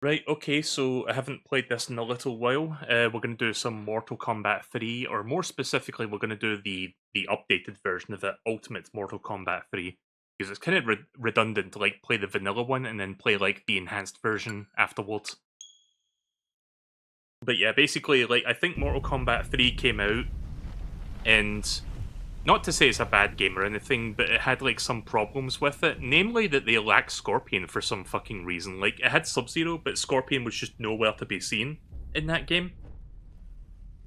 Right, okay, so I haven't played this in a little while. We're going to do some Mortal Kombat 3, or more specifically, we're going to do the updated version of it, Ultimate Mortal Kombat 3, because it's kind of redundant to like play the vanilla one and then play like the enhanced version afterwards. But yeah, basically, like I think Mortal Kombat 3 came out, and not to say it's a bad game or anything, but it had like some problems with it. Namely that they lacked Scorpion for some fucking reason. Like it had Sub-Zero, but Scorpion was just nowhere to be seen in that game.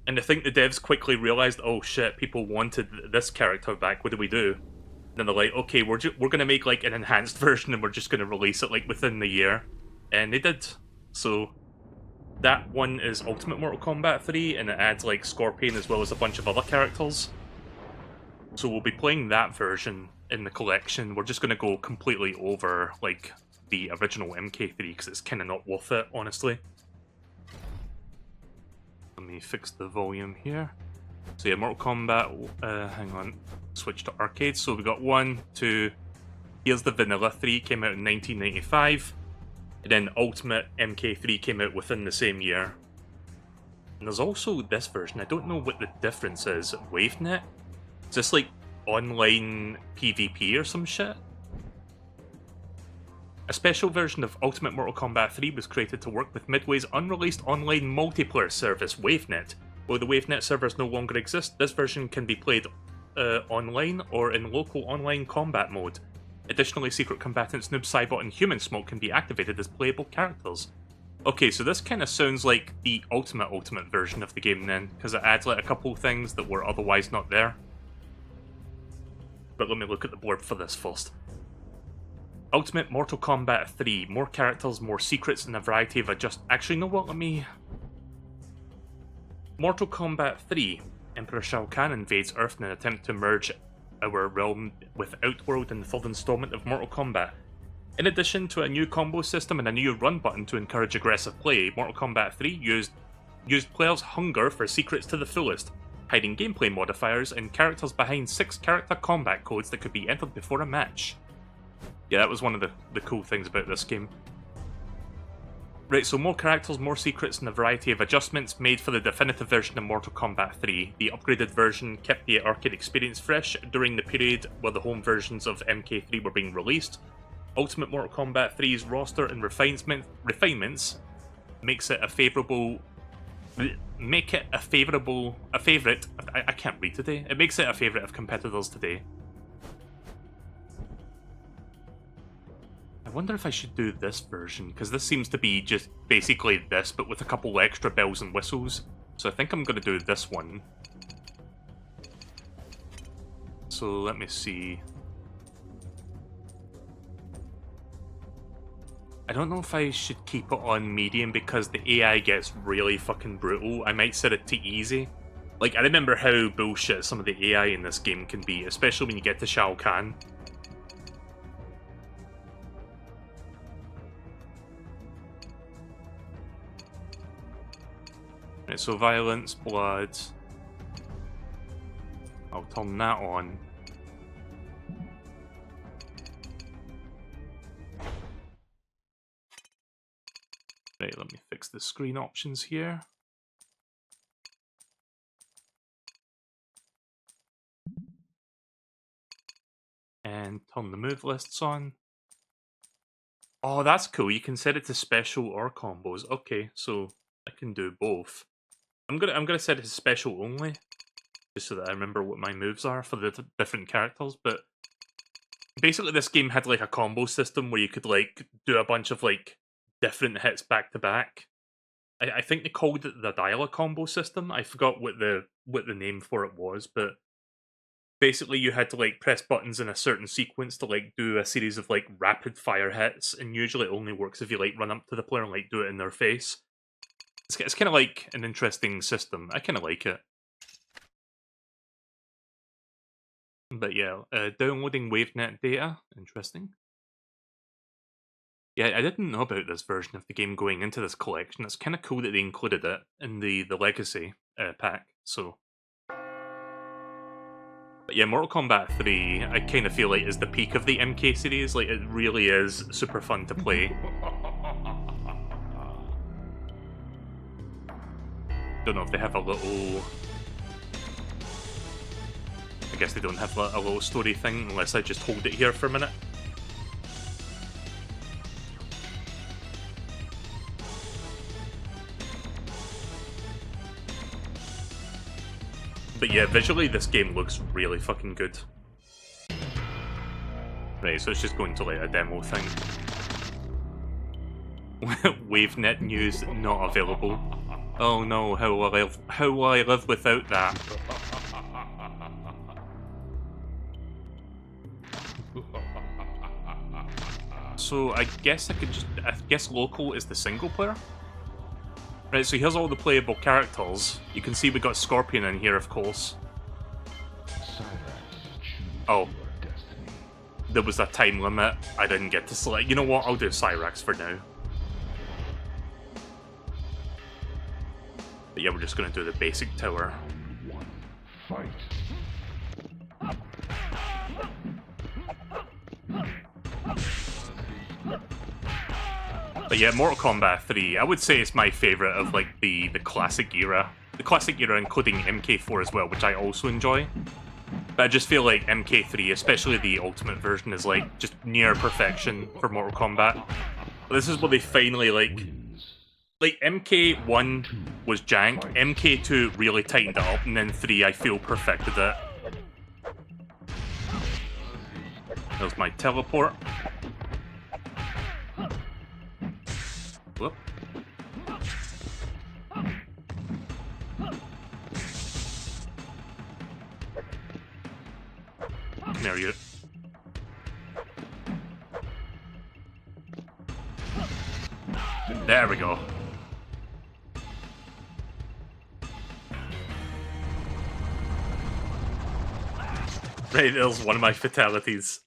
And I think the devs quickly realized, oh shit, people wanted this character back. What do we do? And then they're like, okay, we're gonna make like an enhanced version, and we're just gonna release it like within the year. And they did. So that one is Ultimate Mortal Kombat 3, and it adds like Scorpion as well as a bunch of other characters. So we'll be playing that version in the collection. We're just going to go completely over like the original MK3 because it's kind of not worth it, honestly. Let me fix the volume here. So yeah, Mortal Kombat, hang on, switch to arcade. So we got 1, 2, here's the Vanilla 3, came out in 1995. And then Ultimate MK3 came out within the same year. And there's also this version, I don't know what the difference is. WaveNet? Is this like online PvP or some shit? A special version of Ultimate Mortal Kombat 3 was created to work with Midway's unreleased online multiplayer service, WaveNet. Though the WaveNet servers no longer exist, this version can be played online or in local online combat mode. Additionally, secret combatants Noob Saibot and Human Smoke can be activated as playable characters. Okay, so this kind of sounds like the ultimate version of the game then, because it adds like a couple things that were otherwise not there. But let me look at the board for this first. Ultimate Mortal Kombat 3. More characters, more secrets, and a variety of Actually, you know what? Let me... Mortal Kombat 3. Emperor Shao Kahn invades Earth in an attempt to merge our realm with Outworld in the third installment of Mortal Kombat. In addition to a new combo system and a new run button to encourage aggressive play, Mortal Kombat 3 used players' hunger for secrets to the fullest, hiding gameplay modifiers and characters behind 6 character combat codes that could be entered before a match. Yeah, that was one of the cool things about this game. Right, so more characters, more secrets, and a variety of adjustments made for the definitive version of Mortal Kombat 3. The upgraded version kept the arcade experience fresh during the period where the home versions of MK3 were being released. Ultimate Mortal Kombat 3's roster and refinements makes it a favorite. I can't read today. It makes it a favorite of competitors today. I wonder if I should do this version, because this seems to be just basically this, but with a couple extra bells and whistles. So I think I'm going to do this one. So let me see. I don't know if I should keep it on medium because the AI gets really fucking brutal. I might set it to easy. Like, I remember how bullshit some of the AI in this game can be, especially when you get to Shao Kahn. Right, so violence, blood. I'll turn that on. Right, let me fix the screen options here. And turn the move lists on. Oh, that's cool. You can set it to special or combos. Okay, so I can do both. I'm gonna set it to special only, just so that I remember what my moves are for the different characters. But basically, this game had like a combo system where you could like do a bunch of like different hits back to back. I think they called it the dialer combo system. I forgot what the name for it was, but basically you had to like press buttons in a certain sequence to like do a series of like rapid fire hits, and usually it only works if you like run up to the player and like do it in their face. It's kind of like an interesting system. I kind of like it. But yeah, downloading WaveNet data. Interesting. Yeah, I didn't know about this version of the game going into this collection. It's kind of cool that they included it in the Legacy pack, so... But yeah, Mortal Kombat 3, I kind of feel like is the peak of the MK series. Like, it really is super fun to play. Don't know if they have a little... I guess they don't have a little story thing unless I just hold it here for a minute. But yeah, visually this game looks really fucking good. Right, so it's just going to like a demo thing. WaveNet news not available. Oh no, how will I live without that? So I guess I guess local is the single player? Right, so here's all the playable characters. You can see we got Scorpion in here, of course. Oh. There was a time limit. I didn't get to select. You know what? I'll do Cyrax for now. But yeah, we're just gonna do the basic tower. Fight. But yeah, Mortal Kombat 3, I would say it's my favourite of like the classic era. The classic era including MK4 as well, which I also enjoy. But I just feel like MK3, especially the Ultimate version, is like just near perfection for Mortal Kombat. This is where they finally like MK1 was jank, MK2 really tightened it up, and then 3 I feel perfected it. There's my teleport. Whoop. Come here, you. There we go. Right, there's one of my fatalities.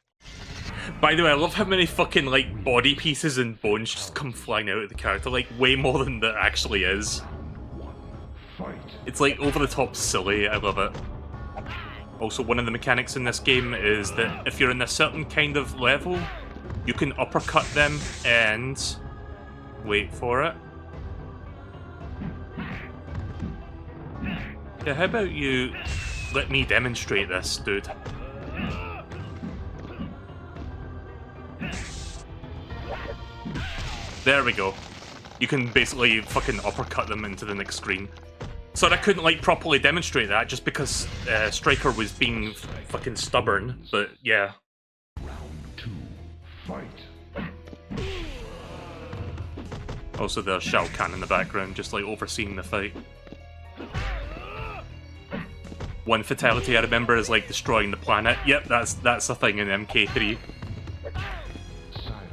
By the way, I love how many fucking, like, body pieces and bones just come flying out of the character, like, way more than there actually is. It's, like, over-the-top silly, I love it. Also, one of the mechanics in this game is that if you're in a certain kind of level, you can uppercut them and... wait for it. Yeah, how about you let me demonstrate this, dude? There we go. You can basically fucking uppercut them into the next screen. So I couldn't like properly demonstrate that just because Striker was being fucking stubborn, but yeah. Round 2, fight. Also there's Shao Kahn in the background, just like overseeing the fight. One fatality I remember is like destroying the planet. Yep, that's a thing in MK3.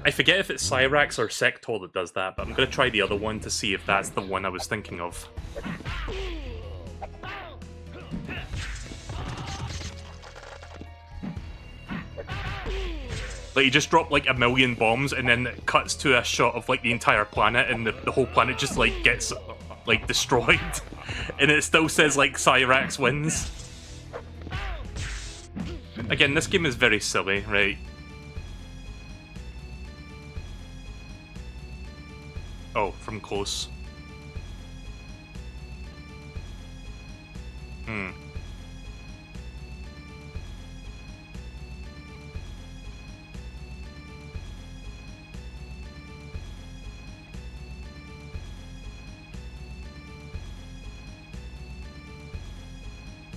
I forget if it's Cyrax or Sector that does that, but I'm going to try the other one to see if that's the one I was thinking of. Like, you just drop like a million bombs and then it cuts to a shot of like the entire planet and the whole planet just like gets like destroyed. And it still says like Cyrax wins. Again, this game is very silly, right? Oh, from close.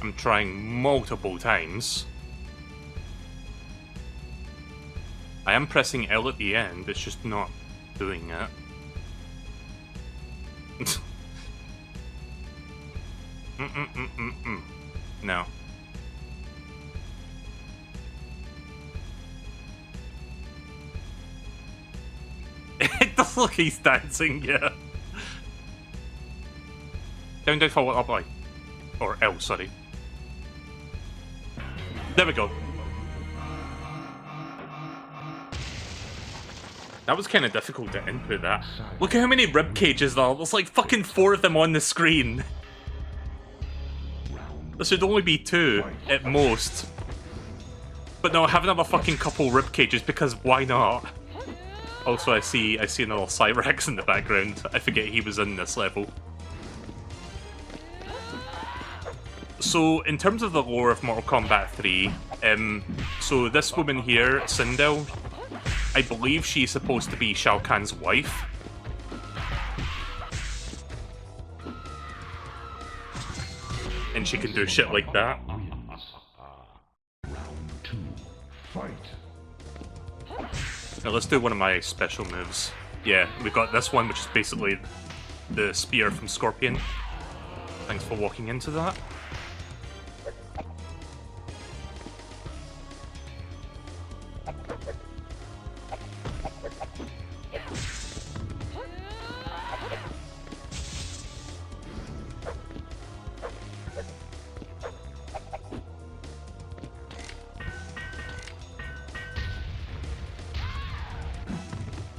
I'm trying multiple times. I am pressing L at the end, it's just not doing it. No. It does look like he's dancing, yeah. Down, down, forward, up, I. Or L, sorry. There we go. That was kind of difficult to input that. Look at how many rib cages there are. There's like fucking 4 of them on the screen. There should only be 2 at most. But no, have another fucking couple rib cages because why not? Also, I see another Cyrax in the background. I forget he was in this level. So, in terms of the lore of Mortal Kombat 3, so this woman here, Sindel, I believe she's supposed to be Shao Kahn's wife. And she can do shit like that. Now let's do one of my special moves. Yeah, we've got this one, which is basically the spear from Scorpion. Thanks for walking into that.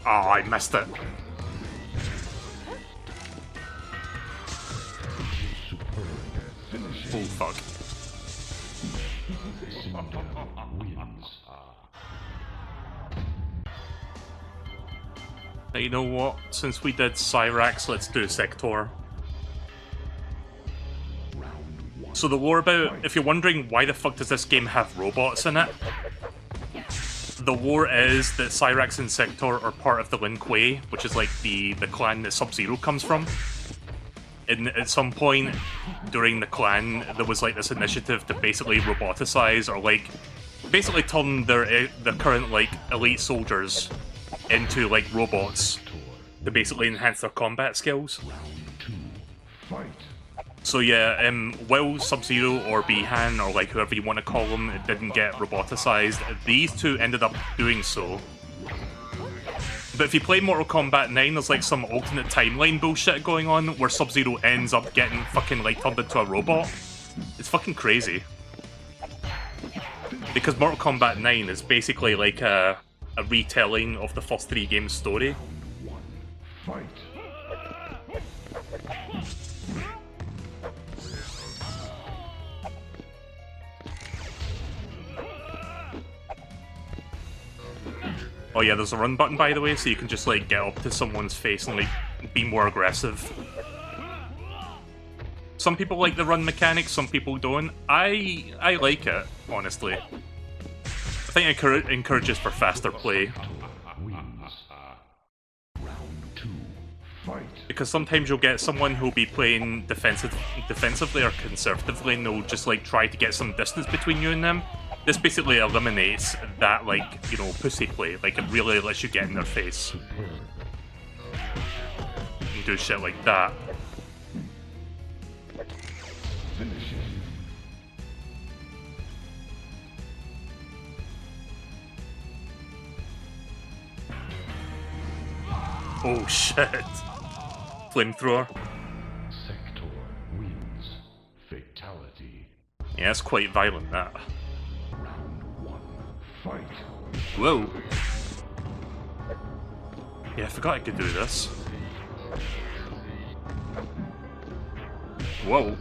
Oh, I missed it. Oh, fuck. Now, you know what? Since we did Cyrax, let's do Sector. So the lore about... If you're wondering why the fuck does this game have robots in it, the lore is that Cyrax and Sector are part of the Lin Kuei, which is like the clan that Sub-Zero comes from. And at some point during the clan, there was like this initiative to basically roboticize or like basically turn the current like elite soldiers into like robots to basically enhance their combat skills. So yeah, while Sub-Zero or Bihan, or like whoever you want to call them, didn't get roboticized, these two ended up doing so. But if you play Mortal Kombat 9, there's like some alternate timeline bullshit going on where Sub-Zero ends up getting fucking like turned into a robot. It's fucking crazy. Because Mortal Kombat 9 is basically like a retelling of the first 3 games' story. Fight. Oh yeah, there's a run button, by the way, so you can just like get up to someone's face and like be more aggressive. Some people like the run mechanic, some people don't. I like it, honestly. I think it encourages for faster play. Because sometimes you'll get someone who'll be playing defensively or conservatively, and they'll just like try to get some distance between you and them. This basically eliminates that, like, you know, pussy play. Like, it really lets you get in their face. And do shit like that. Oh shit. Flamethrower. Sector wins. Fatality. Yeah, it's quite violent, that. Fight. Whoa. Yeah, I forgot I could do this. Whoa.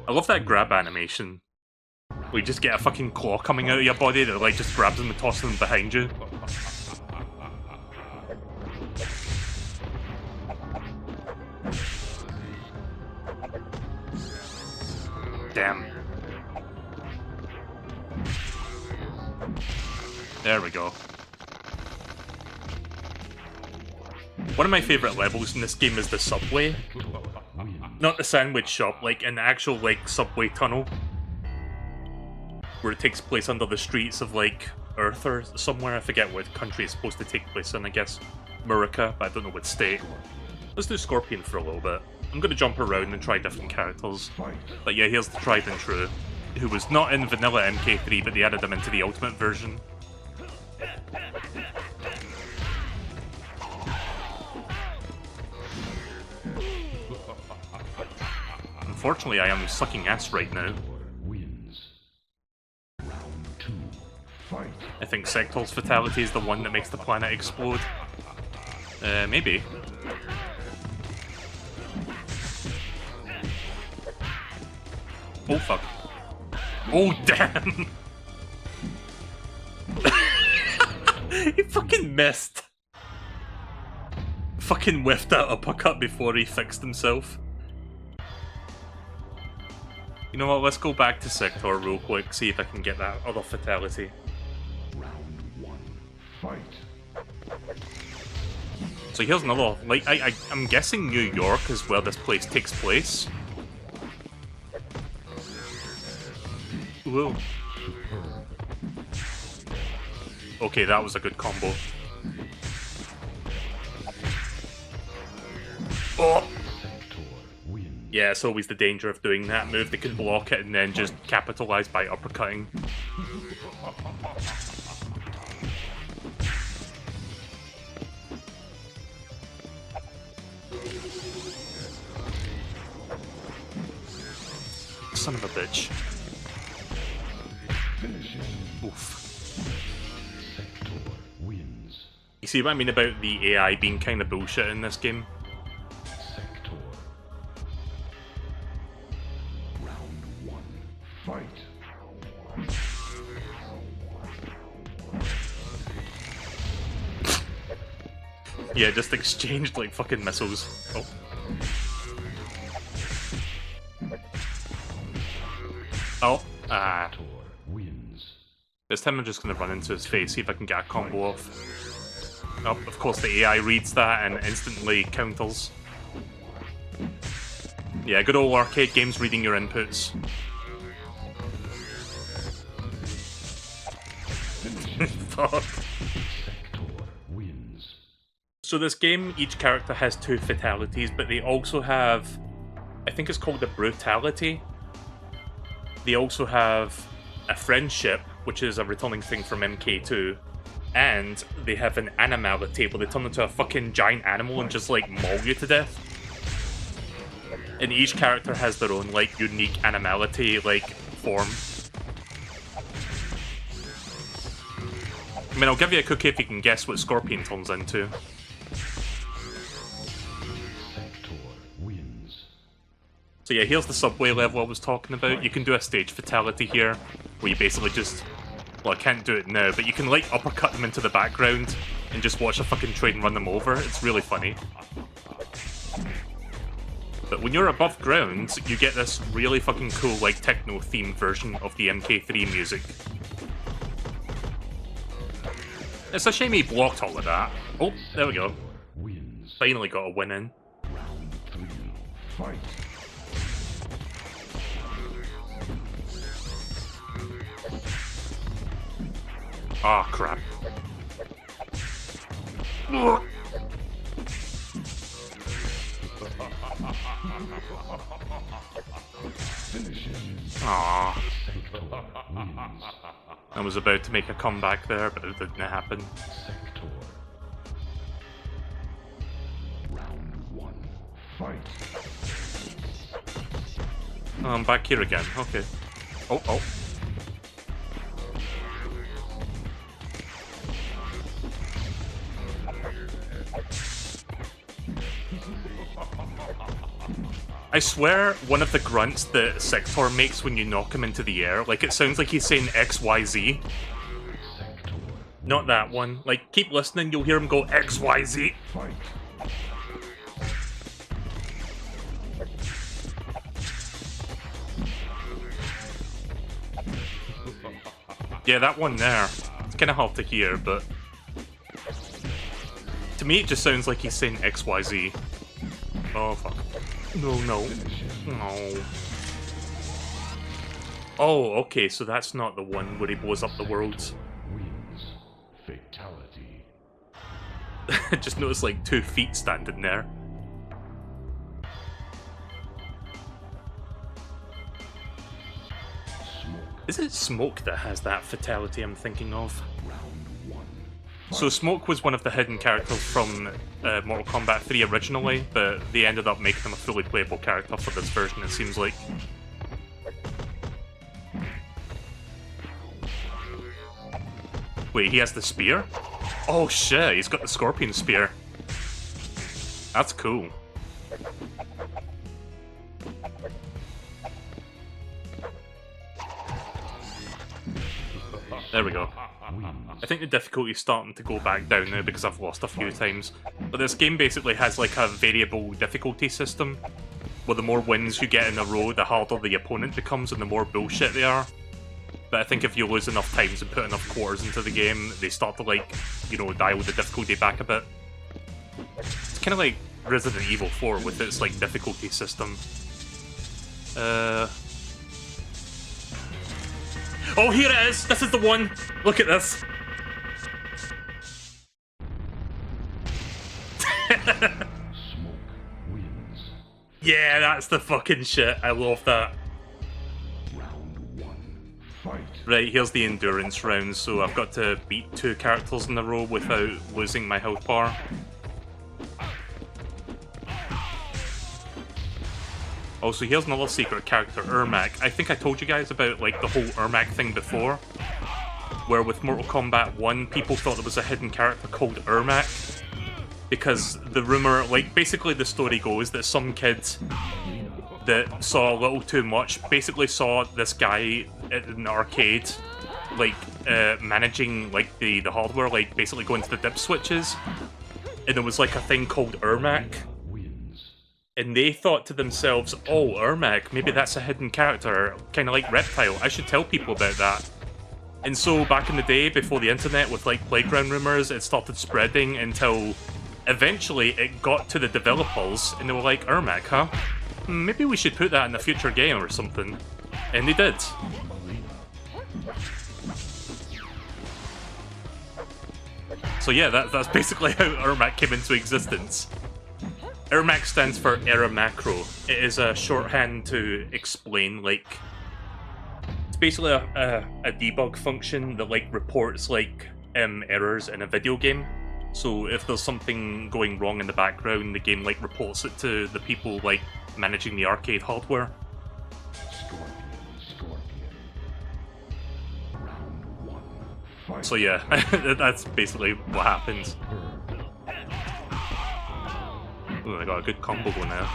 I love that grab animation. Where you just get a fucking claw coming out of your body that like just grabs them and tosses them behind you. Damn. There we go. One of my favourite levels in this game is the subway. Not the sandwich shop, like an actual like subway tunnel. Where it takes place under the streets of like Earth or somewhere. I forget what country it's supposed to take place in, I guess. America, but I don't know what state. Let's do Scorpion for a little bit. I'm going to jump around and try different characters. But yeah, here's the tried and true, who was not in vanilla MK3, but they added him into the ultimate version. Unfortunately, I am sucking ass right now. I think Sector's fatality is the one that makes the planet explode. Maybe. Oh fuck. Oh damn! He fucking missed! fucking whiffed that uppercut before he fixed himself. You know what, let's go back to Sector real quick, see if I can get that other fatality. Round 1. Fight. So here's another, like, I'm guessing New York is where this place takes place. Whoa. Okay, that was a good combo. Oh! Yeah, it's always the danger of doing that move. They can block it and then just capitalize by uppercutting. Son of a bitch. Oof. You see what I mean about the AI being kind of bullshit in this game? Yeah, just exchanged like fucking missiles. Oh. Oh. Ah. This time I'm just gonna run into his face, see if I can get a combo off. Oh, of course the AI reads that and instantly counters. Yeah, good old arcade games reading your inputs. Fuck. So this game, each character has 2 fatalities, but they also have, I think it's called a brutality. They also have a friendship, which is a returning thing from MK2, and they have an animality, where they turn into a fucking giant animal and just like maul you to death. And each character has their own like unique animality like form. I mean, I'll give you a cookie if you can guess what Scorpion turns into. So yeah, here's the subway level I was talking about. You can do a stage fatality here, where you basically just... Well, I can't do it now, but you can like uppercut them into the background and just watch a fucking train run them over. It's really funny. But when you're above ground, you get this really fucking cool like techno-themed version of the MK3 music. It's a shame he blocked all of that. Oh, there we go. Finally got a win in. Round 3. Fight. Ah, crap. Ah. I was about to make a comeback there, but it didn't happen. Round 1. Fight. Oh, I'm back here again. Okay. Oh, oh. I swear one of the grunts that Sector makes when you knock him into the air, like it sounds like he's saying XYZ. Not that one. Like, keep listening, you'll hear him go XYZ. Yeah, that one there. It's kind of hard to hear, but... To me, it just sounds like he's saying XYZ. Oh, fuck. No, no. No. Oh, okay, so that's not the one where he blows up the world. Wins. Fatality. I just noticed like 2 feet standing there. Smoke. Is it Smoke that has that fatality I'm thinking of? Round 1. So Smoke was one of the hidden characters from Mortal Kombat 3 originally, but they ended up making him a fully playable character for this version, it seems like. Wait, he has the spear? Oh shit, he's got the Scorpion Spear. That's cool. There we go. I think the difficulty's starting to go back down now because I've lost a few times. But this game basically has like a variable difficulty system, where the more wins you get in a row, the harder the opponent becomes and the more bullshit they are. But I think if you lose enough times and put enough quarters into the game, they start to, like, you know, dial the difficulty back a bit. It's kind of like Resident Evil 4 with its, like, difficulty system. Oh, here it is! This is the one! Look at this! Smoke wins. Yeah, that's the fucking shit. I love that. Round 1. Fight. Right, here's the endurance round, so I've got to beat 2 characters in a row without losing my health bar. Also, here's another secret character, Ermac. I think I told you guys about, like, the whole Ermac thing before, where with Mortal Kombat 1, people thought there was a hidden character called Ermac, because the rumor, like, basically the story goes that some kid that saw a little too much basically saw this guy at an arcade, like, managing, like, the hardware, like, basically going to the dip switches, and there was, like, a thing called Ermac. And they thought to themselves, oh, Ermac, maybe that's a hidden character, kind of like Reptile, I should tell people about that. And so back in the day, before the internet, with like playground rumors, it started spreading until eventually it got to the developers, and they were like, Ermac, huh? Maybe we should put that in a future game or something. And they did. So yeah, that's basically how Ermac came into existence. Ermac stands for Error Macro. It is a shorthand to explain, like, it's basically a debug function that, like, reports, like, errors in a video game. So if there's something going wrong in the background, the game, like, reports it to the people, like, managing the arcade hardware. So yeah, that's basically what happens. Ooh, I got a good combo going now.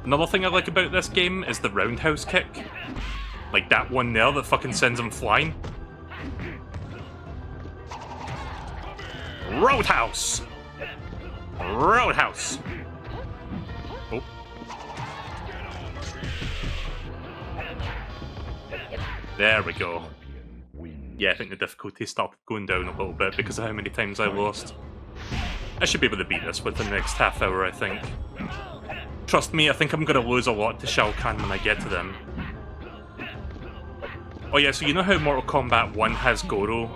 Another thing I like about this game is the roundhouse kick. Like that one there that fucking sends him flying. Roadhouse! Roadhouse! Oh. There we go. Yeah, I think the difficulty started going down a little bit because of how many times I lost. I should be able to beat this within the next half hour, I think. Trust me, I think I'm going to lose a lot to Shao Kahn when I get to them. Oh yeah, so you know how Mortal Kombat 1 has Goro,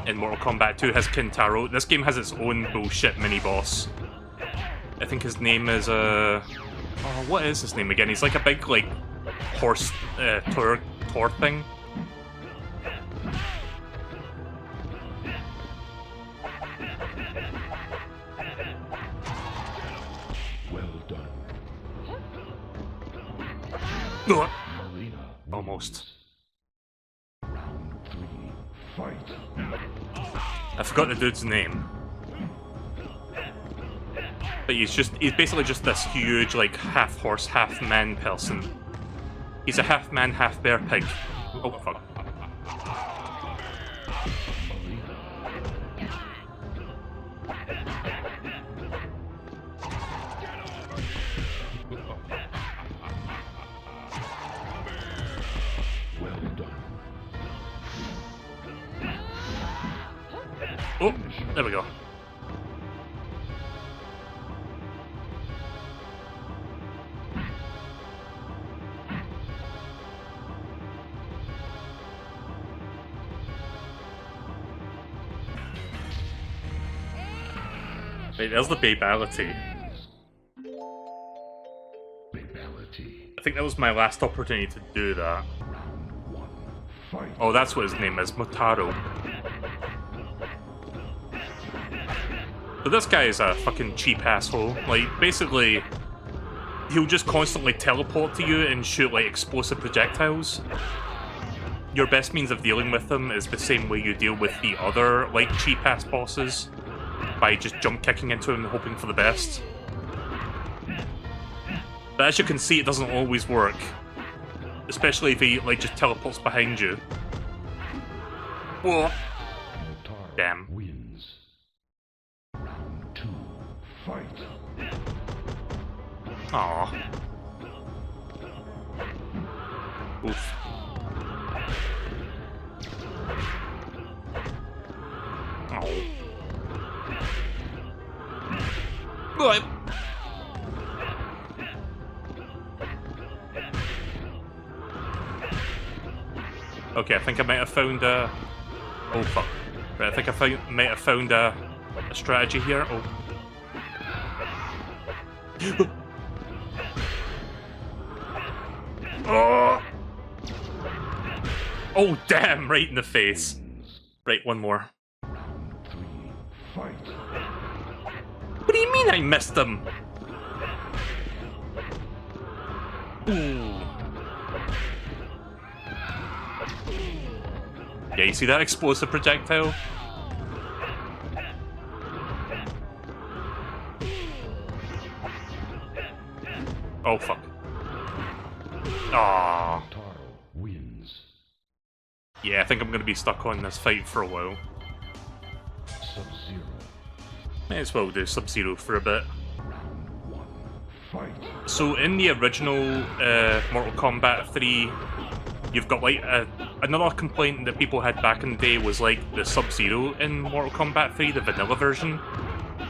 and Mortal Kombat 2 has Kintaro? This game has its own bullshit mini-boss. I think his name is, oh, what is his name again? He's like a big, like, horse, tour thing. Almost. Round 3. Fight. I forgot the dude's name. But he's basically just this huge, like, half horse, half man person. He's a half man, half bear pig. Oh, fuck. Oh, there we go. Wait, there's the Babality. I think that was my last opportunity to do that. Oh, that's what his name is, Motaro. But this guy is a fucking cheap asshole. Like, basically, he'll just constantly teleport to you and shoot, like, explosive projectiles. Your best means of dealing with him is the same way you deal with the other, like, cheap-ass bosses. By just jump-kicking into him and hoping for the best. But as you can see, it doesn't always work. Especially if he, like, just teleports behind you. Whoa. Damn. Wins. Round 2. Fight. Aww. Oof. Oh. What? Okay, I think I might have found a... Oh fuck. Right, I think I might have found a strategy here. Oh. Oh! Oh damn! Right in the face. Right, one more. Round 3. Fight. What do you mean I missed them? Ooh. Yeah, you see that explosive projectile? Oh fuck. Aww. Taro wins. Yeah, I think I'm gonna be stuck on this fight for a while. Sub-Zero. May as well do Sub-Zero for a bit. Round 1. Fight. So in the original Mortal Kombat 3, you've got like another complaint that people had back in the day was like the Sub-Zero in Mortal Kombat 3, the vanilla version,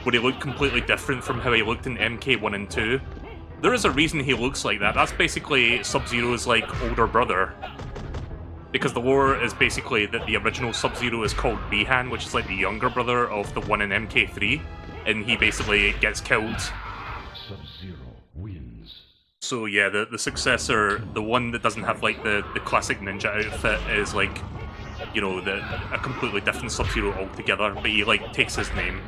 where he looked completely different from how he looked in MK1 and 2. There is a reason he looks like that. That's basically Sub-Zero's like older brother. Because the lore is basically that the original Sub-Zero is called Bihan, which is like the younger brother of the one in MK3, and he basically gets killed. Sub-Zero wins. So yeah, the successor, the one that doesn't have like the classic ninja outfit, is like, you know, a completely different Sub-Zero altogether, but he like takes his name.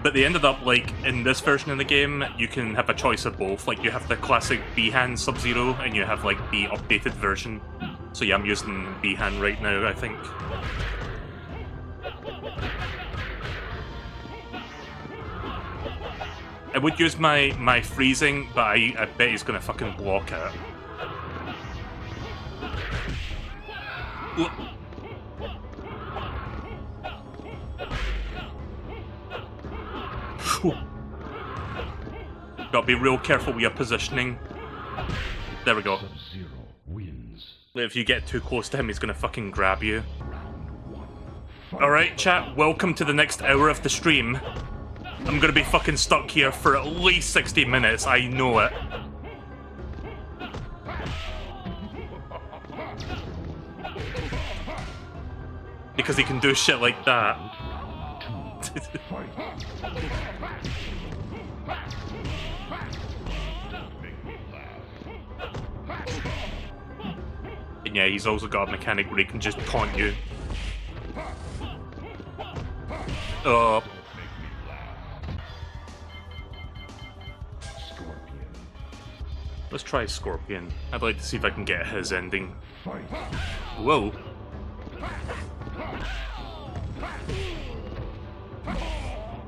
But they ended up, like, in this version of the game, you can have a choice of both. Like, you have the classic Bihan Sub-Zero, and you have, like, the updated version. So yeah, I'm using Bihan right now, I think. I would use my freezing, but I bet he's gonna fucking block it. Ooh. Gotta be real careful with your positioning. There we go. Sub-Zero wins. If you get too close to him, he's gonna fucking grab you. Round 1. Fight. Alright, chat, welcome to the next hour of the stream. I'm gonna be fucking stuck here for at least 60 minutes, I know it. Because he can do shit like that. Round 2. Fight. And yeah, he's also got a mechanic where he can just taunt you. Scorpion. Let's try Scorpion. I'd like to see if I can get his ending. Fight. Whoa.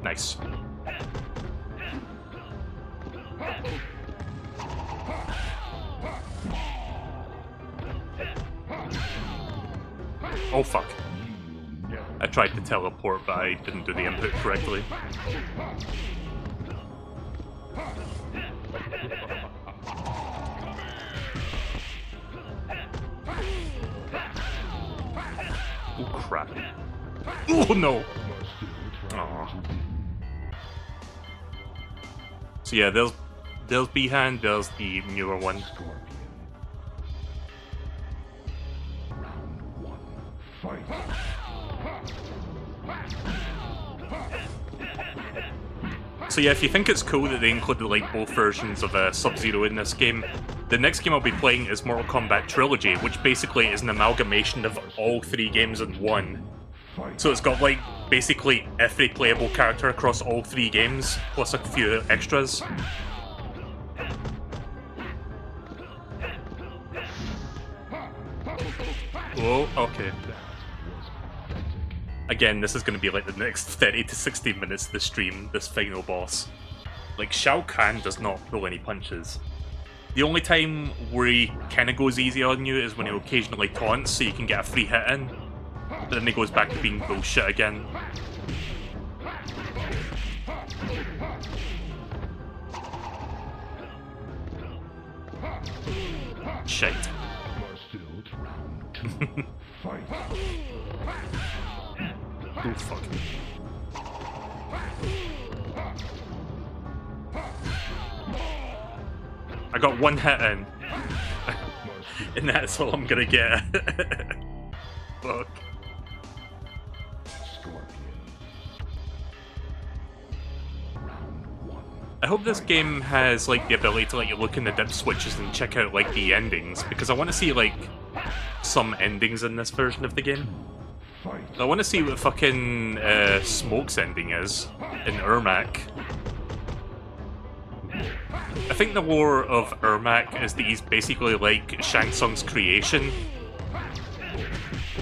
Nice. Oh fuck. I tried to teleport, but I didn't do the input correctly. Oh crap. Oh no! Aw. So yeah, there's Bihan, there's the newer one. Scorpion. Round 1. Fight. So yeah, if you think it's cool that they included like both versions of Sub-Zero in this game, the next game I'll be playing is Mortal Kombat Trilogy, which basically is an amalgamation of all three games in one. Fight. So it's got like basically every playable character across all three games, plus a few extras. Oh, okay. Again, this is going to be like the next 30 to 60 minutes of the stream, this final boss. Like, Shao Kahn does not pull any punches. The only time where he kind of goes easy on you is when he occasionally taunts so you can get a free hit in. But then he goes back to being bullshit again. Shite. Oh fuck. I got one hit in. And that's all I'm gonna get. Fuck. I hope this game has like the ability to let you look in the dip switches and check out like the endings, because I want to see like some endings in this version of the game. I want to see what fucking Smoke's ending is in Ermac. I think the lore of Ermac is that he's basically like Shang Tsung's creation,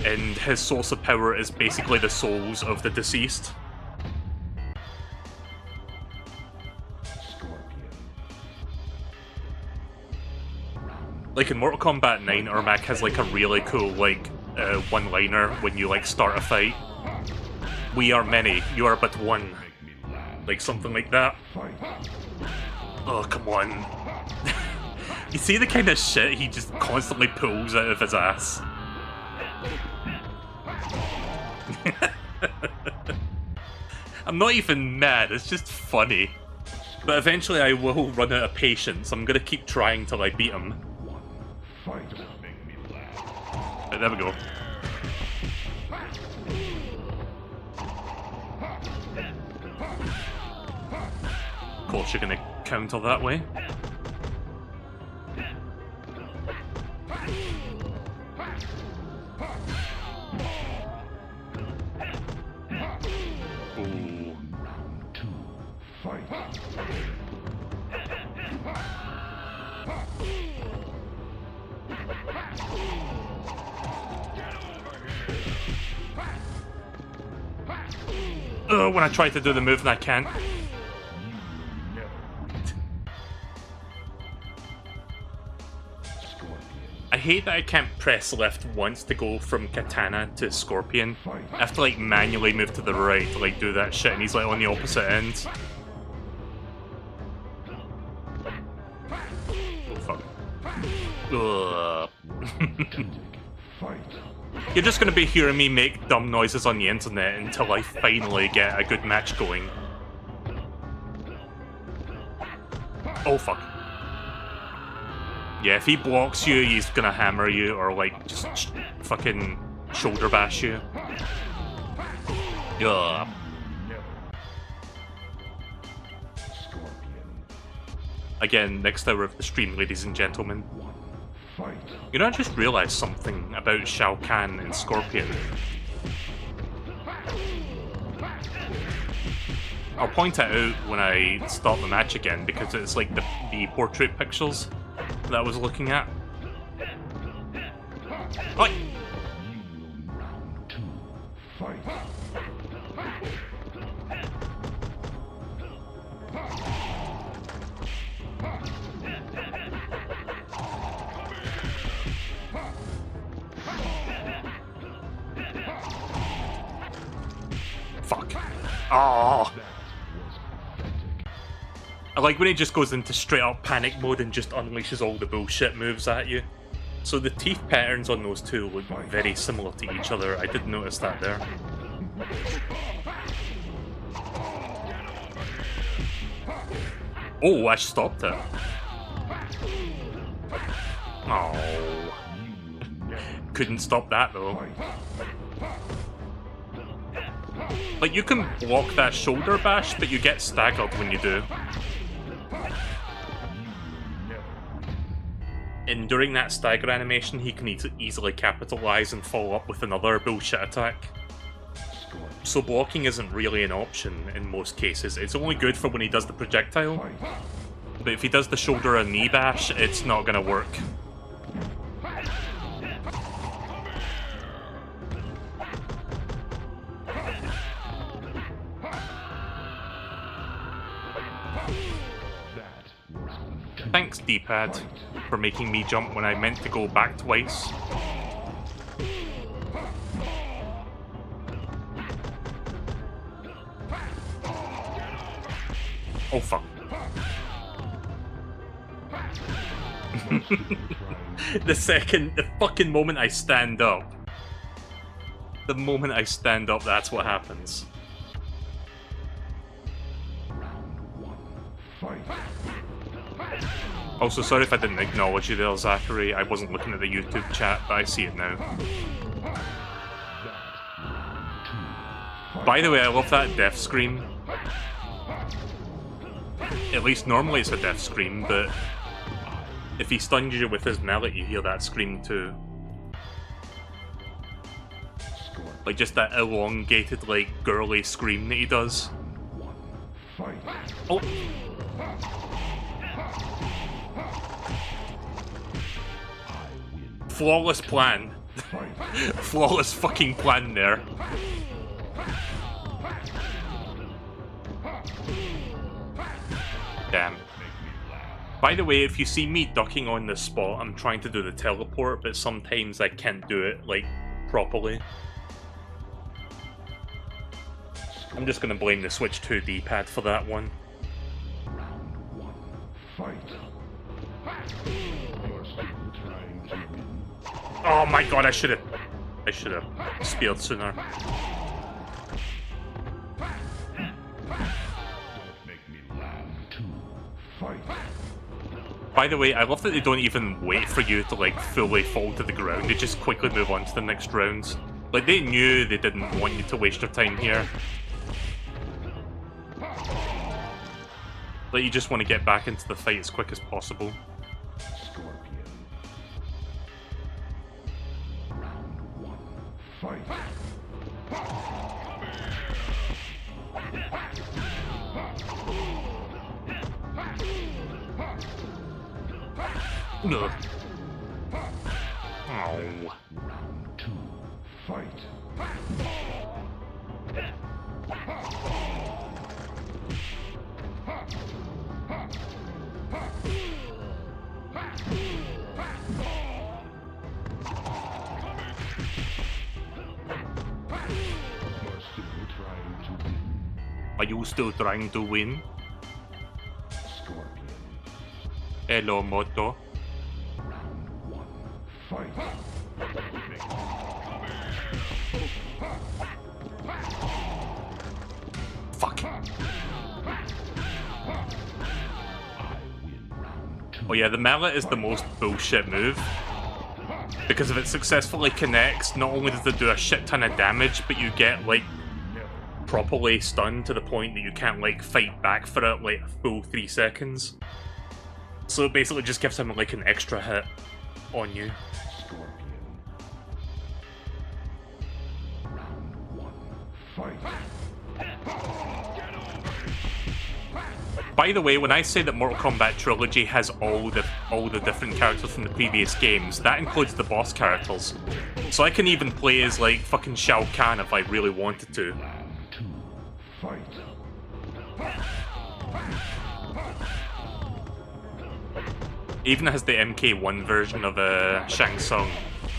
and his source of power is basically the souls of the deceased. Like in Mortal Kombat 9, Ermac has like a really cool like one-liner when you like start a fight. We are many, you are but one. Like something like that. Oh, come on. You see the kind of shit he just constantly pulls out of his ass? I'm not even mad, it's just funny. But eventually I will run out of patience. I'm gonna keep trying till I beat him. Right, there we go. Of course you're gonna counter that way. Ooh. Oh, when I try to do the move and I can't. I hate that I can't press left once to go from Katana to Scorpion. I have to like manually move to the right to like do that shit, and he's like on the opposite end. Oh fuck. Ugh. You're just gonna be hearing me make dumb noises on the internet until I finally get a good match going. Oh fuck. Yeah, if he blocks you, he's gonna hammer you or like just fucking shoulder bash you. Ugh. Again, next hour of the stream, ladies and gentlemen. You know, I just realised something about Shao Kahn and Scorpion. I'll point it out when I start the match again, because it's like the portrait pictures that I was looking at. Oi! Fuck. Oh. I like when he just goes into straight up panic mode and just unleashes all the bullshit moves at you. So the teeth patterns on those two look very similar to each other. I did notice that there. Oh, I stopped it. Oh. Couldn't stop that though. Like, you can block that shoulder bash, but you get staggered when you do. And during that stagger animation, he can easily capitalize and follow up with another bullshit attack. So blocking isn't really an option in most cases. It's only good for when he does the projectile. But if he does the shoulder and knee bash, it's not gonna work. Thanks, D-pad, for making me jump when I meant to go back twice. Oh, fuck. The fucking moment I stand up. The moment I stand up, that's what happens. Also, sorry if I didn't acknowledge you there, Zachary. I wasn't looking at the YouTube chat, but I see it now. By the way, I love that death scream. At least normally it's a death scream, but if he stuns you with his mallet, you hear that scream too. Like just that elongated, like, girly scream that he does. Oh! Flawless plan. Flawless fucking plan there. Damn. By the way, if you see me ducking on this spot, I'm trying to do the teleport, but sometimes I can't do it, like, properly. I'm just gonna blame the Switch 2 D-pad for that one. Oh my god, I should have speared sooner. By the way, I love that they don't even wait for you to, like, fully fall to the ground. They just quickly move on to the next round. Like, they knew they didn't want you to waste your time here. Like, you just want to get back into the fight as quick as possible. No. Oh. Are you still trying to win? Hello, Moto. Fuck. Oh yeah, the mallet is the most bullshit move. Because if it successfully connects, not only does it do a shit ton of damage, but you get, like, properly stunned to the point that you can't, like, fight back for it, like, a full 3 seconds. So it basically just gives him, like, an extra hit on you. By the way, when I say that Mortal Kombat Trilogy has all the different characters from the previous games, that includes the boss characters. So I can even play as, like, fucking Shao Kahn if I really wanted to. Even has the MK1 version of Shang Tsung.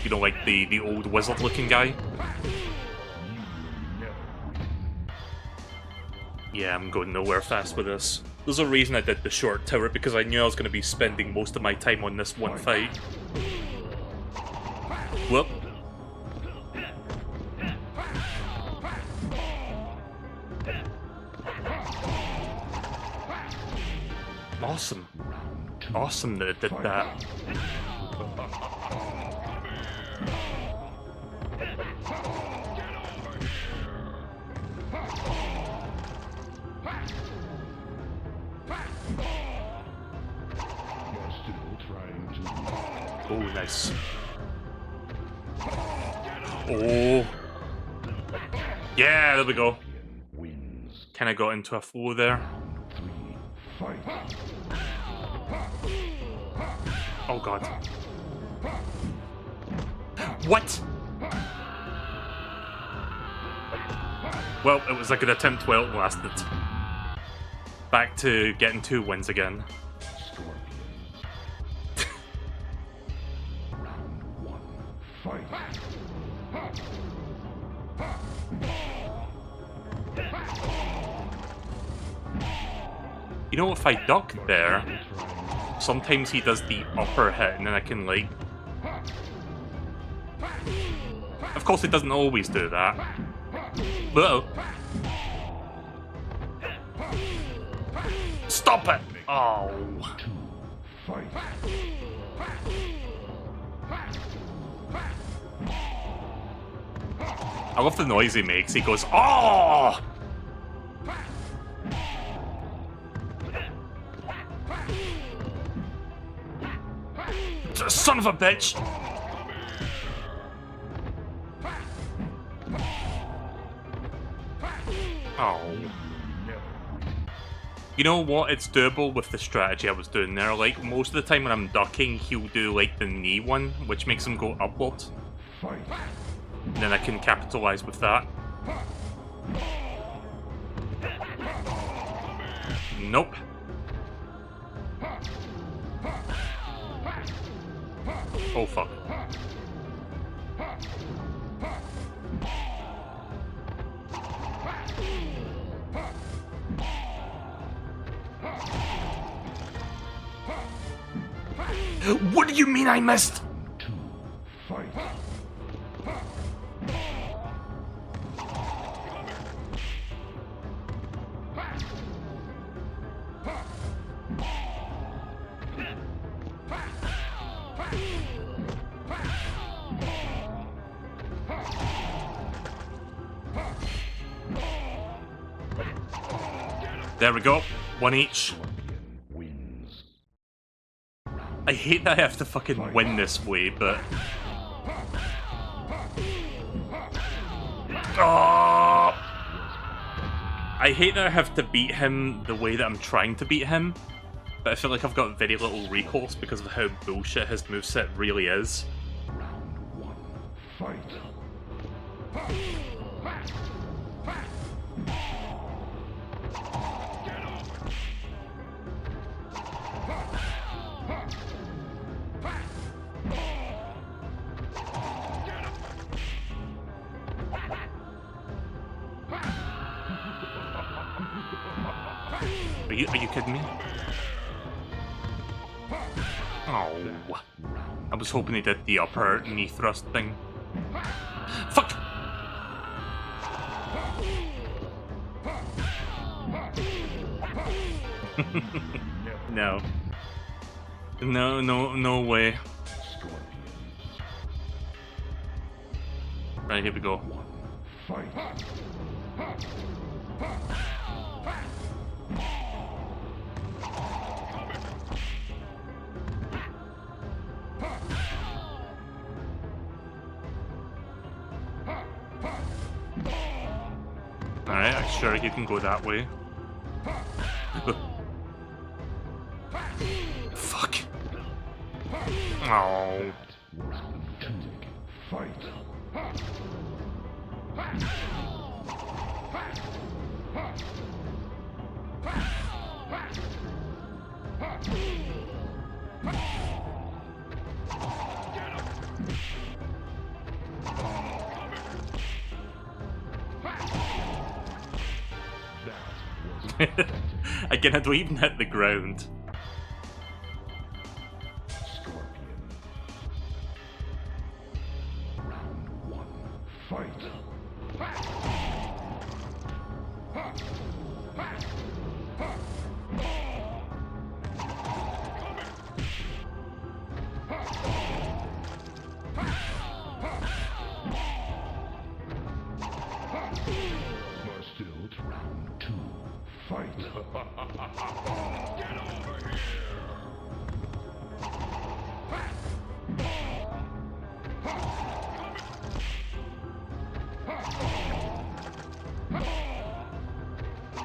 You know, like the old wizard-looking guy. Yeah, I'm going nowhere fast with this. There's a reason I did the short tower, because I knew I was going to be spending most of my time on this one fight. Whoop. Awesome. Awesome that it did that. Oh, nice. Oh. Yeah, there we go. Kinda got into a flow there. Oh god. What? Well, it was a good attempt while it lasted. Back to getting 2 wins again. You know, if I duck there, sometimes he does the upper hit, and then I can, like... Of course, it doesn't always do that. Whoa. Stop it! Oh. I love the noise he makes. He goes, oh! Son of a bitch! Oh. You know what? It's doable with the strategy I was doing there. Like, most of the time when I'm ducking, he'll do, like, the knee one, which makes him go upwards. And then I can capitalize with that. Nope. Oh, fuck. What do you mean I missed? There we go. One each. I hate that I have to fucking win this way, but... Oh! I hate that I have to beat him the way that I'm trying to beat him, but I feel like I've got very little recourse because of how bullshit his moveset really is. Are you kidding me? Oh. I was hoping he did the upper knee thrust thing. Fuck! No. No way. Right, here we go. Alright, I'm sure you can go that way. Fuck. Oh. Again, I don't even hit the ground.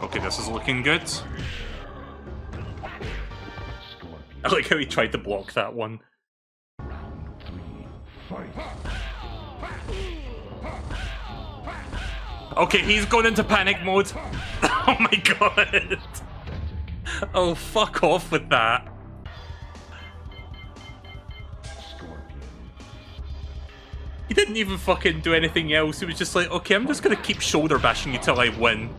Okay, this is looking good. I like how he tried to block that one. Okay, he's going into panic mode. Oh my god. Oh, fuck off with that. He didn't even fucking do anything else. He was just like, okay, I'm just gonna keep shoulder bashing you till I win.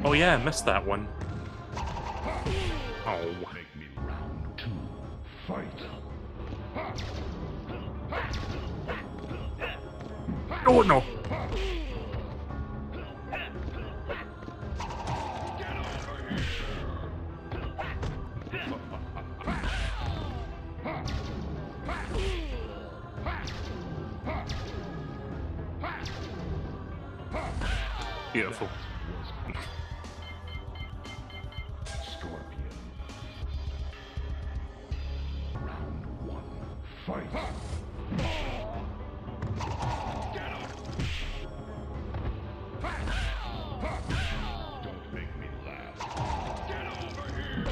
Oh yeah, I missed that one. Oh. Make me round two. Fight. Oh no! Beautiful. Scorpion. Round one. Fight. Don't make me laugh. Get over here.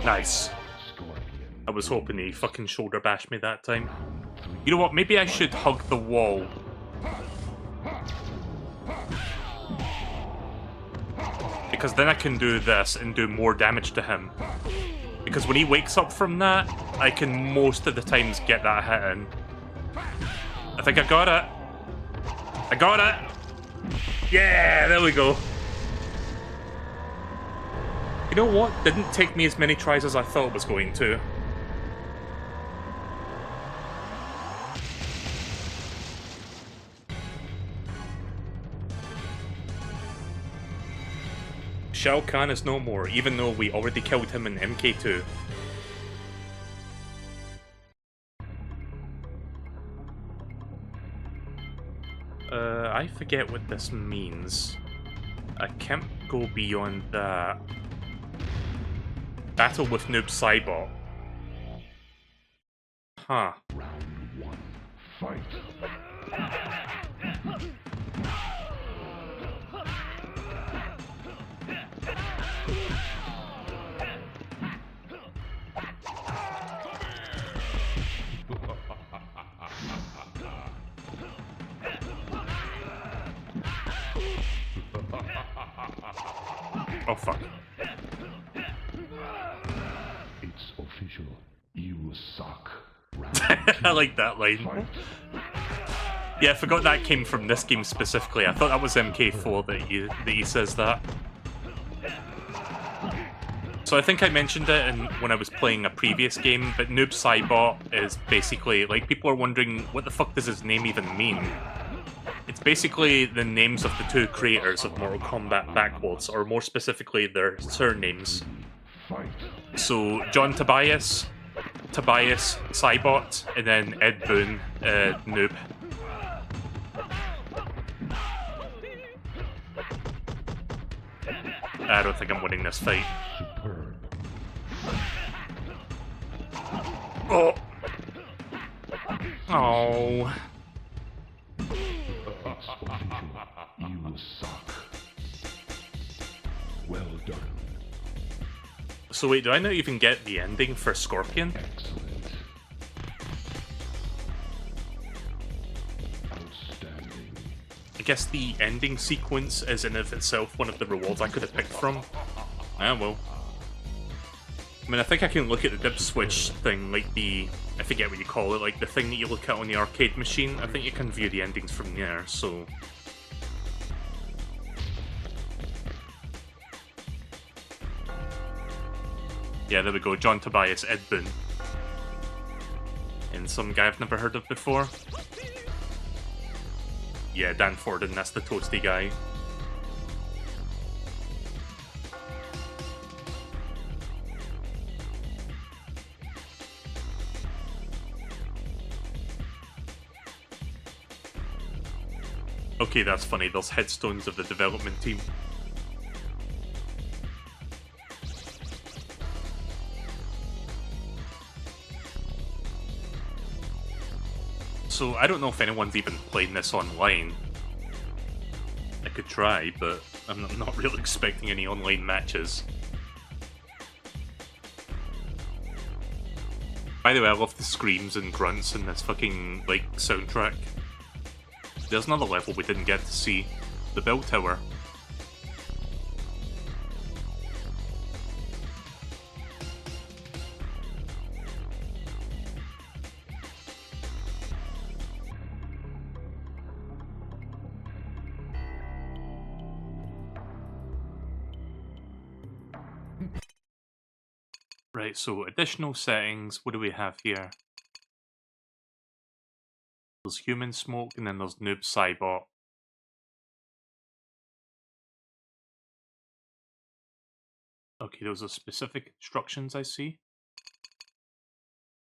Nice. I was hoping he fucking shoulder bashed me that time. You know what, maybe I should hug the wall. Because then I can do this and do more damage to him. Because when he wakes up from that, I can most of the times get that hit in. I think I got it. I got it! Yeah, there we go. You know what? Didn't take me as many tries as I thought it was going to. Shao Kahn is no more, even though we already killed him in MK2. I forget what this means. I can't go beyond that. Battle with Noob Saibot. Huh. Round one. Fight. Oh fuck. It's official. You suck. I like that line. Yeah, I forgot that came from this game specifically. I thought that was MK4 that he says that. So I think I mentioned it when I was playing a previous game, but Noob Saibot is basically, like, people are wondering, what the fuck does his name even mean? It's basically the names of the two creators of Mortal Kombat backwards, or more specifically, their surnames. So, John Tobias Saibot, and then Ed Boon, Noob. I don't think I'm winning this fight. Superb. Oh! Oh. It's official. You suck. Well done. So wait, do I not even get the ending for Scorpion? Excellent. Outstanding. I guess the ending sequence is in of itself one of the rewards I could have picked from. Ah, well. I mean, I think I can look at the dip switch thing, like I forget what you call it, like the thing that you look at on the arcade machine. I think you can view the endings from there, so... Yeah, there we go, John Tobias, Ed Boon. And some guy I've never heard of before. Yeah, Dan Forden, that's the toasty guy. Okay, that's funny, there's headstones of the development team. So I don't know if anyone's even playing this online. I could try, but I'm not really expecting any online matches. By the way, I love the screams and grunts in this fucking, like, soundtrack. There's another level we didn't get to see. The bell tower. Right, so additional settings, what do we have here? There's human smoke, and then there's noob cybot. Okay, those are specific instructions I see.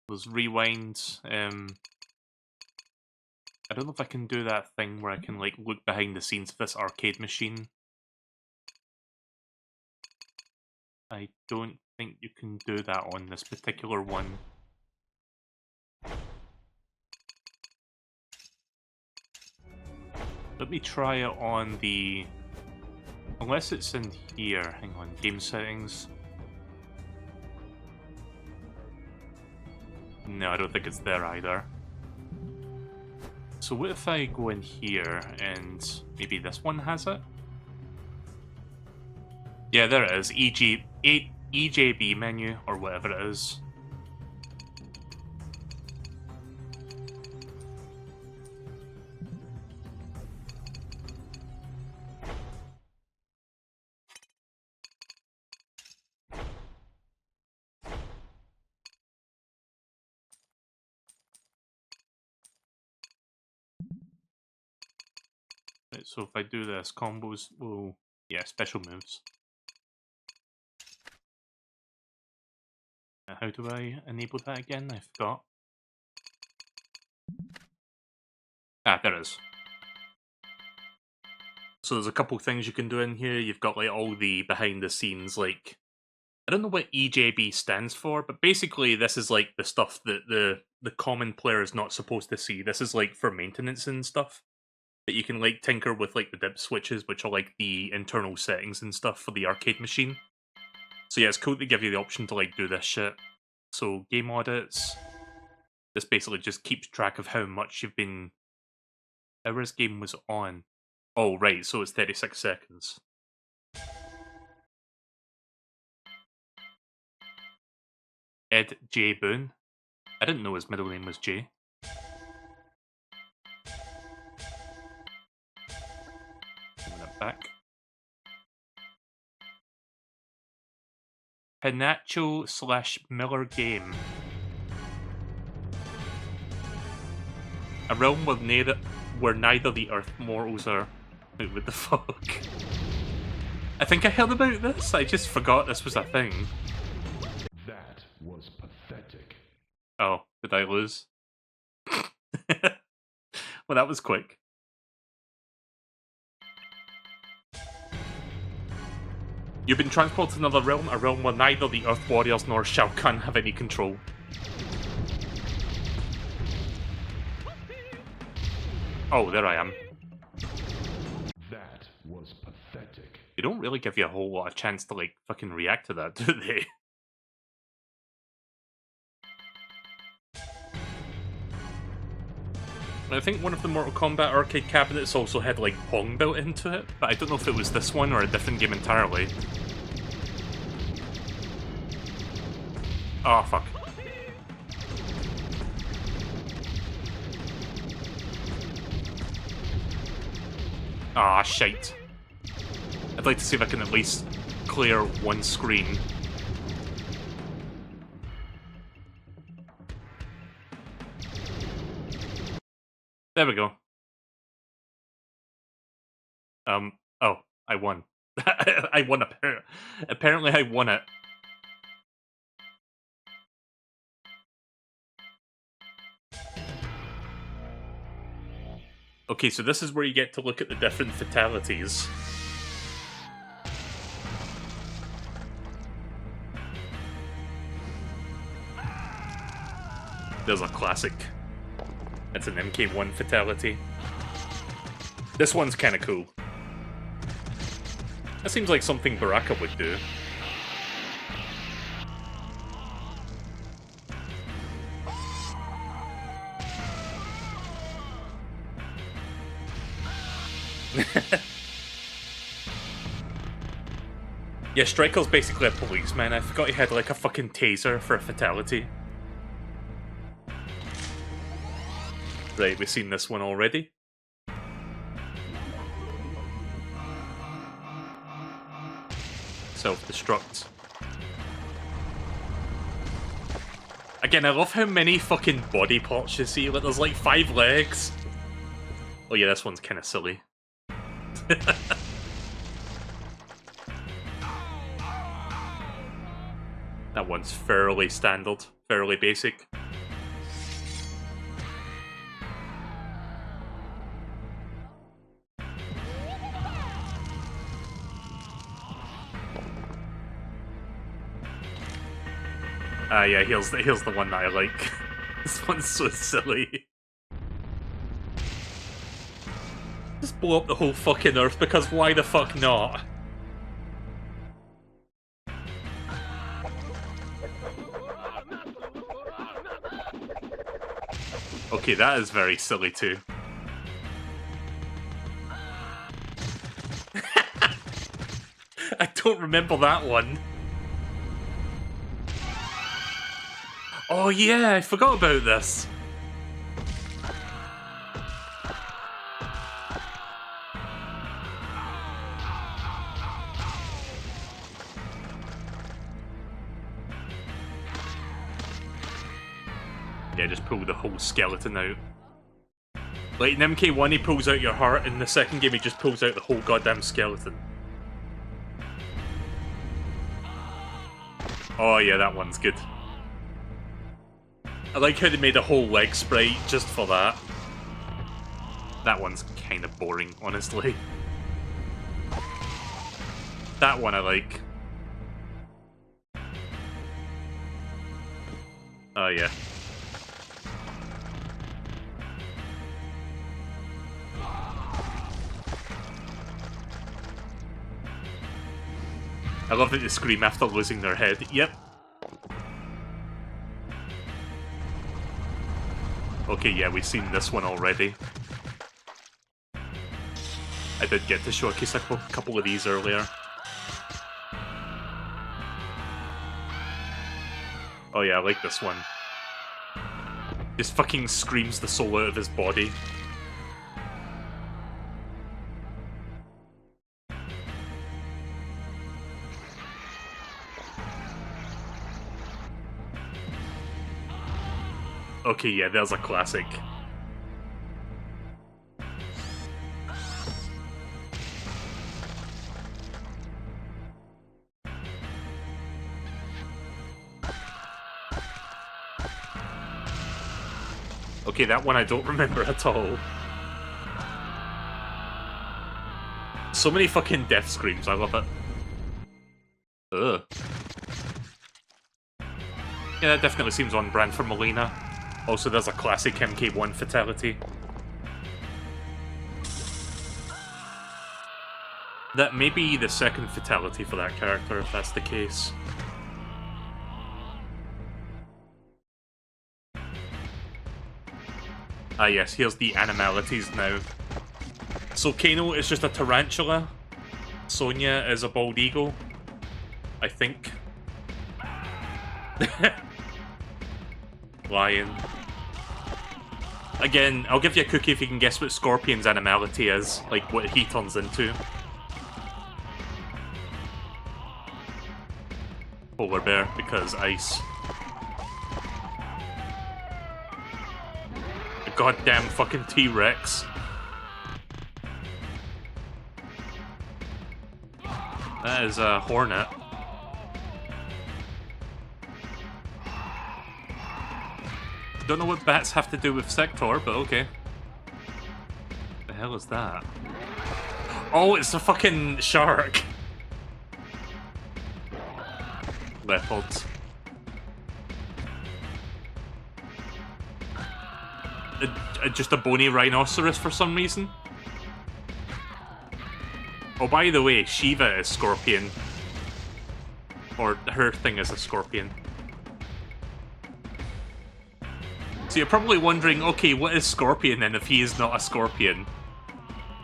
There's rewind. I don't know if I can do that thing where I can, like, look behind the scenes of this arcade machine. I don't think you can do that on this particular one. Let me try it on the... Unless it's in here. Hang on, game settings. No, I don't think it's there either. So what if I go in here and maybe this one has it? Yeah, there it is. EJB menu, or whatever it is. Right, so if I do this, combos will... Yeah, special moves. How do I enable that again? I forgot. Ah, there it is. So there's a couple things you can do in here. You've got, like, all the behind the scenes, like... I don't know what EJB stands for, but basically this is, like, the stuff that the common player is not supposed to see. This is, like, for maintenance and stuff. That you can, like, tinker with, like, the dip switches, which are, like, the internal settings and stuff for the arcade machine. So yeah, it's cool to give you the option to, like, do this shit. So, game audits. This basically just keeps track of how much you've been... Hours game was on. Oh, right, so it's 36 seconds. Ed J. Boone. I didn't know his middle name was J. Moving it back. Pinacho/Miller game. A realm where neither the Earth mortals are... Wait, what the fuck? I think I heard about this, I just forgot this was a thing. That was pathetic. Oh, did I lose? Well, that was quick. You've been transported to another realm, a realm where neither the Earth Warriors nor Shao Kahn have any control. Oh, there I am. That was pathetic. They don't really give you a whole lot of chance to, like, fucking react to that, do they? I think one of the Mortal Kombat arcade cabinets also had, like, Pong built into it, but I don't know if it was this one or a different game entirely. Oh, fuck. Ah, shite. I'd like to see if I can at least clear one screen. There we go. Oh, I won. I won apparently I won it. Okay, so this is where you get to look at the different fatalities. There's a classic. It's an MK1 fatality. This one's kind of cool. That seems like something Baraka would do. Yeah, Striker's basically a policeman. I forgot he had like a fucking taser for a fatality. Right, we've seen this one already. Self-destruct. Again, I love how many fucking body parts you see. Like, there's like 5 legs. Oh yeah, this one's kind of silly. That one's fairly standard, fairly basic. Yeah, here's the one that I like. This one's so silly. Just blow up the whole fucking Earth, because why the fuck not? Okay, that is very silly too. I don't remember that one. Oh yeah, I forgot about this. Yeah, just pull the whole skeleton out. Like in MK1 he pulls out your heart, in the second game he just pulls out the whole goddamn skeleton. Oh yeah, that one's good. I like how they made a whole leg sprite just for that. That one's kind of boring, honestly. That one I like. Oh yeah. I love that they scream after losing their head. Yep. Okay, yeah, we've seen this one already. I did get to showcase a couple of these earlier. Oh yeah, I like this one. Just fucking screams the soul out of his body. Okay, yeah, there's a classic. Okay, that one I don't remember at all. So many fucking death screams, I love it. Ugh. Yeah, that definitely seems on brand for Melina. Also, there's a classic MK1 fatality. That may be the second fatality for that character, if that's the case. Ah yes, here's the animalities now. So Kano is just a tarantula. Sonya is a bald eagle. I think. Lion. Again, I'll give you a cookie if you can guess what Scorpion's animality is, like what he turns into. Polar bear, because ice. A goddamn fucking T-Rex. That is a hornet. Don't know what bats have to do with Sector, but okay. The hell is that? Oh, it's a fucking shark! Leopards. just a bony rhinoceros for some reason. Oh, by the way, Shiva is Scorpion. Or her thing is a scorpion. So you're probably wondering, okay, what is Scorpion then if he is not a scorpion?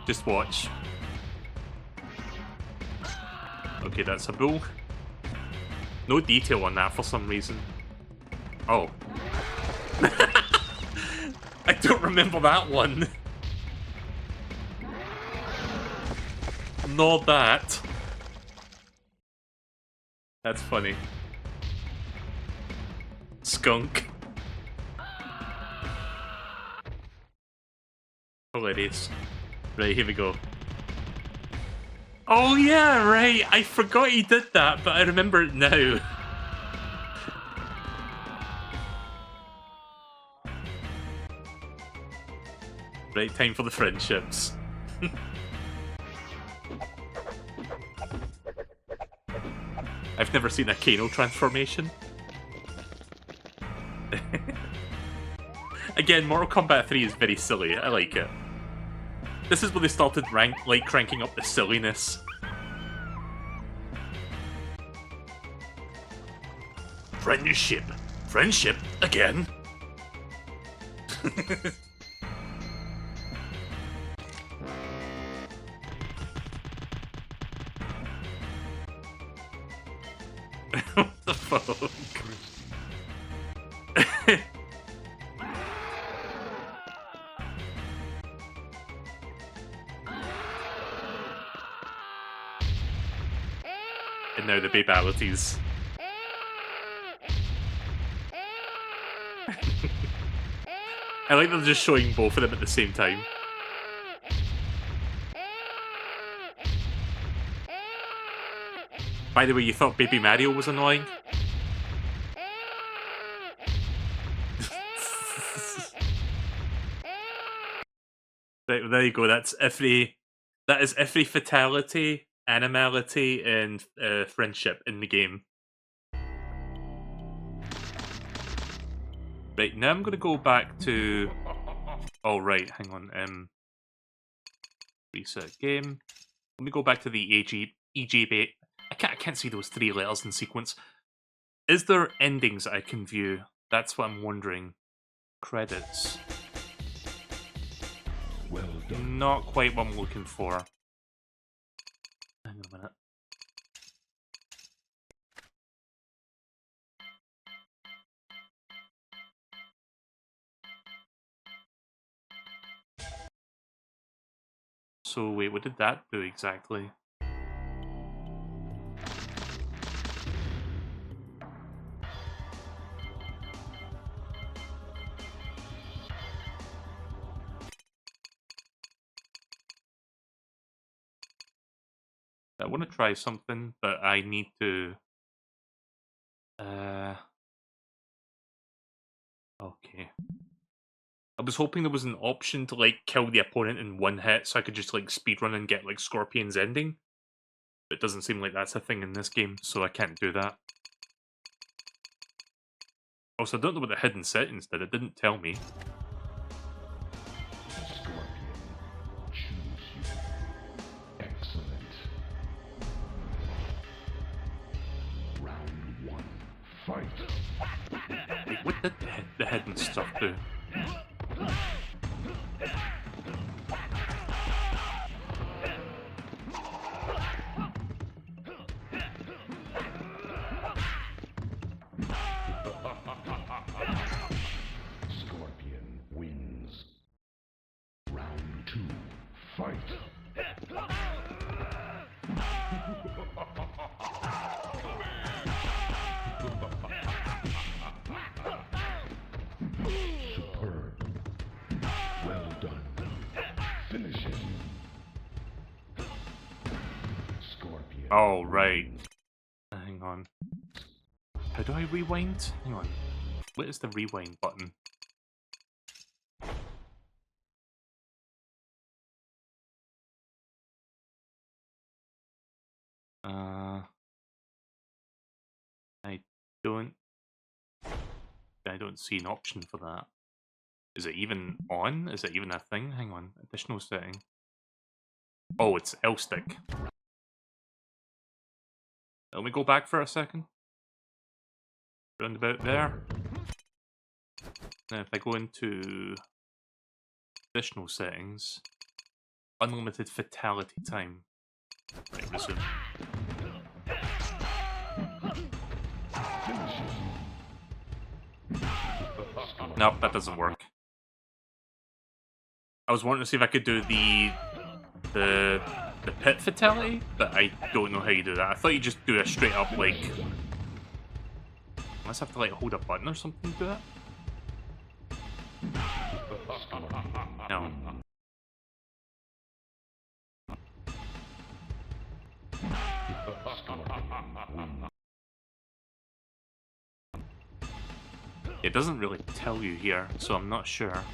Just watch. Okay, that's a bull. No detail on that for some reason. Oh. I don't remember that one. Not that. That's funny. Skunk. Hilarious. Right, here we go. Oh yeah, right. I forgot he did that, but I remember it now. Right, time for the friendships. I've never seen a Kano transformation. Again, Mortal Kombat 3 is very silly. I like it. This is where they started cranking up the silliness. Friendship. Friendship again. What the fuck? And now the babalities. I like them just showing both of them at the same time. By the way, you thought Baby Mario was annoying? Right, well, there you go. That's every. That is every fatality, animality, and friendship in the game. Right, now I'm gonna go back to. Oh right, hang on. Reset game. Let me go back to the EGB. I can't see those 3 letters in sequence. Is there endings I can view? That's what I'm wondering. Credits. Well done. Not quite what I'm looking for. Hang on a minute. So wait, what did that do exactly? I want to try something, but I need to... Okay. I was hoping there was an option to, like, kill the opponent in one hit, so I could just, like, speedrun and get, like, Scorpion's ending. But it doesn't seem like that's a thing in this game, so I can't do that. Also, I don't know what the hidden settings did, it didn't tell me. Scorpion, choose you. Excellent. Round 1, fight. Wait, what did the hidden stuff do? Scorpion wins. Round 2, fight. Superb. Well done. Finish him. Scorpion. Oh, right. Hang on. How do I rewind? Hang on. What is the rewind button? I don't... I don't see an option for that. Is it even on? Is it even a thing? Hang on. Additional setting. Oh, it's L stick. Let me go back for a second. Round about there. Now if I go into additional settings, unlimited fatality time. Right, resume. Nope, that doesn't work. I was wanting to see if I could do the pit fatality, but I don't know how you do that. I thought you just do a straight up like. Unless I have to like hold a button or something to do that. No. It doesn't really tell you here, so I'm not sure.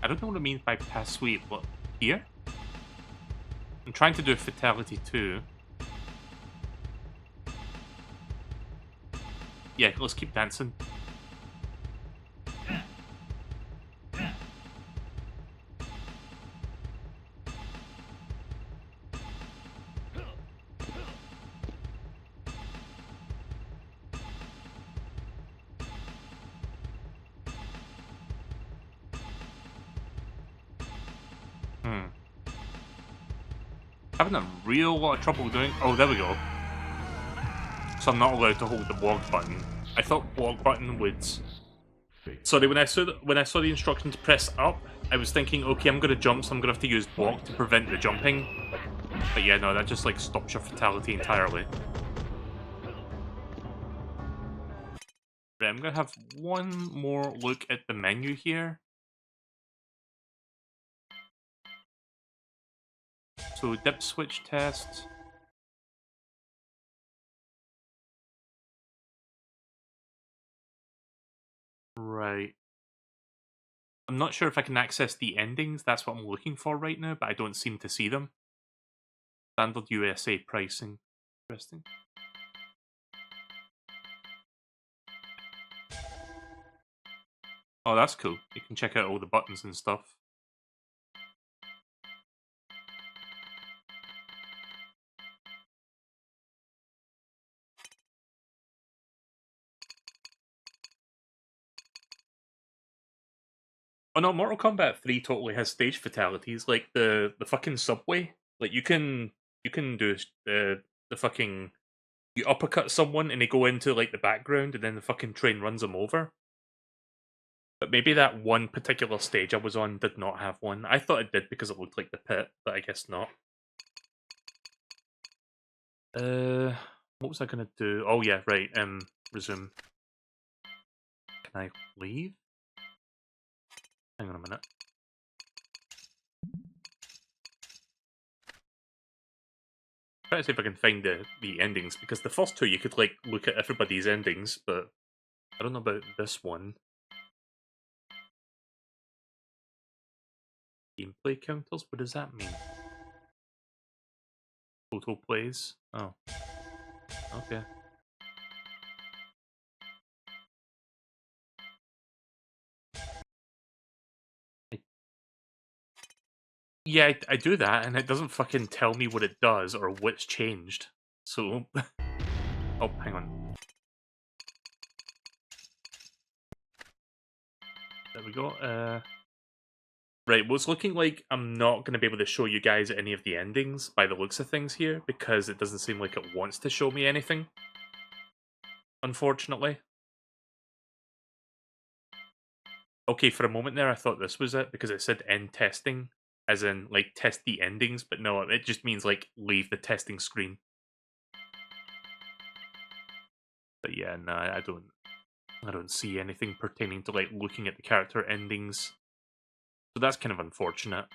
I don't know what it means by pass sweep. What, here? I'm trying to do a fatality too. Yeah, let's keep dancing. Having a real lot of trouble doing. Oh, there we go. So I'm not allowed to hold the walk button. I thought walk button would. Sorry, when I saw the instructions press up, I was thinking, okay, I'm gonna jump, so I'm gonna have to use walk to prevent the jumping. But yeah, no, that just like stops your fatality entirely. Right, I'm gonna have one more look at the menu here. So dip switch test. Right. I'm not sure if I can access the endings. That's what I'm looking for right now, but I don't seem to see them. Standard USA pricing. Interesting. Oh, that's cool. You can check out all the buttons and stuff. Oh no, Mortal Kombat 3 totally has stage fatalities, like the fucking subway. Like you can do the fucking you uppercut someone and they go into like the background and then the fucking train runs them over. But maybe that one particular stage I was on did not have one. I thought it did because it looked like the pit, but I guess not. What was I gonna do? Oh yeah, right. Resume. Can I leave? Hang on a minute. Try to see if I can find the endings, because the first two you could like look at everybody's endings, but I don't know about this one. Gameplay counters? What does that mean? Total plays? Oh. Okay. Yeah, I do that, and it doesn't fucking tell me what it does or what's changed. So... oh, hang on. There we go. Right, well, it's looking like I'm not going to be able to show you guys any of the endings by the looks of things here, because it doesn't seem like it wants to show me anything. Unfortunately. Okay, for a moment there I thought this was it, because it said end testing, as in, like, test the endings, but no, it just means, like, leave the testing screen. But yeah, no, I don't see anything pertaining to, like, looking at the character endings. So that's kind of unfortunate.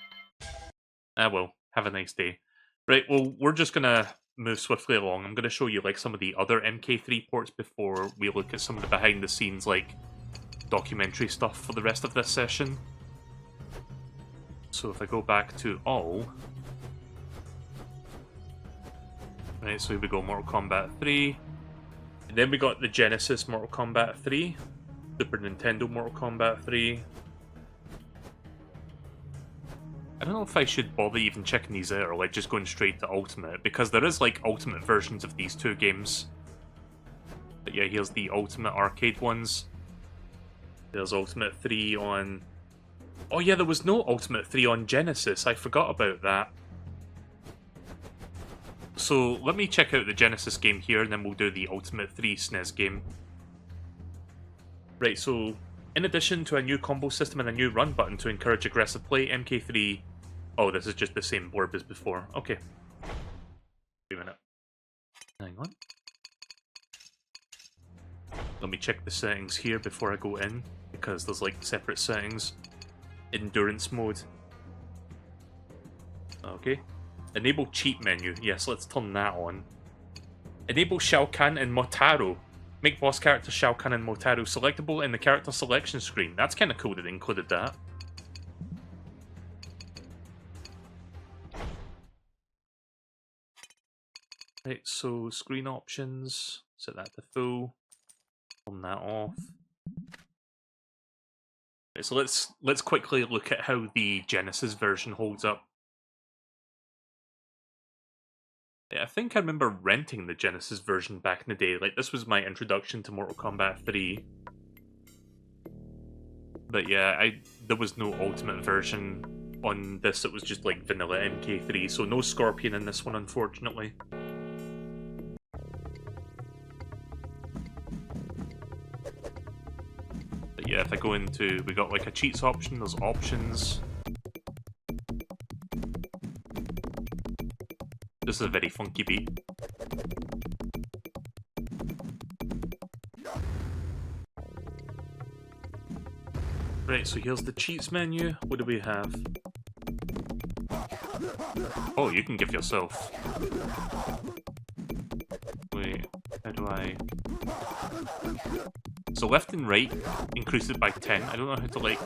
Ah well, have a nice day. Right, well, we're just gonna move swiftly along, I'm going to show you like some of the other MK3 ports before we look at some of the behind the scenes like documentary stuff for the rest of this session. So if I go back to all, right, so here we go, Mortal Kombat 3, and then we got the Genesis Mortal Kombat 3, Super Nintendo Mortal Kombat 3. I don't know if I should bother even checking these out or like just going straight to Ultimate, because there is like Ultimate versions of these two games. But yeah, here's the Ultimate arcade ones. There's Ultimate 3 on... Oh yeah, there was no Ultimate 3 on Genesis, I forgot about that. So let me check out the Genesis game here and then we'll do the Ultimate 3 SNES game. Right, so in addition to a new combo system and a new run button to encourage aggressive play, MK3... Oh, this is just the same blurb as before. Okay. Wait a minute. Hang on. Let me check the settings here before I go in, because there's like separate settings. Endurance mode. Okay. Enable cheat menu. Yes, let's turn that on. Enable Shao Kahn and Motaro. Make boss character Shao Kahn and Motaro selectable in the character selection screen. That's kind of cool that they included that. Right, so screen options, set that to full, turn that off. Right, so let's quickly look at how the Genesis version holds up. Yeah, I think I remember renting the Genesis version back in the day. Like, this was my introduction to Mortal Kombat 3. But yeah, there was no Ultimate version on this. It was just like vanilla MK3, so no Scorpion in this one, unfortunately. But yeah, if I go into, we got like a cheats option, there's options. This is a very funky beat. Right, so here's the cheats menu. What do we have? Oh, you can give yourself. Wait, how do I... So left and right increase it by 10. I don't know how to like...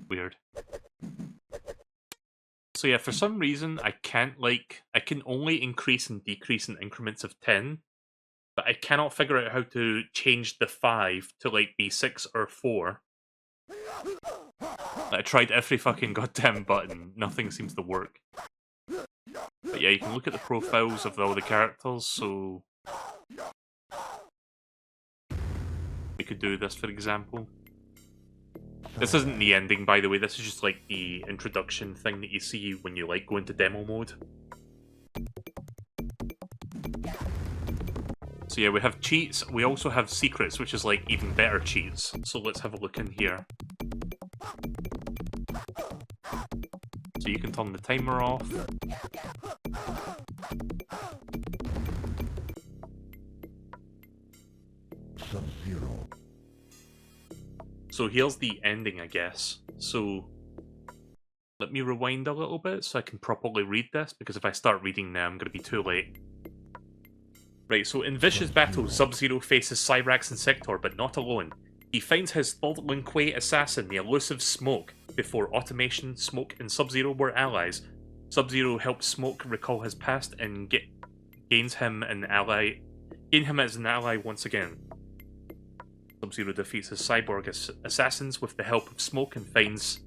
Weird. So yeah, for some reason I can't like... I can only increase and decrease in increments of 10. But I cannot figure out how to change the 5 to like be 6 or 4. I tried every fucking goddamn button, nothing seems to work. But yeah, you can look at the profiles of all the characters, so... We could do this, for example. This isn't the ending, by the way, this is just like the introduction thing that you see when you like go into demo mode. So yeah, we have cheats, we also have secrets, which is like even better cheats. So let's have a look in here. So you can turn the timer off. Sub-Zero. So here's the ending, I guess. So let me rewind a little bit so I can properly read this, because if I start reading now, I'm going to be too late. Right, so in vicious battle, Sub-Zero faces Cyrax and Sector, but not alone. He finds his third Lin Kuei assassin, the elusive Smoke. Before Automation, Smoke, and Sub-Zero were allies, Sub-Zero helps Smoke recall his past and gain him as an ally once again. Sub-Zero defeats his cyborg assassins with the help of Smoke and finds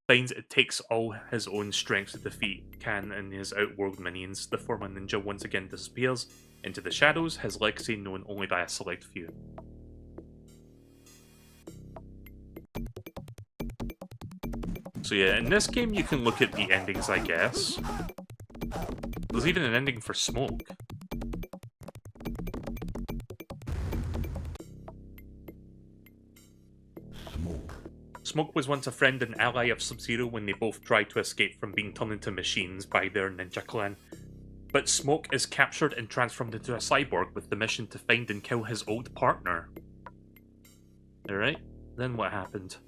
it takes all his own strength to defeat Kahn and his outworld minions. The former ninja once again disappears into the shadows, his legacy known only by a select few. So yeah, in this game you can look at the endings, I guess. There's even an ending for Smoke. Smoke was once a friend and ally of Sub-Zero when they both tried to escape from being turned into machines by their ninja clan. But Smoke is captured and transformed into a cyborg with the mission to find and kill his old partner. Alright, then what happened?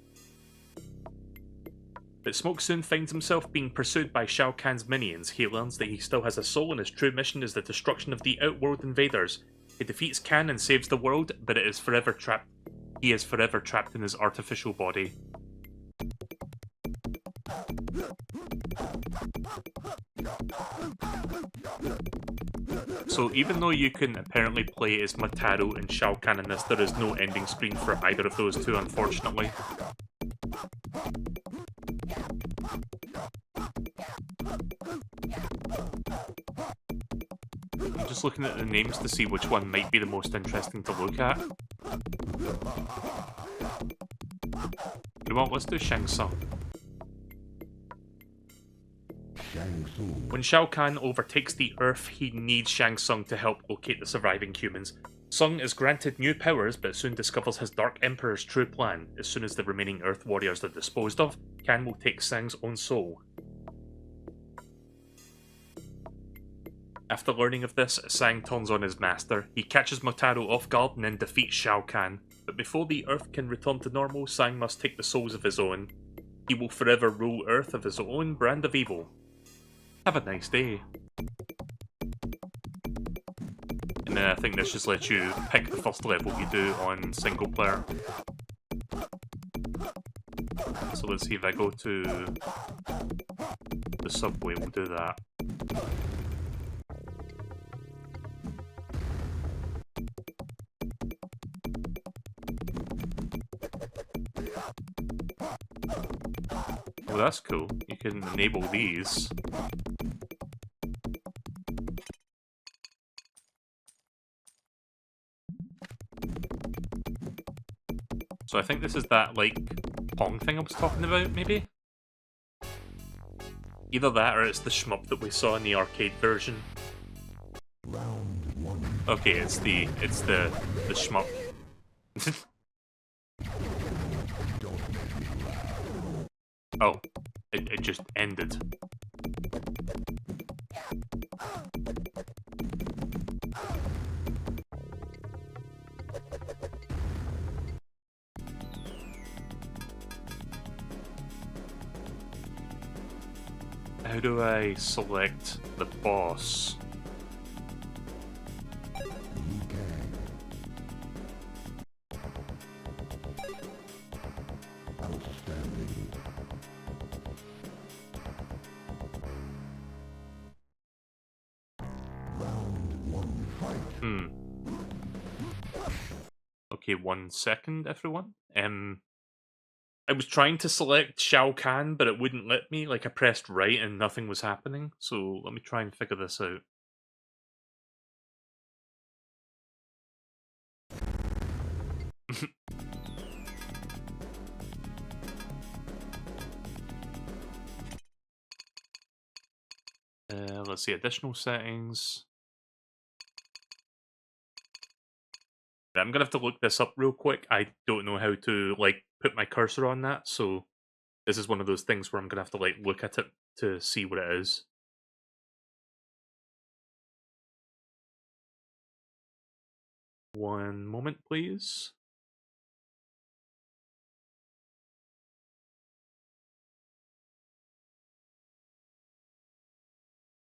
But Smoke soon finds himself being pursued by Shao Kahn's minions. He learns that he still has a soul and his true mission is the destruction of the Outworld invaders. He defeats Kahn and saves the world, but he is forever trapped in his artificial body. So even though you can apparently play as Motaro and Shao Kahn in this, there is no ending screen for either of those two, unfortunately. I'm just looking at the names to see which one might be the most interesting to look at. You know what, let's do Shang Tsung. When Shao Kahn overtakes the Earth, he needs Shang Tsung to help locate the surviving humans. Tsung is granted new powers, but soon discovers his Dark Emperor's true plan. As soon as the remaining Earth warriors are disposed of, Kahn will take Tsung's own soul. After learning of this, Tsang turns on his master. He catches Motaro off guard and then defeats Shao Kahn. But before the Earth can return to normal, Tsang must take the souls of his own. He will forever rule Earth of his own brand of evil. Have a nice day. And then I think this just lets you pick the first level you do on single player. So let's see if I go to the subway, we'll do that. Oh, that's cool. You can enable these. So I think this is that, like, Pong thing I was talking about, maybe? Either that or it's the shmup that we saw in the arcade version. Okay, it's the shmup. Oh, it just ended. How do I select the boss? Okay, 1 second, everyone. I was trying to select Shao Kahn, but it wouldn't let me. Like, I pressed right and nothing was happening. So let me try and figure this out. Let's see, additional settings. I'm gonna have to look this up real quick. I don't know how to, like, put my cursor on that, so this is one of those things where I'm gonna have to, like, look at it to see what it is. One moment, please.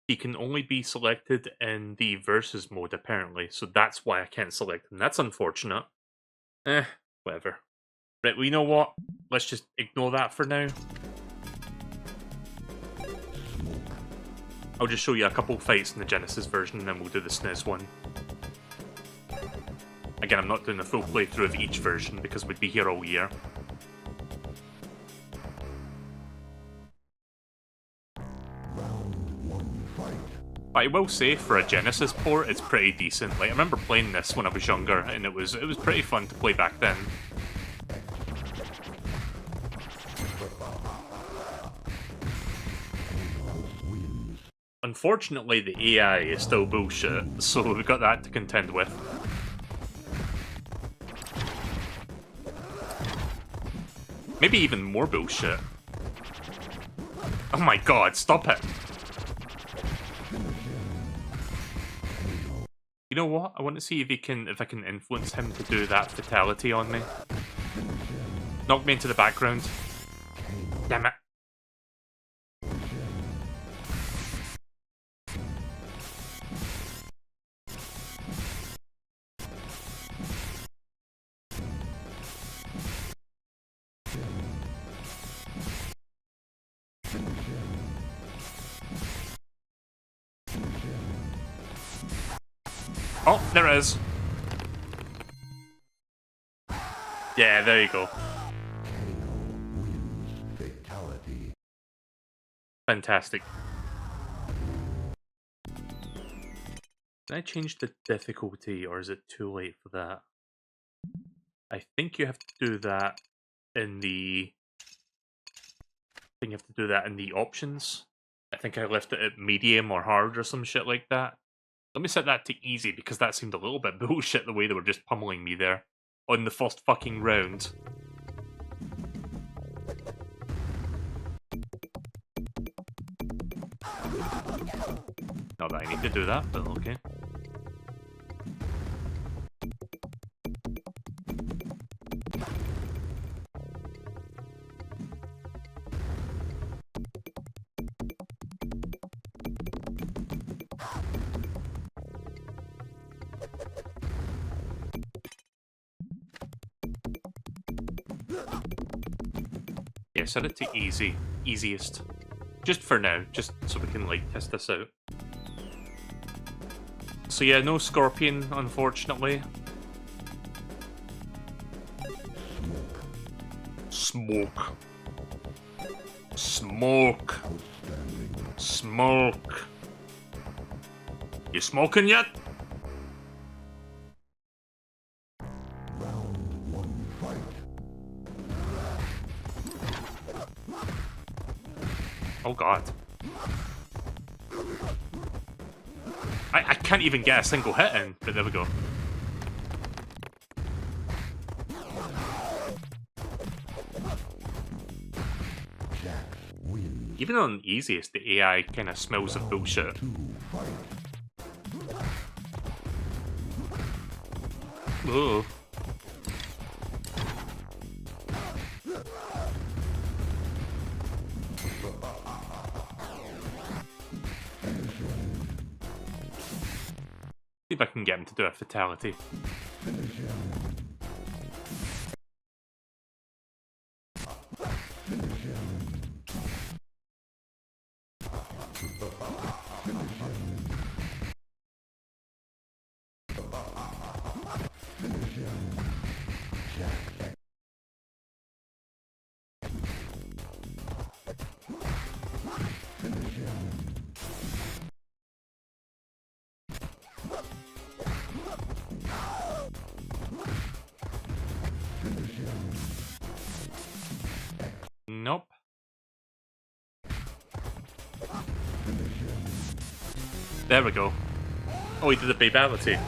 He can only be selected in the versus mode, apparently, so that's why I can't select him. That's unfortunate. Whatever. Right, well, you know what? Let's just ignore that for now. I'll just show you a couple fights in the Genesis version, and then we'll do the SNES one. Again, I'm not doing a full playthrough of each version, because we'd be here all year. But I will say, for a Genesis port, it's pretty decent. Like, I remember playing this when I was younger, and it was pretty fun to play back then. Unfortunately, the AI is still bullshit, so we've got that to contend with. Maybe even more bullshit. Oh my god, stop it. You know what? I want to see if I can influence him to do that fatality on me. Knock me into the background. Damn it. Oh, there it is. Yeah, there you go. Fatality. Fantastic. Can I change the difficulty, or is it too late for that? I think you have to do that in the... I think you have to do that in the options. I think I left it at medium or hard or some shit like that. Let me set that to easy, because that seemed a little bit bullshit the way they were just pummeling me there. On the first fucking round. Not that I need to do that, but okay. Yeah, set it to easy. Easiest. Just for now, just so we can, like, test this out. So yeah, no Scorpion, unfortunately. Smoke. Smoke. Smoke. You smoking yet? Round one fight. Oh god. I can't even get a single hit in, but there we go. Jack wins. Even on easiest, the AI kind of smells of bullshit. Two fight. Ugh. See if I can get him to do a fatality. Finish him. Finish him. Finish him. Finish him. Jack. Finish him. Finish him. Nope. Finish him. There we go. Oh, he did a babality.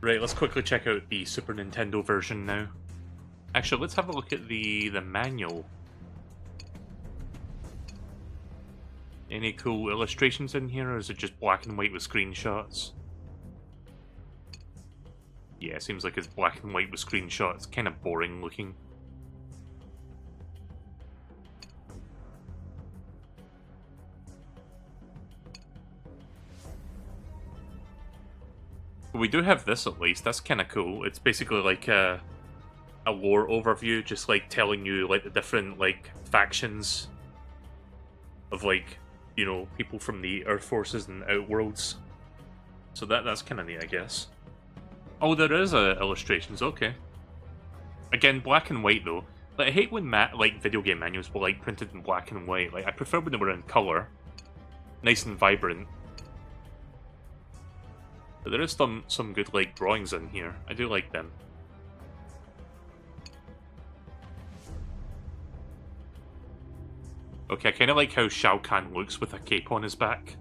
Right, let's quickly check out the Super Nintendo version now. Actually, let's have a look at the manual. Any cool illustrations in here, or is it just black and white with screenshots? Yeah, it seems like it's black and white with screenshots. Kind of boring looking. We do have this at least. That's kind of cool. It's basically like a lore overview, just like telling you like the different like factions of like, you know, people from the Earth Forces and Outworlds. So that's kind of neat, I guess. Oh, there is illustrations. Okay. Again, black and white though. Like I hate when like video game manuals were like printed in black and white. Like I prefer when they were in color, nice and vibrant. But there is some good like drawings in here. I do like them. Okay, I kind of like how Shao Kahn looks with a cape on his back.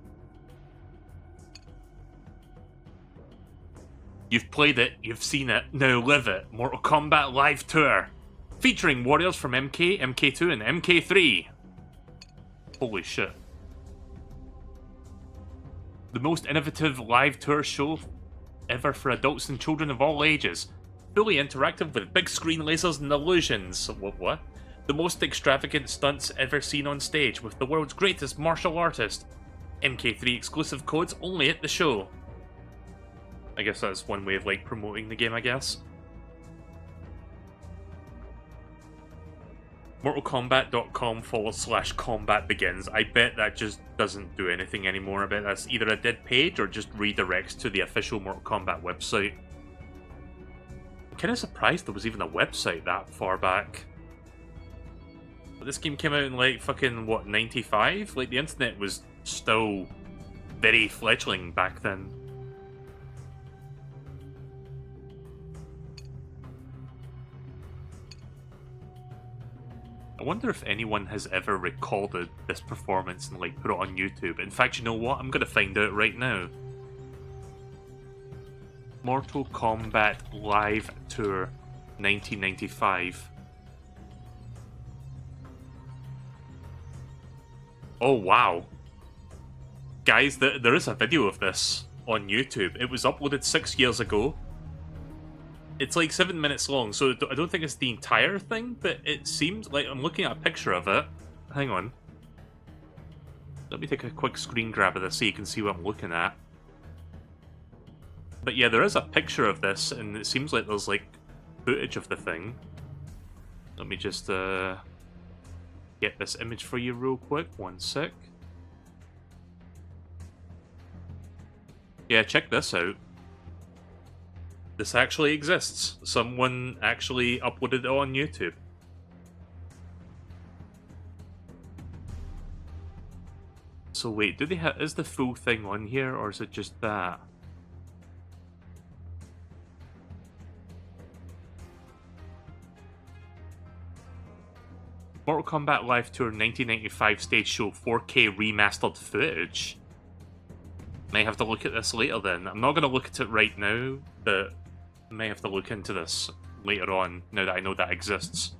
You've played it, you've seen it, now live it. Mortal Kombat Live Tour. Featuring warriors from MK, MK2, and MK3. Holy shit. The most innovative live tour show ever for adults and children of all ages. Fully interactive with big screen lasers and illusions. What? The most extravagant stunts ever seen on stage with the world's greatest martial artist. MK3 exclusive codes only at the show. I guess that's one way of like promoting the game, I guess. MortalKombat.com/combat begins. I bet that just doesn't do anything anymore. I bet that's either a dead page or just redirects to the official Mortal Kombat website. I'm kind of surprised there was even a website that far back. But this game came out in like fucking, what, 95? Like the internet was still very fledgling back then. I wonder if anyone has ever recorded this performance and like put it on YouTube. In fact, you know what? I'm gonna find out right now. Mortal Kombat Live Tour 1995. Oh wow. Guys, there is a video of this on YouTube. It was uploaded 6 years ago. It's like 7 minutes long, so I don't think it's the entire thing, but it seems like I'm looking at a picture of it. Hang on. Let me take a quick screen grab of this so you can see what I'm looking at. But yeah, there is a picture of this, and it seems like there's like footage of the thing. Let me just get this image for you real quick. 1 sec. Yeah, check this out. This actually exists. Someone actually uploaded it on YouTube. So wait, do they have? Is the full thing on here, or is it just that? Mortal Kombat Live Tour 1995 stage show 4K remastered footage. May have to look at this later then. I'm not going to look at it right now, but I may have to look into this later on, now that I know that exists.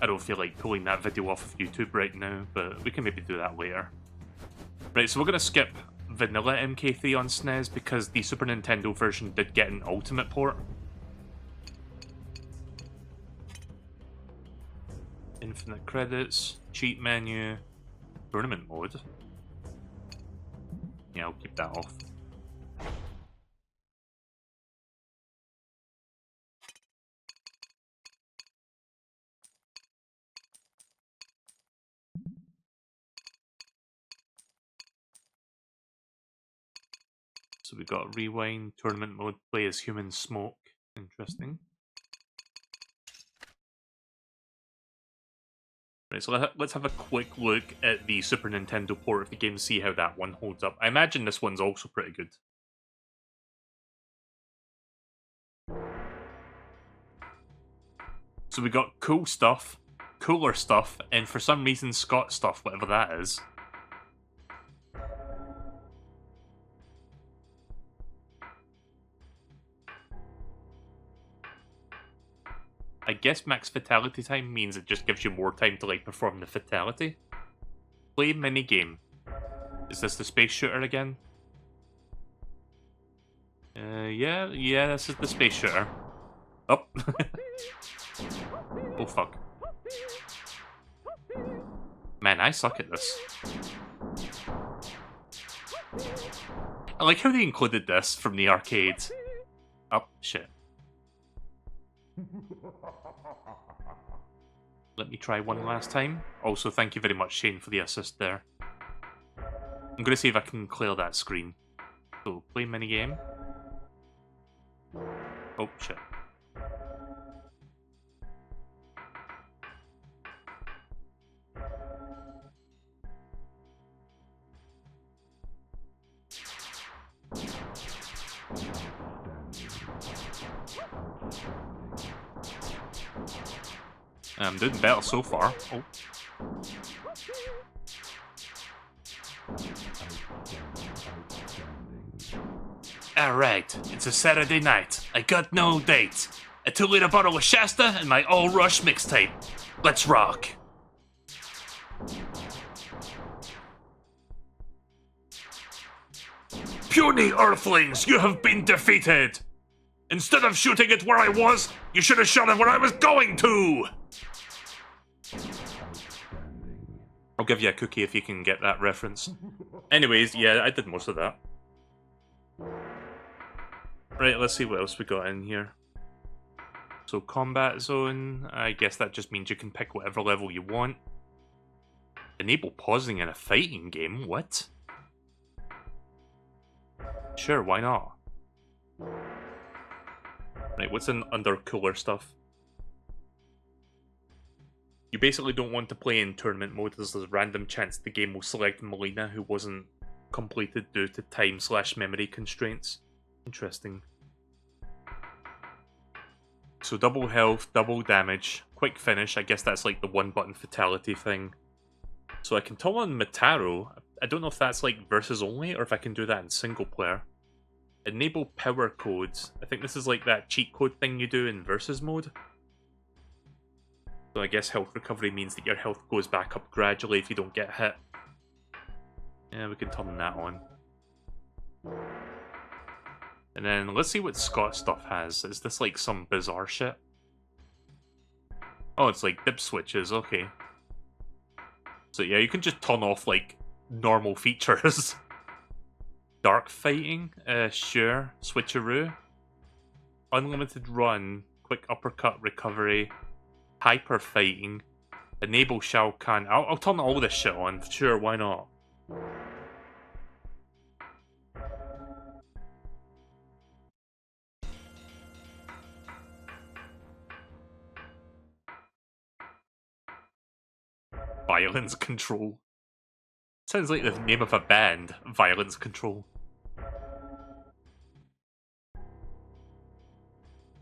I don't feel like pulling that video off of YouTube right now, but we can maybe do that later. Right, so we're going to skip vanilla MK3 on SNES because the Super Nintendo version did get an Ultimate port. Infinite credits, cheat menu, tournament mode. Yeah, I'll keep that off. So we got rewind, tournament mode, play as human smoke. Interesting. Right, so let's have a quick look at the Super Nintendo port of the game, see how that one holds up. I imagine this one's also pretty good. So we got cool stuff, cooler stuff, and for some reason Scott stuff, whatever that is. I guess max fatality time means it just gives you more time to like perform the fatality. Play minigame. Is this the space shooter again? Yeah, this is the space shooter. Oh. Oh fuck. Man, I suck at this. I like how they included this from the arcade. Oh, shit. Let me try one last time. Also, thank you very much, Shane, for the assist there. I'm going to see if I can clear that screen. So, play minigame. Oh, shit. I'm doing better so far. Oh. Alright, it's a Saturday night. I got no date. A 2-liter bottle of Shasta and my All Rush mixtape. Let's rock. Puny Earthlings, you have been defeated! Instead of shooting it where I was, you should have shot it where I was going to! I'll give you a cookie if you can get that reference. Anyways, yeah, I did most of that. Right, let's see what else we got in here. So, combat zone, I guess that just means you can pick whatever level you want. Enable pausing in a fighting game? What? Sure, why not? Right, what's in under cooler stuff? You basically don't want to play in tournament mode as there's a random chance the game will select Melina who wasn't completed due to time/memory constraints. Interesting. So double health, double damage, quick finish, I guess that's like the one button fatality thing. So I can tell on Mataro, I don't know if that's like versus only or if I can do that in single player. Enable power codes, I think this is like that cheat code thing you do in versus mode. So I guess health recovery means that your health goes back up gradually if you don't get hit. Yeah, we can turn that on. And then let's see what Scott stuff has. Is this like some bizarre shit? Oh, it's like dip switches, okay. So yeah, you can just turn off like normal features. Dark fighting, sure. Switcheroo. Unlimited run, quick uppercut recovery. Hyper fighting. Enable Shao Kahn. I'll turn all this shit on, sure, why not? Violence Control. Sounds like the name of a band, Violence Control.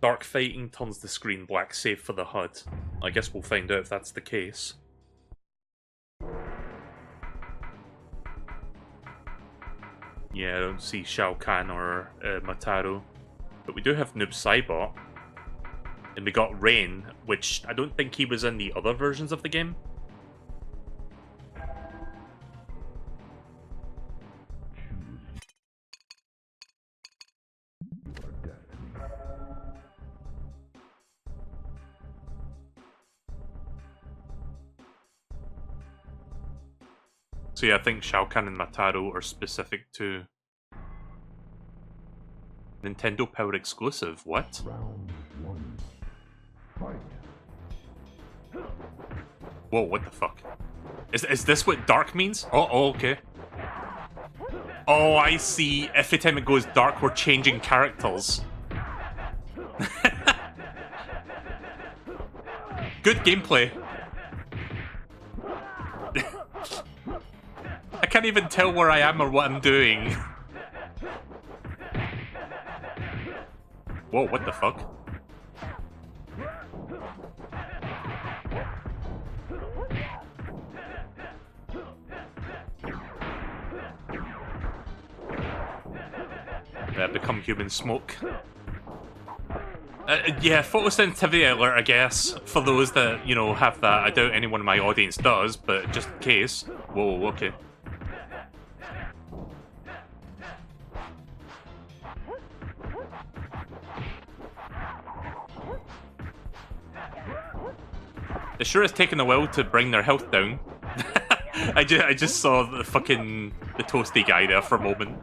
Dark fighting turns the screen black, save for the HUD. I guess we'll find out if that's the case. Yeah, I don't see Shao Kahn or Mataro. But we do have Noob Saibot. And we got Rain, which I don't think he was in the other versions of the game. So yeah, I think Shao Kahn and Mataro are specific to Nintendo Power exclusive. What? Round 1. Fight. Whoa, what the fuck? Is this what dark means? Oh, okay. Oh, I see. Every time it goes dark, we're changing characters. Good gameplay. I can't even tell where I am or what I'm doing. Whoa, what the fuck? Become human smoke. Yeah, photosensitivity alert, I guess, for those that, you know, have that. I doubt anyone in my audience does, but just in case. Whoa, okay. It sure has taken a while to bring their health down. I just saw the fucking the toasty guy there for a moment.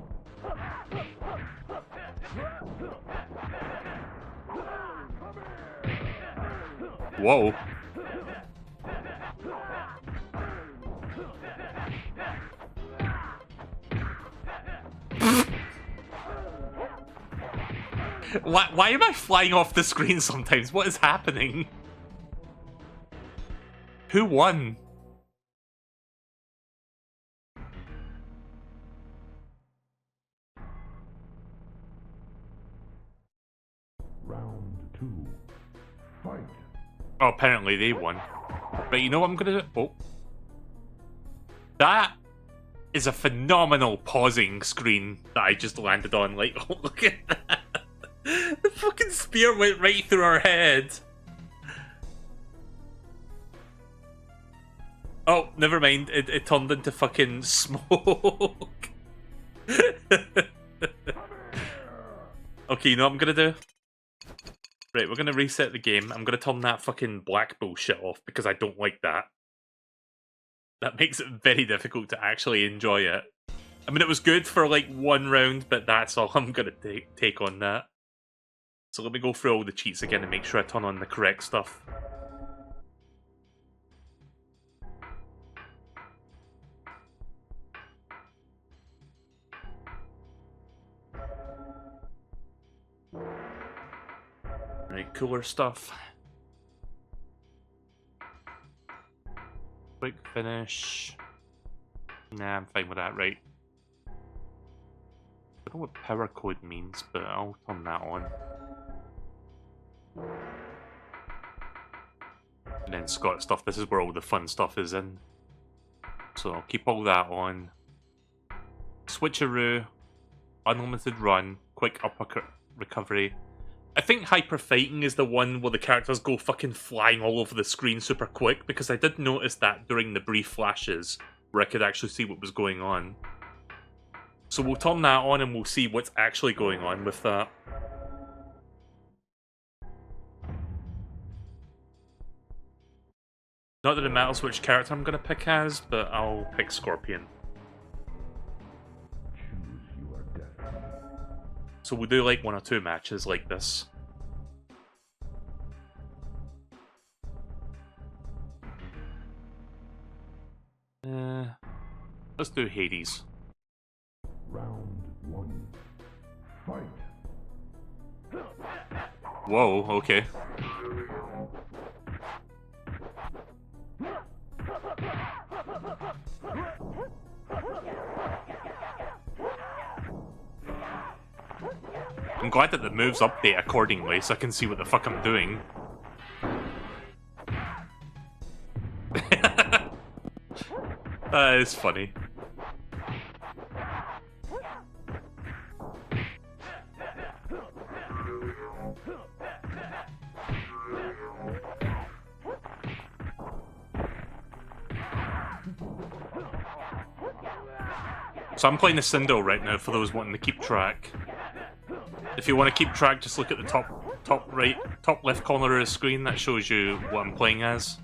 Whoa. Why am I flying off the screen sometimes? What is happening? Who won? Round 2. Fight. Oh, apparently they won. But you know what I'm gonna do? Oh. That is a phenomenal pausing screen that I just landed on. Like, oh, look at that. The fucking spear went right through our head. Oh, never mind. It turned into fucking smoke. Okay, you know what I'm gonna do? Right, we're gonna reset the game. I'm gonna turn that fucking black bullshit off because I don't like that. That makes it very difficult to actually enjoy it. I mean, it was good for like one round, but that's all I'm gonna take on that. So let me go through all the cheats again and make sure I turn on the correct stuff. Right, cooler stuff. Quick finish. Nah, I'm fine with that, right. I don't know what power code means, but I'll turn that on. And then Scott stuff, this is where all the fun stuff is in. So I'll keep all that on. Switcheroo, unlimited run, quick uppercut recovery. I think hyper fighting is the one where the characters go fucking flying all over the screen super quick, because I did notice that during the brief flashes where I could actually see what was going on. So we'll turn that on and we'll see what's actually going on with that. Not that it matters which character I'm going to pick as, but I'll pick Scorpion. So we'll do like 1 or 2 matches like this. Let's do Hades. Round 1. Fight. Whoa, okay. I'm glad that the moves update accordingly so I can see what the fuck I'm doing. That is funny. So I'm playing the Sindel right now for those wanting to keep track. If you want to keep track, just look at the top left corner of the screen. That shows you what I'm playing as.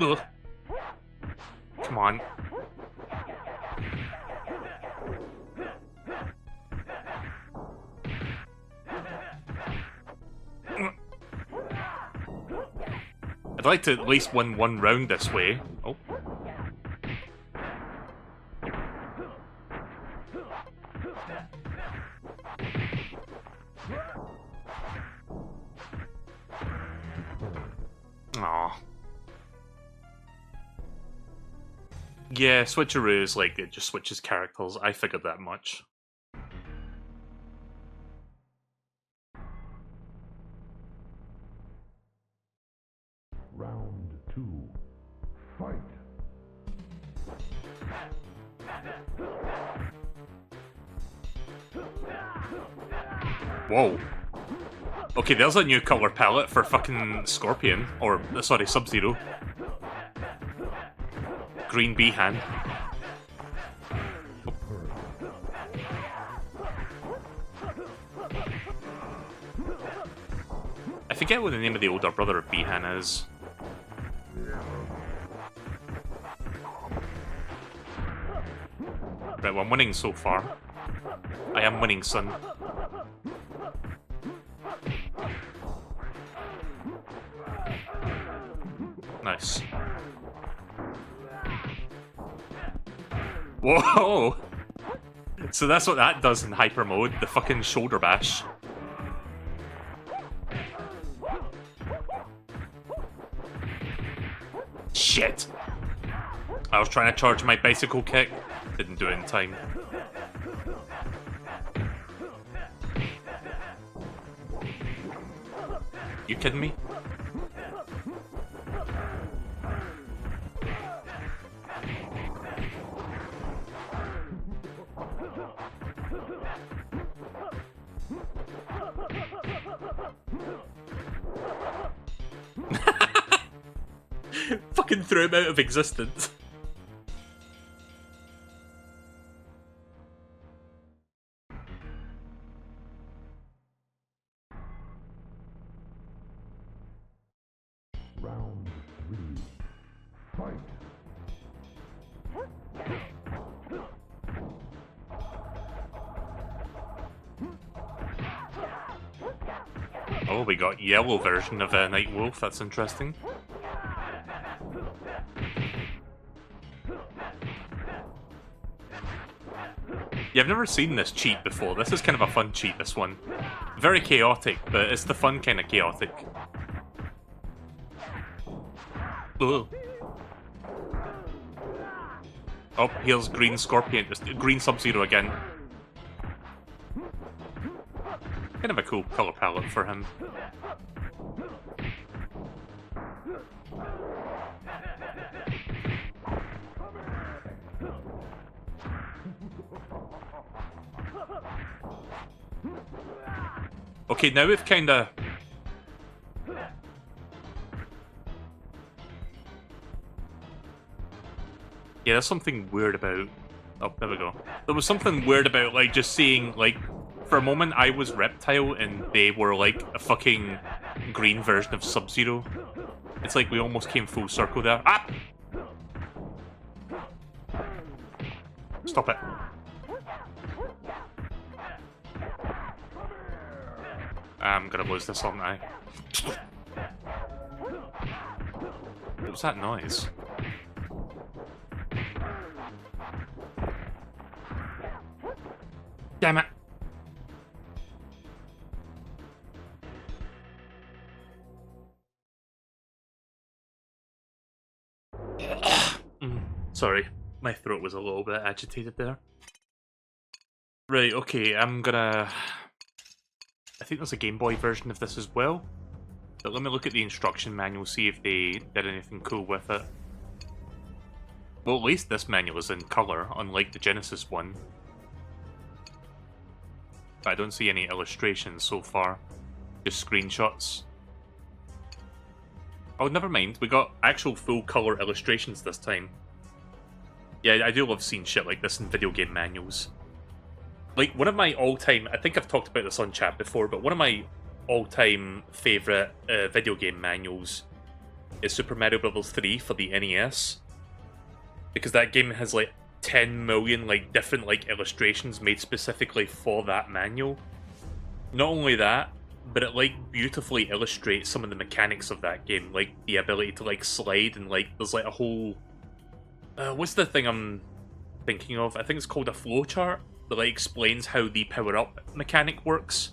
Ugh. Come on. I'd like to at least win one round this way. Oh. Aw. Yeah, switcheroo is like, it just switches characters. I figured that much. Round 2. Fight. Whoa. Okay, there's a new color palette for fucking Scorpion. Or, sorry, Sub-Zero. Green bee hand. I forget what the name of the older brother of Behan is. Right, well, I'm winning so far. I am winning, son. Nice. Whoa! So that's what that does in hyper mode, the fucking shoulder bash. Shit! I was trying to charge my bicycle kick, didn't do it in time. You kidding me? Fucking threw him out of existence. Round 3. Fight. Oh, we got yellow version of Night Wolf. That's interesting. Yeah, I've never seen this cheat before. This is kind of a fun cheat, this one. Very chaotic, but it's the fun kind of chaotic. Ugh. Oh, here's Green Scorpion, Green Sub-Zero again. Kind of a cool color palette for him. Okay, now we've kinda... Yeah, there's something weird about... Oh, there we go. There was something weird about, like, just seeing, like... For a moment, I was Reptile, and they were, like, a fucking green version of Sub-Zero. It's like we almost came full circle there. Ah! Stop it. I'm gonna lose this, aren't I? What was that noise? Damn it! Sorry, my throat was a little bit agitated there. Right, okay, I'm gonna... I think there's a Game Boy version of this as well. But let me look at the instruction manual, see if they did anything cool with it. Well, at least this manual is in colour, unlike the Genesis one. But I don't see any illustrations so far. Just screenshots. Oh, never mind. We got actual full colour illustrations this time. Yeah, I do love seeing shit like this in video game manuals. Like, one of my all-time... I think I've talked about this on chat before, but one of my all-time favourite video game manuals is Super Mario Bros. 3 for the NES. Because that game has, like, 10 million, like, different, like, illustrations made specifically for that manual. Not only that, but it, like, beautifully illustrates some of the mechanics of that game. Like, the ability to, like, slide and, like, there's, like, a whole... what's the thing I'm thinking of? I think it's called a flowchart that, like, explains how the power-up mechanic works.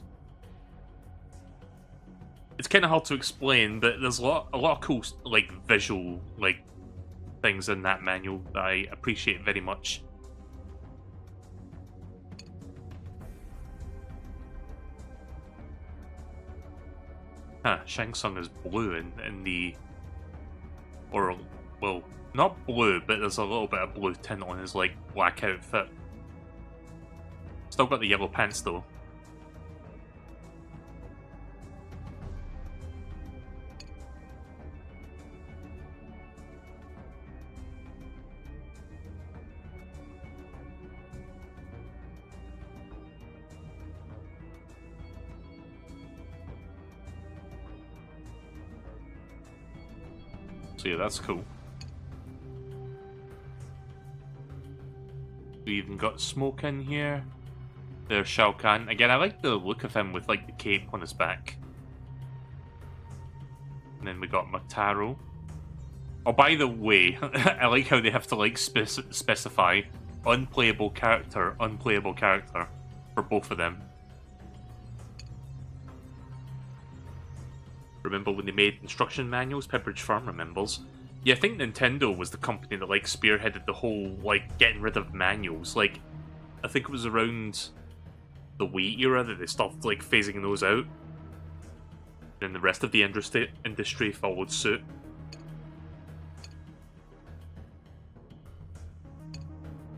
It's kind of hard to explain, but there's a lot of cool, like, visual, like, things in that manual that I appreciate very much. Huh, Shang Tsung is blue in the... Or, well, not blue, but there's a little bit of blue tint on his, like, black outfit. Still got the yellow pants, though. So yeah, that's cool. We even got Smoke in here. There's Shao Kahn. Again, I like the look of him with, like, the cape on his back. And then we got Mataro. Oh, by the way, I like how they have to, like, specify unplayable character for both of them. Remember when they made instruction manuals? Pepperidge Farm remembers. Yeah, I think Nintendo was the company that, like, spearheaded the whole, like, getting rid of manuals. Like, I think it was around the Wii era that they stopped, like, phasing those out. Then the rest of the industry followed suit.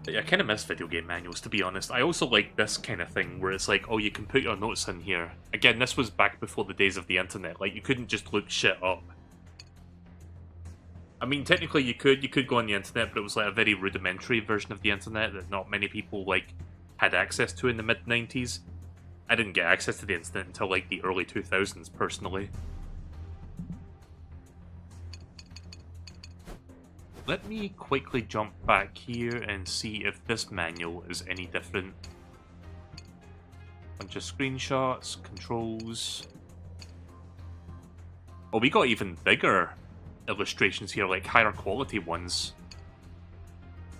But yeah, I kind of miss video game manuals, to be honest. I also like this kind of thing, where it's like, oh, you can put your notes in here. Again, this was back before the days of the internet. Like, you couldn't just look shit up. I mean, technically you could go on the internet, but it was like a very rudimentary version of the internet that not many people, like, had access to in the mid-90s. I didn't get access to the internet until, like, the early 2000s, personally. Let me quickly jump back here and see if this manual is any different. Bunch of screenshots, controls. Oh, we got even bigger illustrations here, like higher quality ones.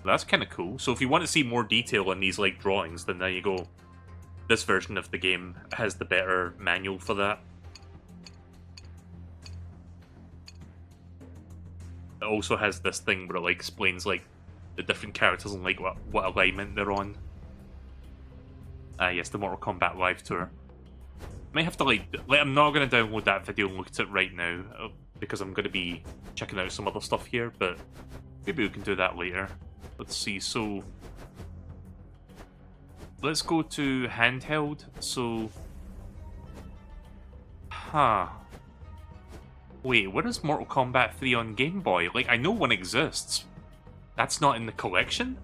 That's kind of cool. So if you want to see more detail in these like drawings, then there you go. This version of the game has the better manual for that. It also has this thing where it like explains like the different characters and like what alignment they're on. Ah yes, the Mortal Kombat live tour. Might have to like I'm not going to download that video and look at it right now because I'm going to be checking out some other stuff here, but maybe we can do that later. Let's see, so let's go to handheld. So wait, what is Mortal Kombat 3 on Game Boy? Like, I know one exists. That's not in the collection?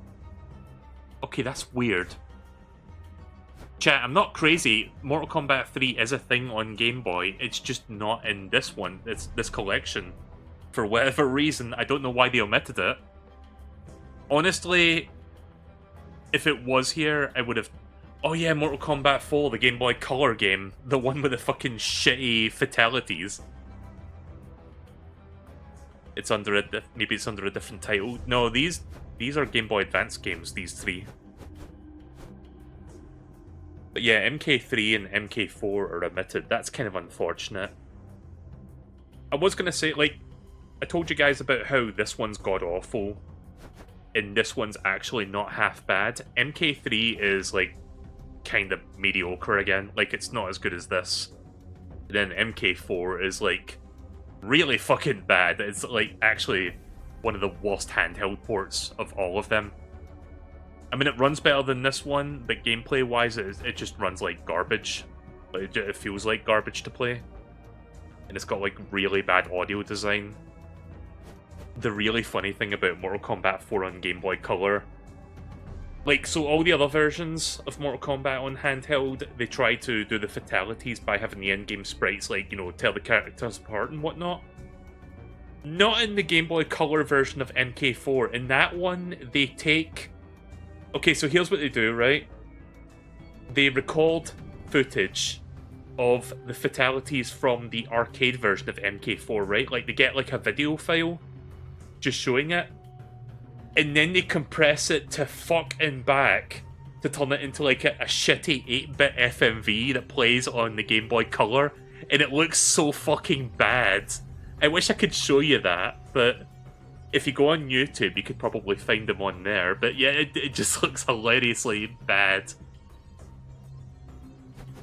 Okay, that's weird. Chat, I'm not crazy. Mortal Kombat 3 is a thing on Game Boy. It's just not in this one. It's this collection. For whatever reason, I don't know why they omitted it. Honestly, if it was here, I would have... Oh yeah, Mortal Kombat 4, the Game Boy Color game. The one with the fucking shitty fatalities. It's under a... Maybe it's under a different title. No, these are Game Boy Advance games, these three. But yeah, MK3 and MK4 are omitted. That's kind of unfortunate. I was going to say, like, I told you guys about how this one's god-awful, and this one's actually not half bad. MK3 is, like, kind of mediocre again. Like, it's not as good as this. And then MK4 is, like, really fucking bad. It's, like, actually one of the worst handheld ports of all of them. I mean, it runs better than this one, but gameplay-wise, it just runs like garbage. It feels like garbage to play. And it's got, like, really bad audio design. The really funny thing about Mortal Kombat 4 on Game Boy Color... Like, so all the other versions of Mortal Kombat on handheld, they try to do the fatalities by having the in-game sprites, like, you know, tell the characters apart and whatnot. Not in the Game Boy Color version of MK4. In that one, they take... Okay, so here's what they do, right? They record footage of the fatalities from the arcade version of MK4, right? Like, they get, like, a video file just showing it, and then they compress it to fuck and back to turn it into, like, a shitty 8-bit FMV that plays on the Game Boy Color, and it looks so fucking bad. I wish I could show you that, but... If you go on YouTube, you could probably find them on there, but yeah, it just looks hilariously bad.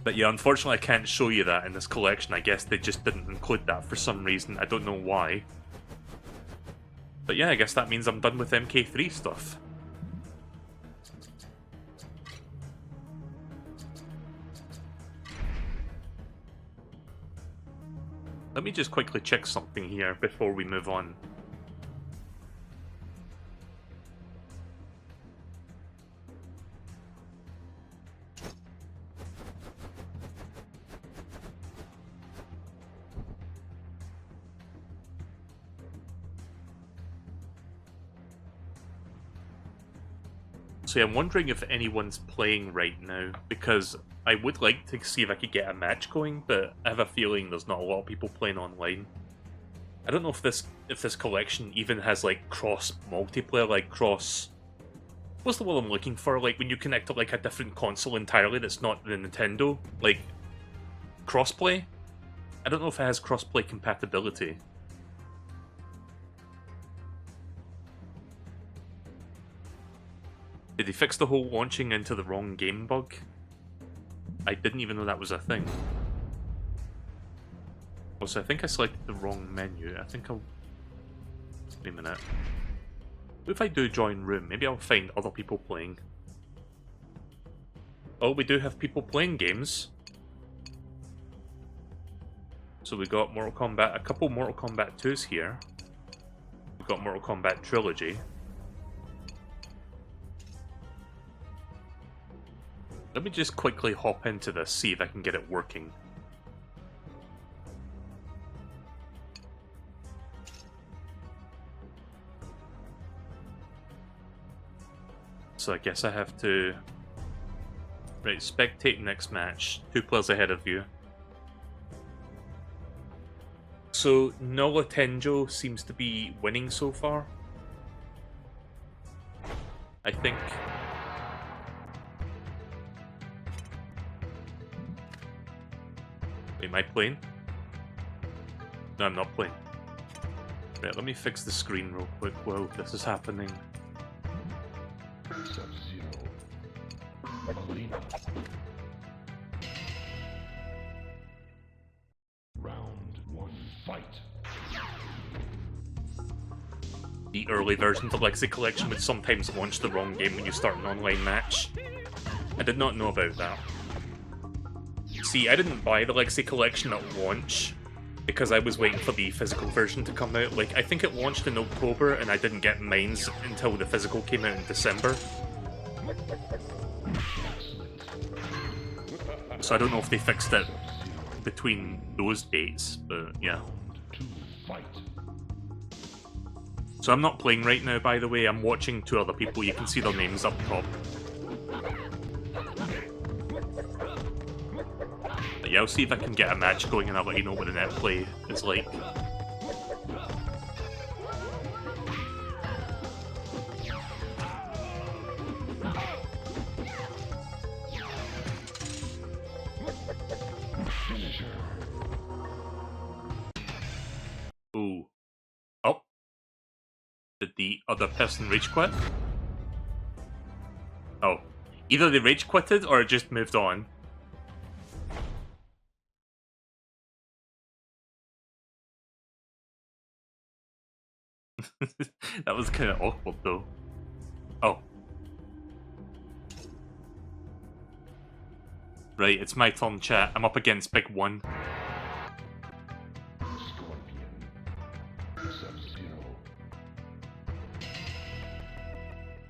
But yeah, unfortunately I can't show you that in this collection. I guess they just didn't include that for some reason. I don't know why. But yeah, I guess that means I'm done with MK3 stuff. Let me just quickly check something here before we move on. So yeah, I'm wondering if anyone's playing right now, because I would like to see if I could get a match going, but I have a feeling there's not a lot of people playing online. I don't know if this collection even has like cross multiplayer, like cross... What's the word I'm looking for? Like when you connect to like a different console entirely that's not the Nintendo, like crossplay? I don't know if it has crossplay compatibility. Did they fix the whole launching into the wrong game bug? I didn't even know that was a thing. Also, I think I selected the wrong menu. I think I'll... Wait a minute. What if I do join room? Maybe I'll find other people playing. Oh, we do have people playing games. So we got Mortal Kombat, a couple Mortal Kombat 2s here. We've got Mortal Kombat Trilogy. Let me just quickly hop into this, see if I can get it working. So I guess I have to... Right, spectate next match. 2 players ahead of you. So, Nola Tenjo seems to be winning so far. I think. Wait, am I playing? No, I'm not playing. Right, let me fix the screen real quick while this is happening. Sub-Zero. Melina. Round 1, fight. The early versions of Legacy Collection would sometimes launch the wrong game when you start an online match. I did not know about that. See, I didn't buy the Legacy Collection at launch because I was waiting for the physical version to come out. Like, I think it launched in October and I didn't get mine until the physical came out in December. So I don't know if they fixed it between those dates, but yeah. So I'm not playing right now, by the way. I'm watching 2 other people. You can see their names up top. But yeah, I'll see if I can get a match going and I'll let you know what the net play is like. Ooh. Oh. Did the other person rage quit? Oh. Either they rage quitted or just moved on. That was kind of awkward though. Oh. Right, it's my turn, chat. I'm up against Big One.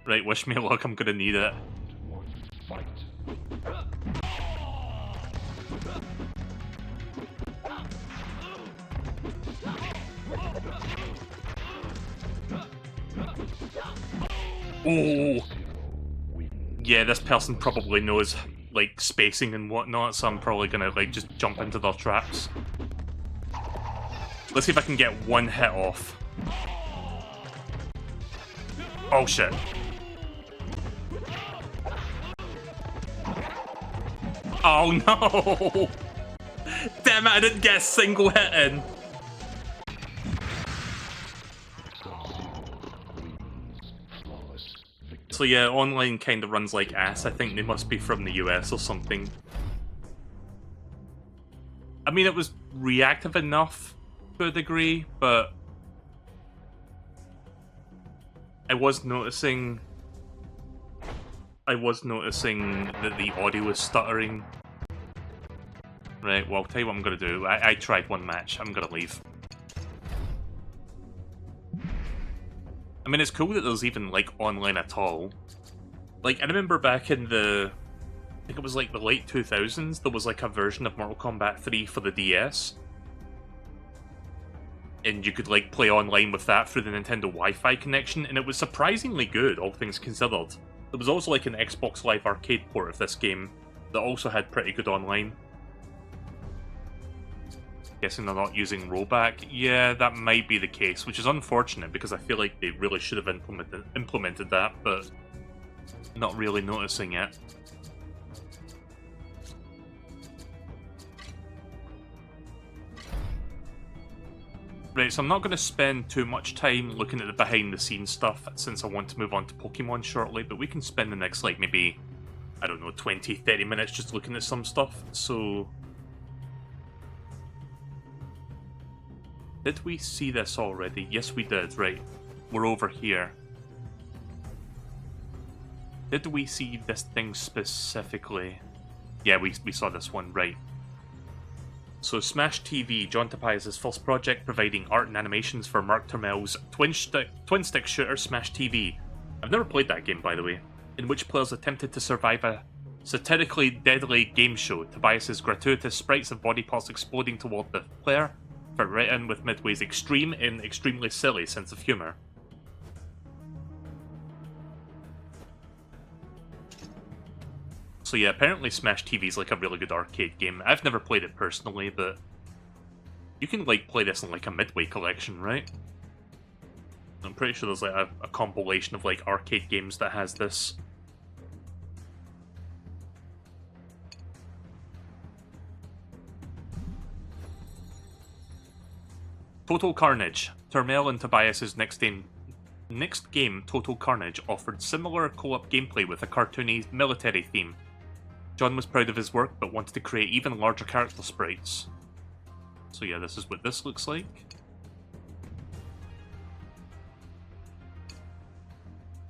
Right, wish me luck, I'm gonna need it. Fight. Ooh. Yeah, this person probably knows, like, spacing and whatnot, so I'm probably gonna, like, just jump into their traps. Let's see if I can get one hit off. Oh, shit. Oh, no! Damn it, I didn't get a single hit in. So yeah, online kind of runs like ass. I think they must be from the US or something. I mean, it was reactive enough to a degree, but I was noticing that the audio was stuttering. Right, well, I'll tell you what I'm gonna do. I tried one match. I'm gonna leave. I mean, it's cool that there's even, like, online at all. Like, I remember back in the... I think it was, like, the late 2000s, there was, like, a version of Mortal Kombat 3 for the DS. And you could, like, play online with that through the Nintendo Wi-Fi connection, and it was surprisingly good, all things considered. There was also, like, an Xbox Live Arcade port of this game that also had pretty good online. Guessing they're not using rollback. Yeah, that might be the case, which is unfortunate because I feel like they really should have implemented that, but not really noticing it. Right, so I'm not going to spend too much time looking at the behind-the-scenes stuff since I want to move on to Pokemon shortly, but we can spend the next, like, maybe, I don't know, 20, 30 minutes just looking at some stuff, so... Did we see this already? Yes, we did, right. We're over here. Did we see this thing specifically? Yeah, we saw this one, right. So Smash TV, John Tobias' first project providing art and animations for Mark Turmell's twin-stick shooter Smash TV. I've never played that game, by the way, in which players attempted to survive a satirically deadly game show. Tobias' gratuitous sprites of body parts exploding toward the player fit right in with Midway's extreme and extremely silly sense of humour. So yeah, apparently Smash TV is like a really good arcade game. I've never played it personally, but you can like play this in like a Midway collection, right? I'm pretty sure there's like a compilation of like arcade games that has this. Total Carnage. Turmell and Tobias' next game, Total Carnage, offered similar co-op gameplay with a cartoony military theme. John was proud of his work, but wanted to create even larger character sprites. So yeah, this is what this looks like.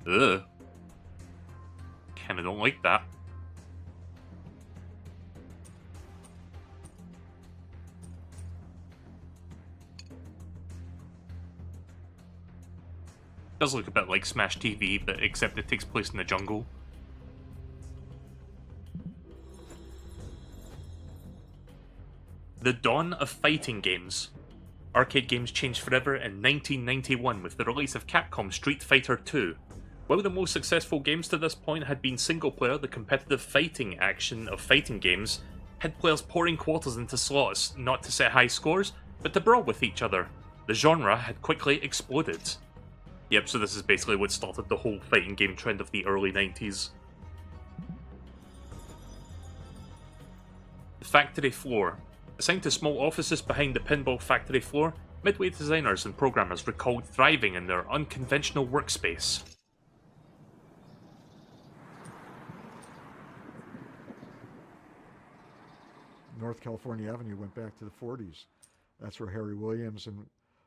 Ugh. Kinda don't like that. Does look a bit like Smash TV, but except it takes place in the jungle. The dawn of fighting games. Arcade games changed forever in 1991 with the release of Capcom Street Fighter II. While the most successful games to this point had been single-player, the competitive fighting action of fighting games had players pouring quarters into slots, not to set high scores, but to brawl with each other. The genre had quickly exploded. Yep, so this is basically what started the whole fighting game trend of the early 90s. The factory floor. Assigned to small offices behind the pinball factory floor, Midway designers and programmers recalled thriving in their unconventional workspace. North California Avenue went back to the 40s. That's where Harry Williams and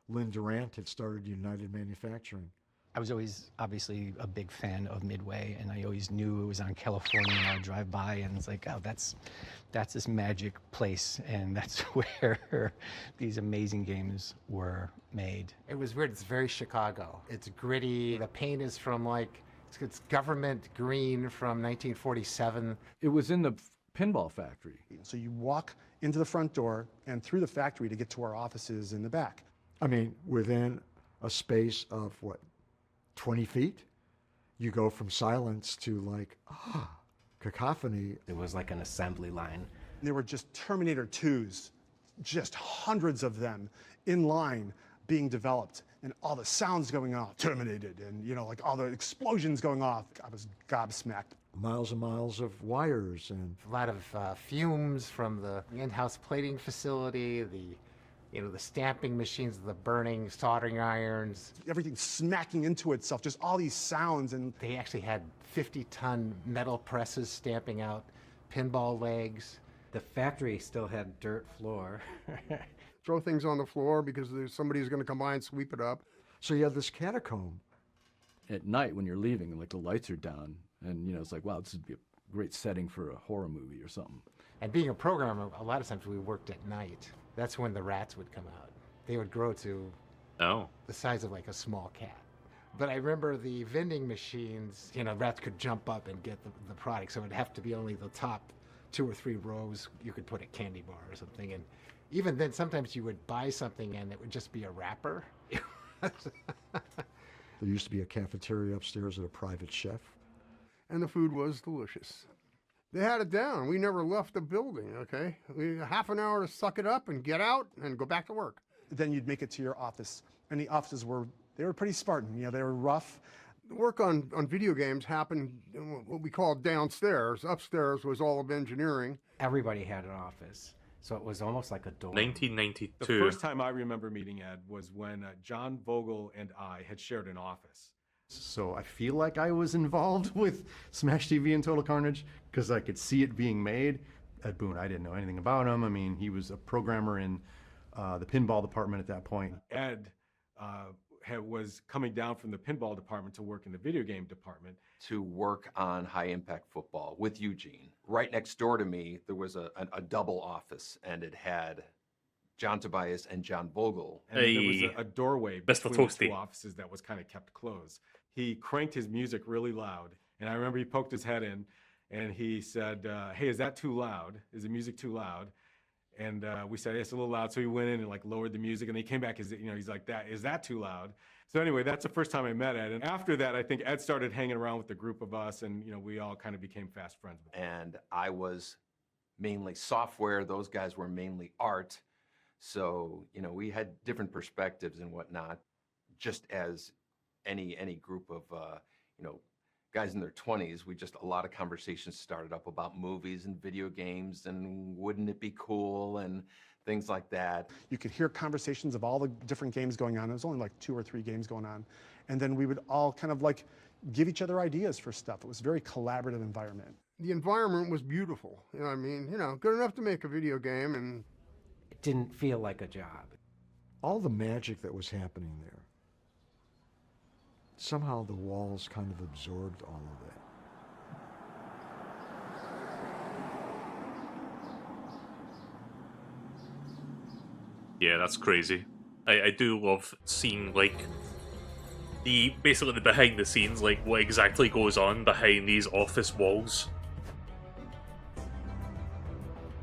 Lynn Durant had started United Manufacturing. I was always obviously a big fan of Midway, and I always knew it was on California, and I'd drive by and it's like, oh, that's this magic place, and that's where these amazing games were made. It was weird. It's very Chicago. It's gritty. The paint is from like, it's government green from 1947. It was in the pinball factory. So you walk into the front door and through the factory to get to our offices in the back. I mean, within a space of, what, 20 feet? You go from silence to like, cacophony. It was like an assembly line. There were just Terminator 2s, just hundreds of them in line being developed, and all the sounds going off, terminated, and you know, like all the explosions going off. I was gobsmacked. Miles and miles of wires and A lot of fumes from the in-house plating facility, the stamping machines, the burning soldering irons. Everything smacking into itself, just all these sounds. And They actually had 50-ton metal presses stamping out pinball legs. The factory still had dirt floor. Throw things on the floor because there's somebody's going to come by and sweep it up. so you have this catacomb. At night when you're leaving, like the lights are down, and you know it's like, wow, this would be a great setting for a horror movie or something. And being a programmer, a lot of times we worked at night. That's when the rats would come out. They would grow to Oh. the size of like a small cat. But I remember the vending machines, rats could jump up and get the product, so it'd have to be only the top 2 or 3 rows you could put a candy bar or something. And even then, sometimes you would buy something and it would just be a wrapper. There used to be a cafeteria upstairs with a private chef. And the food was delicious. They had it down. We never left the building, okay? We had half an hour to suck it up and get out and go back to work. then you'd make it to your office. And the offices were pretty Spartan, they were rough. Work on video games happened in what we called downstairs. Upstairs was all of engineering. Everybody had an office, so it was almost like a dorm. 1992. The first time I remember meeting Ed was when John Vogel and I had shared an office. So I feel like I was involved with Smash TV and Total Carnage because I could see it being made. Ed Boon, I didn't know anything about him. I mean, he was a programmer in the pinball department at that point. Ed was coming down from the pinball department to work in the video game department. To work on high impact football with Eugene. Right next door to me, there was a double office, and it had John Tobias and John Vogel. And there was a doorway Mr. between the Toasty. two offices that was kind of kept closed. He cranked his music really loud, and I remember he poked his head in, and he said, "Hey, is that too loud? Is the music too loud?" And we said, "It's a little loud." So he went in and like lowered the music, and he came back. He's like, "Is that too loud?" So anyway, that's the first time I met Ed. And after that, I think Ed started hanging around with the group of us, and we all kind of became fast friends. And I was mainly software. Those guys were mainly art. So we had different perspectives and whatnot. Just as any group of guys in their 20s, a lot of conversations started up about movies and video games and wouldn't it be cool and things like that. You could hear conversations of all the different games going on. There was only like 2 or 3 games going on. And then we would all kind of like give each other ideas for stuff. It was a very collaborative environment. The environment was beautiful. Good enough to make a video game, and It didn't feel like a job. All the magic that was happening there, somehow the walls kind of absorbed all of that. Yeah, that's crazy. I do love seeing like basically the behind the scenes, like what exactly goes on behind these office walls.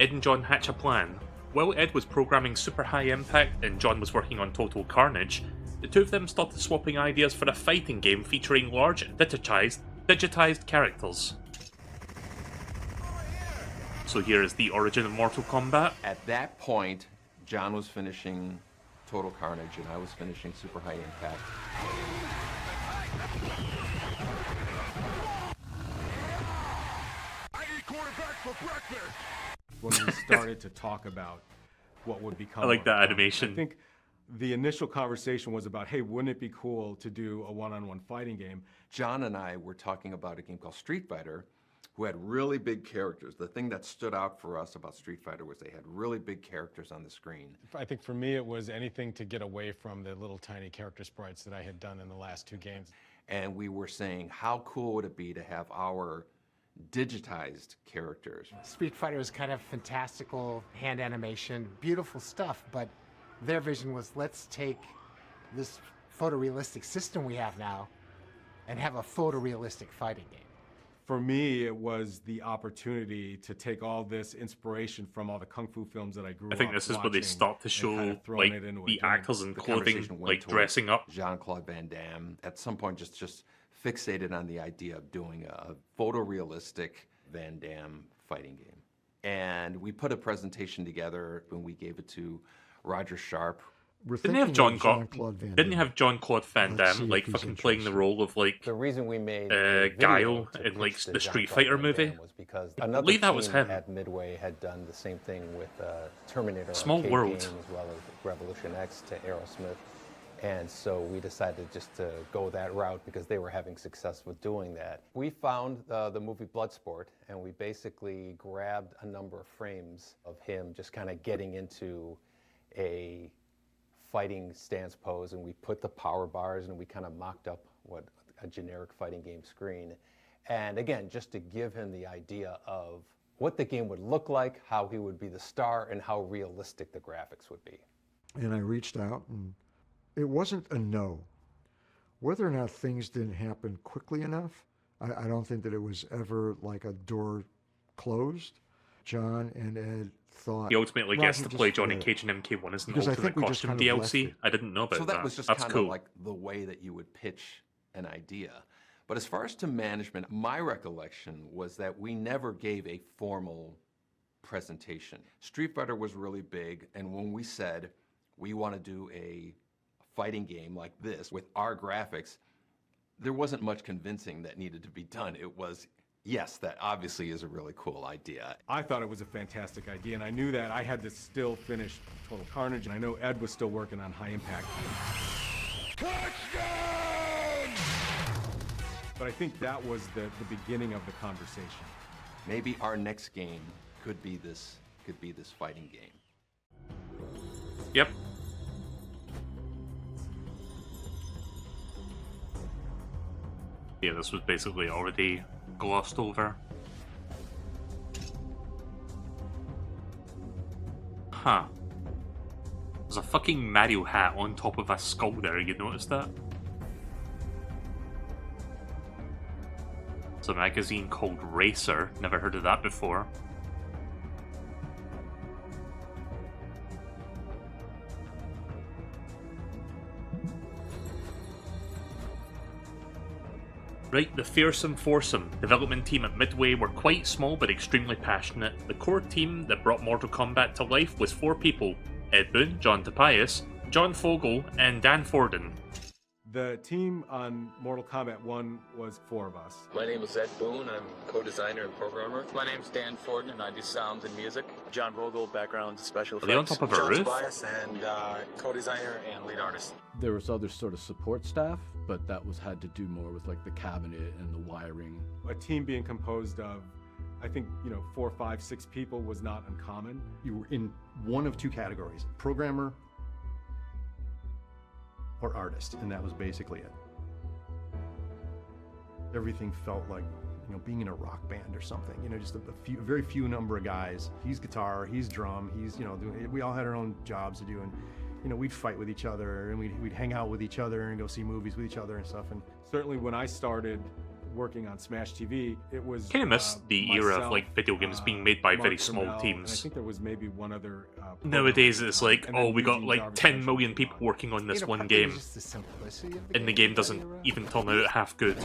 Ed and John hatch a plan. While Ed was programming Super High Impact and John was working on Total Carnage, the two of them started swapping ideas for a fighting game featuring large digitized characters. So here is the origin of Mortal Kombat. At that point, John was finishing Total Carnage and I was finishing Super High Impact. I eat quarterback for breakfast. When we started to talk about what would become. I like that Mortal Kombat. animation. I think the initial conversation was about, hey, wouldn't it be cool to do a one-on-one fighting game? John and I were talking about a game called Street Fighter, who had really big characters. The thing that stood out for us about Street Fighter was they had really big characters on the screen. I think for me it was anything to get away from the little tiny character sprites that I had done in the last 2 games. And we were saying, how cool would it be to have our digitized characters? Street Fighter was kind of fantastical hand animation, beautiful stuff, but their vision was, let's take this photorealistic system we have now and have a photorealistic fighting game. For me, it was the opportunity to take all this inspiration from all the kung fu films that I grew up I think this is where they start to show like the actors in clothing, like dressing up. Jean-Claude Van Damme, at some point, just fixated on the idea of doing a photorealistic Van Damme fighting game. And we put a presentation together and we gave it to Roger Sharp. Didn't he have Jean-Claude Van Damme like fucking playing the role of like the reason we made Guile in like the Street Fighter movie? Was because I another believe that was team him. at Midway had done the same thing with Terminator Small arcade World. game, as well as Revolution X to Aerosmith. And so we decided just to go that route because they were having success with doing that. We found the movie Bloodsport, and we basically grabbed a number of frames of him just kind of getting into a fighting stance pose, and we put the power bars and we kind of mocked up what a generic fighting game screen. And again, just to give him the idea of what the game would look like, how he would be the star, and how realistic the graphics would be. And I reached out, and it wasn't a no. Whether or not things didn't happen quickly enough, I don't think that it was ever like a door closed. John and Ed thought... He ultimately gets to Roger, play just Johnny let it. Cage in MK1 as an Because I alternate think we just costume kind of left DLC. it. I didn't know about So that. that was just That's kind cool. of like the way that you would pitch an idea. But as far as to management, my recollection was that we never gave a formal presentation. Street Fighter was really big, and when we said we want to do a fighting game like this with our graphics, there wasn't much convincing that needed to be done. It was, yes, that obviously is a really cool idea. I thought it was a fantastic idea, and I knew that I had to still finish Total Carnage, and I know Ed was still working on High Impact. But I think that was the beginning of the conversation. Maybe our next game could be this fighting game. Yep. Yeah, this was basically already glossed over. Huh. There's a fucking Mario hat on top of a skull there, you noticed that? It's a magazine called Racer, never heard of that before. Right, the Fearsome Foursome development team at Midway were quite small but extremely passionate. The core team that brought Mortal Kombat to life was 4 people: Ed Boon, John Tobias, John Fogel, and Dan Forden. The team on Mortal Kombat 1 was 4 of us. My name is Ed Boon. I'm co-designer and programmer. My name's Dan Forden, and I do sound and music. John Vogel, background special effects. Are they on top of a John roof? Tobias, and co-designer and lead artist. There was other sort of support staff, but that had to do more with like the cabinet and the wiring. A team being composed of, I think, 4, 5, 6 people was not uncommon. You were in one of 2 categories: programmer or artist, and that was basically it. Everything felt like, being in a rock band or something. Just a very few number of guys. He's guitar, he's drum, he's we all had our own jobs to do, and we'd fight with each other, and we'd hang out with each other and go see movies with each other and stuff. And certainly when I started working on Smash TV, it was Kind of miss the era of myself, like video games being made by very Mark small Trammell, and I teams. think there was maybe one other. Nowadays it's like, and oh, then we got using like Jarvis 10 million people working on this one game, Just the simplicity of the and the game doesn't even turn out half good.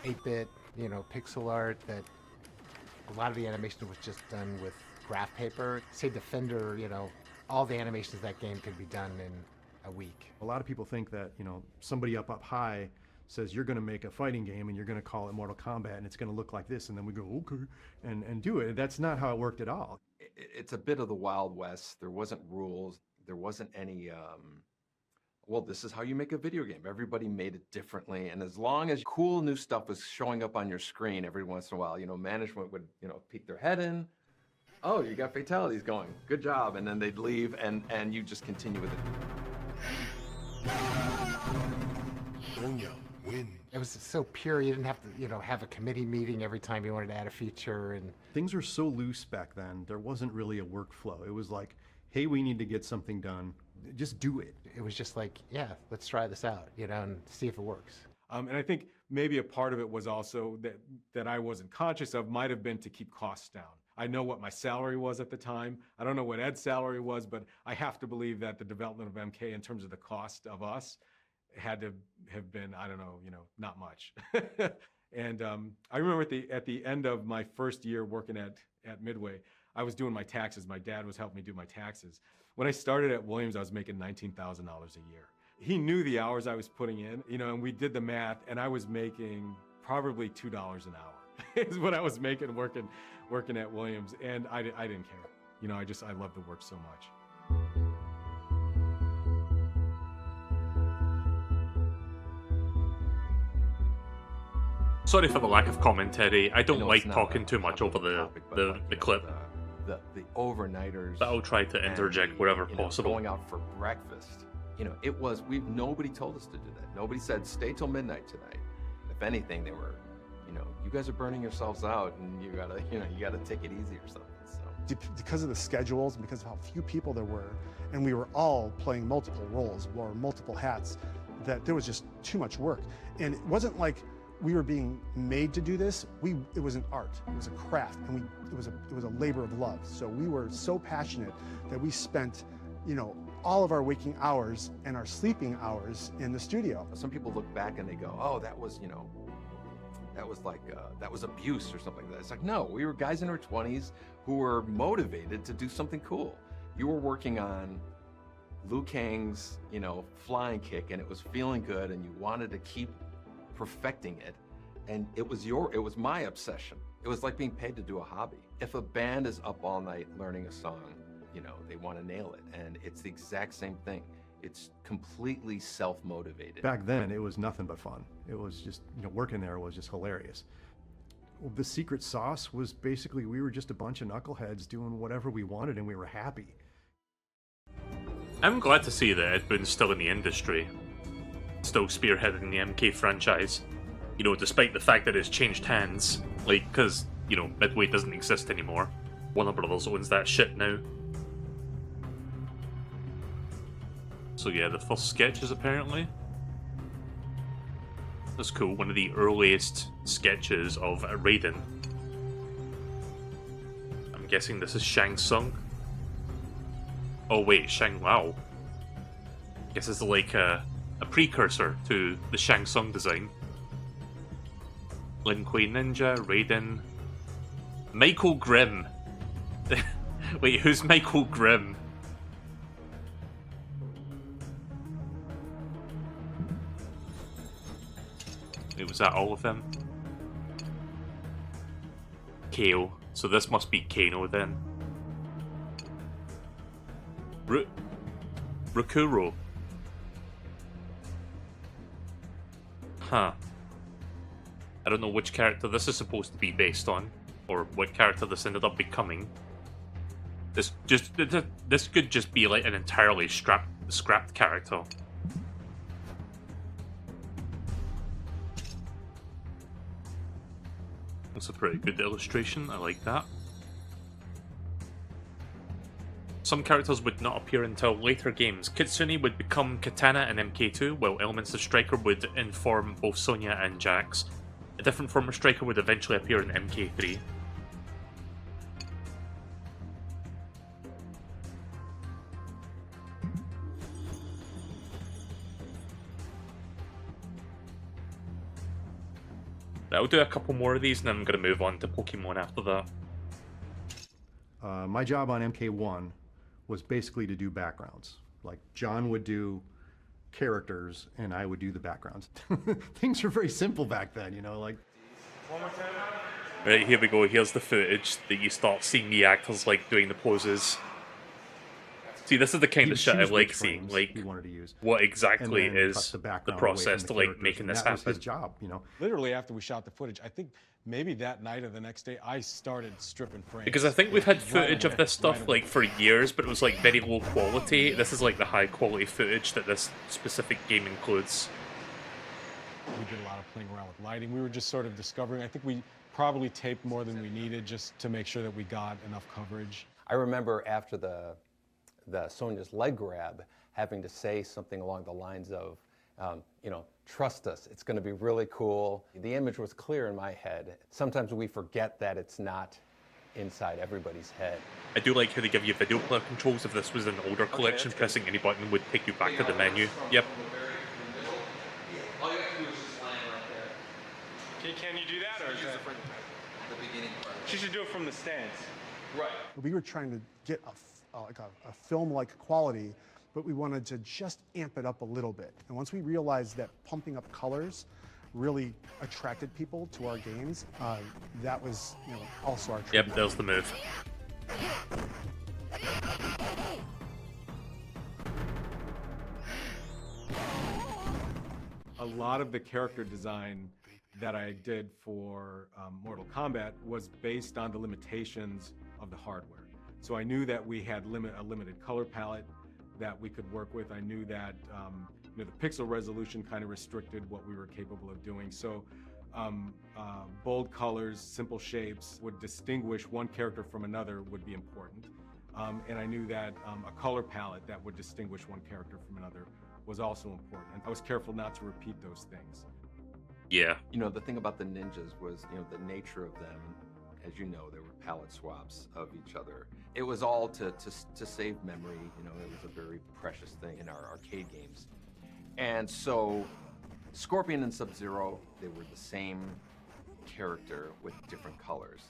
8-bit, pixel art that a lot of the animation was just done with graph paper. Say Defender, all the animations of that game could be done in a week. a lot of people think that, somebody up high says you're going to make a fighting game and you're going to call it Mortal Kombat and it's going to look like this, and then we go, okay, and do it. That's not how it worked at all. It's a bit of the Wild West. There wasn't rules. There wasn't any, well, this is how you make a video game. Everybody made it differently. And as long as cool new stuff was showing up on your screen every once in a while, management would, peek their head in. Oh, you got fatalities going. Good job. And then they'd leave and you just continue with it. Sonya wins. It was so pure. You didn't have to, have a committee meeting every time you wanted to add a feature. And things were so loose back then. There wasn't really a workflow. It was like, hey, we need to get something done. Just do it. It was just like, yeah, let's try this out, and see if it works. And I think maybe a part of it was also that I wasn't conscious of might have been to keep costs down. I know what my salary was at the time. I don't know what Ed's salary was, but I have to believe that the development of MK in terms of the cost of us had to have been, I don't know, not much. And I remember at the end of my first year working at Midway, I was doing my taxes. My dad was helping me do my taxes. When I started at Williams, I was making $19,000 a year. He knew the hours I was putting in, and we did the math, and I was making probably $2 an hour is what I was making working at Williams, and I didn't care. I loved the work so much. Sorry for the lack of commentary. I don't know like it's not talking a too much over topic, but the clip. The overnighters. But I'll try to interject wherever possible. Going out for breakfast. Nobody told us to do that. Nobody said stay till midnight tonight. If anything, they were, you guys are burning yourselves out, and you gotta take it easy or something. So because of the schedules and because of how few people there were, and we were all playing multiple roles, wore multiple hats, that there was just too much work. And it wasn't like we were being made to do this. It was an art, it was a craft, and it was a labor of love. So we were so passionate that we spent, all of our waking hours and our sleeping hours in the studio. some people look back and they go, oh, that was that was abuse or something like that. It's like, no, we were guys in our 20s who were motivated to do something cool. You were working on Liu Kang's, flying kick, and it was feeling good, and you wanted to keep perfecting it, and it was my obsession. It was like being paid to do a hobby. If a band is up all night learning a song, they want to nail it, and it's the exact same thing. It's completely self-motivated. Back then, it was nothing but fun. It was just, working there was just hilarious. The secret sauce was basically we were just a bunch of knuckleheads doing whatever we wanted, and we were happy. I'm glad to see that Ed Boon's still in the industry, still spearheading the MK franchise. You know, despite the fact that it's changed hands, like, because, you know, Midway doesn't exist anymore. Warner Brothers owns that shit now. So yeah, the first sketches apparently. That's cool, one of the earliest sketches of Raiden. I'm guessing this is Shang Tsung. Oh wait, Shang Lao. I guess it's like a precursor to the Shang Tsung design. Lin Kuei Ninja, Raiden. Michael Grimm. Wait, who's Michael Grimm? Wait, was that all of them? Kale. So this must be Kano then. Rakuro. Huh. I don't know which character this is supposed to be based on, or what character this ended up becoming. This could just be like an entirely scrapped character. That's a pretty good illustration, I like that. Some characters would not appear until later games. Kitsune would become Katana in MK2, while elements of Striker would inform both Sonya and Jax. A different form of Striker would eventually appear in MK3. I'll do a couple more of these and then I'm going to move on to Pokemon after that. My job on MK1 was basically to do backgrounds. Like, John would do characters and I would do the backgrounds. Things were very simple back then, you know, like... One more time. Right, here we go. Here's the footage that you start seeing the actors, like, doing the poses. See, this is the kind of shit I like seeing. Like, what exactly is the process to, like, making this happen? That was his job, you know. Literally after we shot the footage, I think maybe that night or the next day, I started stripping frames. Because I think we've had footage of this stuff, like, for years, but it was, like, very low quality. This is, like, the high quality footage that this specific game includes. We did a lot of playing around with lighting. We were just sort of discovering. I think we probably taped more than we needed just to make sure that we got enough coverage. I remember after the Sonya's leg grab, having to say something along the lines of, you know, trust us, it's going to be really cool. The image was clear in my head. Sometimes we forget that it's not inside everybody's head. I do like how they give you video player controls. If this was an older collection, pressing any button would take you back to the menu. Yep. All you have to do is just land right there. Can you do that, or is that the beginning part? She should do it from the stance. Right. We were trying to get a film-like quality, but we wanted to just amp it up a little bit. And once we realized that pumping up colors really attracted people to our games, that was, you know, also our Yep, that was the move. A lot of the character design that I did for Mortal Kombat was based on the limitations of the hardware. So I knew that we had a limited color palette that we could work with. I knew that you know, the pixel resolution kind of restricted what we were capable of doing. So bold colors, simple shapes would distinguish one character from another would be important. And I knew that a color palette that would distinguish one character from another was also important. And I was careful not to repeat those things. Yeah. You know, the thing about the ninjas was, you know, the nature of them. As you know, there were palette swaps of each other. It was all to save memory. You know, it was a very precious thing in our arcade games. And so Scorpion and Sub-Zero, they were the same character with different colors.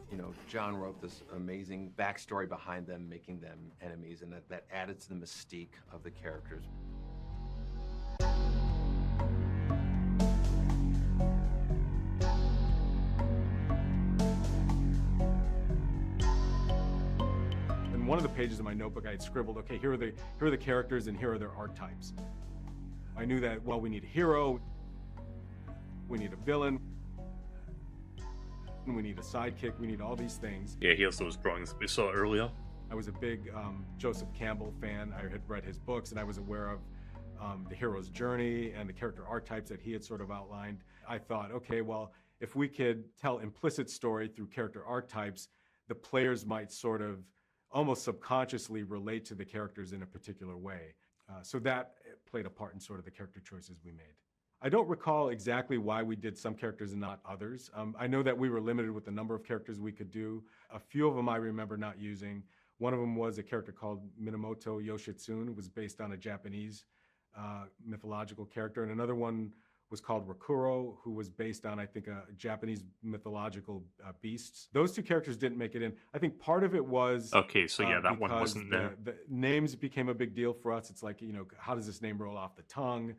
You know, John wrote this amazing backstory behind them, making them enemies, and that added to the mystique of the characters. In one of the pages of my notebook, I had scribbled, okay, here are the characters and here are their archetypes. I knew that, well, we need a hero, we need a villain, we need a sidekick, we need all these things. Yeah, here's those drawings that we saw earlier. I was a big Joseph Campbell fan. I had read his books, and I was aware of the hero's journey and the character archetypes that he had sort of outlined. I thought, okay, well, if we could tell implicit story through character archetypes, the players might sort of almost subconsciously relate to the characters in a particular way. So that played a part in sort of the character choices we made. I don't recall exactly why we did some characters and not others. I know that we were limited with the number of characters we could do. A few of them I remember not using. One of them was a character called Minamoto Yoshitsune. It was based on a Japanese mythological character. And another one was called Rakuro, who was based on, I think, a Japanese mythological beasts. Those two characters didn't make it in. I think part of it was... Okay, so yeah, that one wasn't there. The names became a big deal for us. It's like, how does this name roll off the tongue?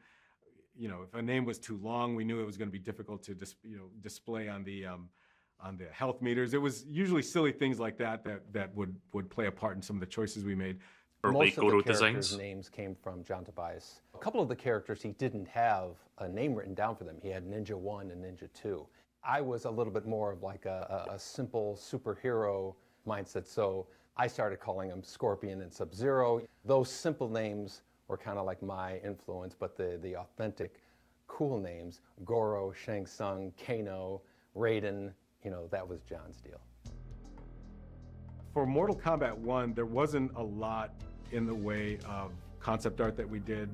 If a name was too long, we knew it was going to be difficult to display on the health meters. It was usually silly things like that would play a part in some of the choices we made. Most of the characters' names came from John Tobias. A couple of the characters, he didn't have a name written down for them. He had Ninja 1 and Ninja 2. I was a little bit more of like a simple superhero mindset, so I started calling them Scorpion and Sub-Zero. Those simple names were kind of like my influence, but the authentic, cool names, Goro, Shang Tsung, Kano, Raiden, that was John's deal. For Mortal Kombat 1, there wasn't a lot in the way of concept art that we did.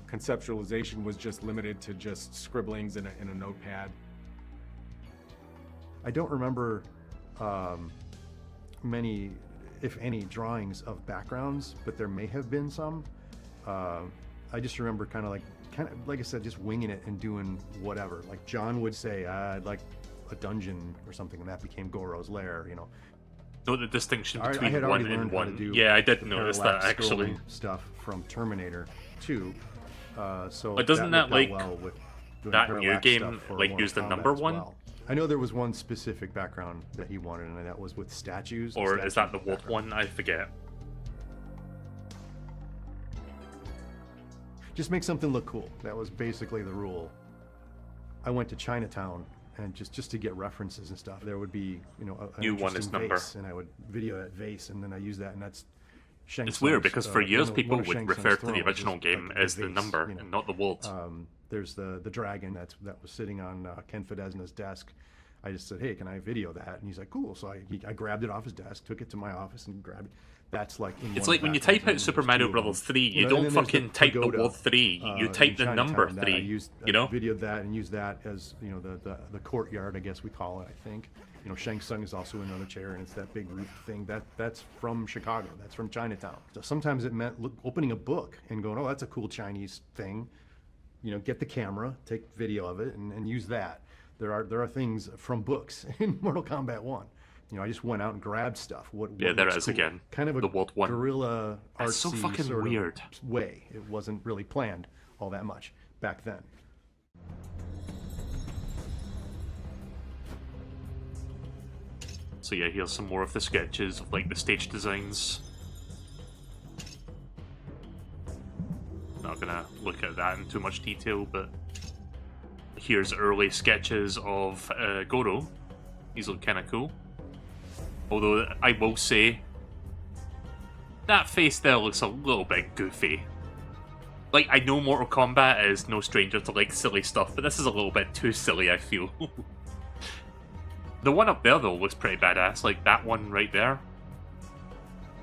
Conceptualization was just limited to just scribblings in a notepad. I don't remember many, if any, drawings of backgrounds, but there may have been some. I just remember kind of like I said, just winging it and doing whatever. Like John would say, I'd like a dungeon or something, and that became Goro's lair, Know the distinction between I had one already and learned how to one. do Yeah, I did the notice that parallax actually. scrolling stuff from Terminator 2. So But doesn't that worked out like well with doing that new parallax game stuff for like Mortal use the Kombat number as one? well. I know there was one specific background that he wanted, and that was with statues. Or is that the Wolf one? I forget. Just make something look cool. That was basically the rule. I went to Chinatown, and just to get references and stuff, there would be, an You won interesting his number. vase, and I would video that vase, and then I use that, and that's Shang It's weird Tsung's, because for years one people of Shang would refer Tsung's to the thrones original is game like as the vase, number and not the world. There's the dragon that was sitting on Ken Fedesna's desk. I just said, hey, can I video that? And he's like, cool. So I grabbed it off his desk, took it to my office, and grabbed it. That's like in It's one like when you background, type out and Super there's Mario two of them. Brothers 3, you And don't then there's fucking type the pagoda, word 3, you in type the number Chinatown that 3, I used, videoed that and used that as, the courtyard, I guess we call it, I think. Shang Tsung is also in another chair, and it's that big roof thing. That's from Chicago. That's from Chinatown. So sometimes it meant opening a book and going, oh, that's a cool Chinese thing. Get the camera, take video of it, and use that. There are things from books in Mortal Kombat 1. I just went out and grabbed stuff. What there it looks is cool. again. Kind of a the World 1. guerrilla That's artsy so fucking sort weird. of way. It wasn't really planned all that much back then. So yeah, here's some more of the sketches of like the stage designs. Not gonna look at that in too much detail, but here's early sketches of Goro. These look kind of cool. Although I will say, that face there looks a little bit goofy. Like, I know Mortal Kombat is no stranger to like silly stuff, but this is a little bit too silly, I feel. The one up there, though, looks pretty badass. Like, that one right there.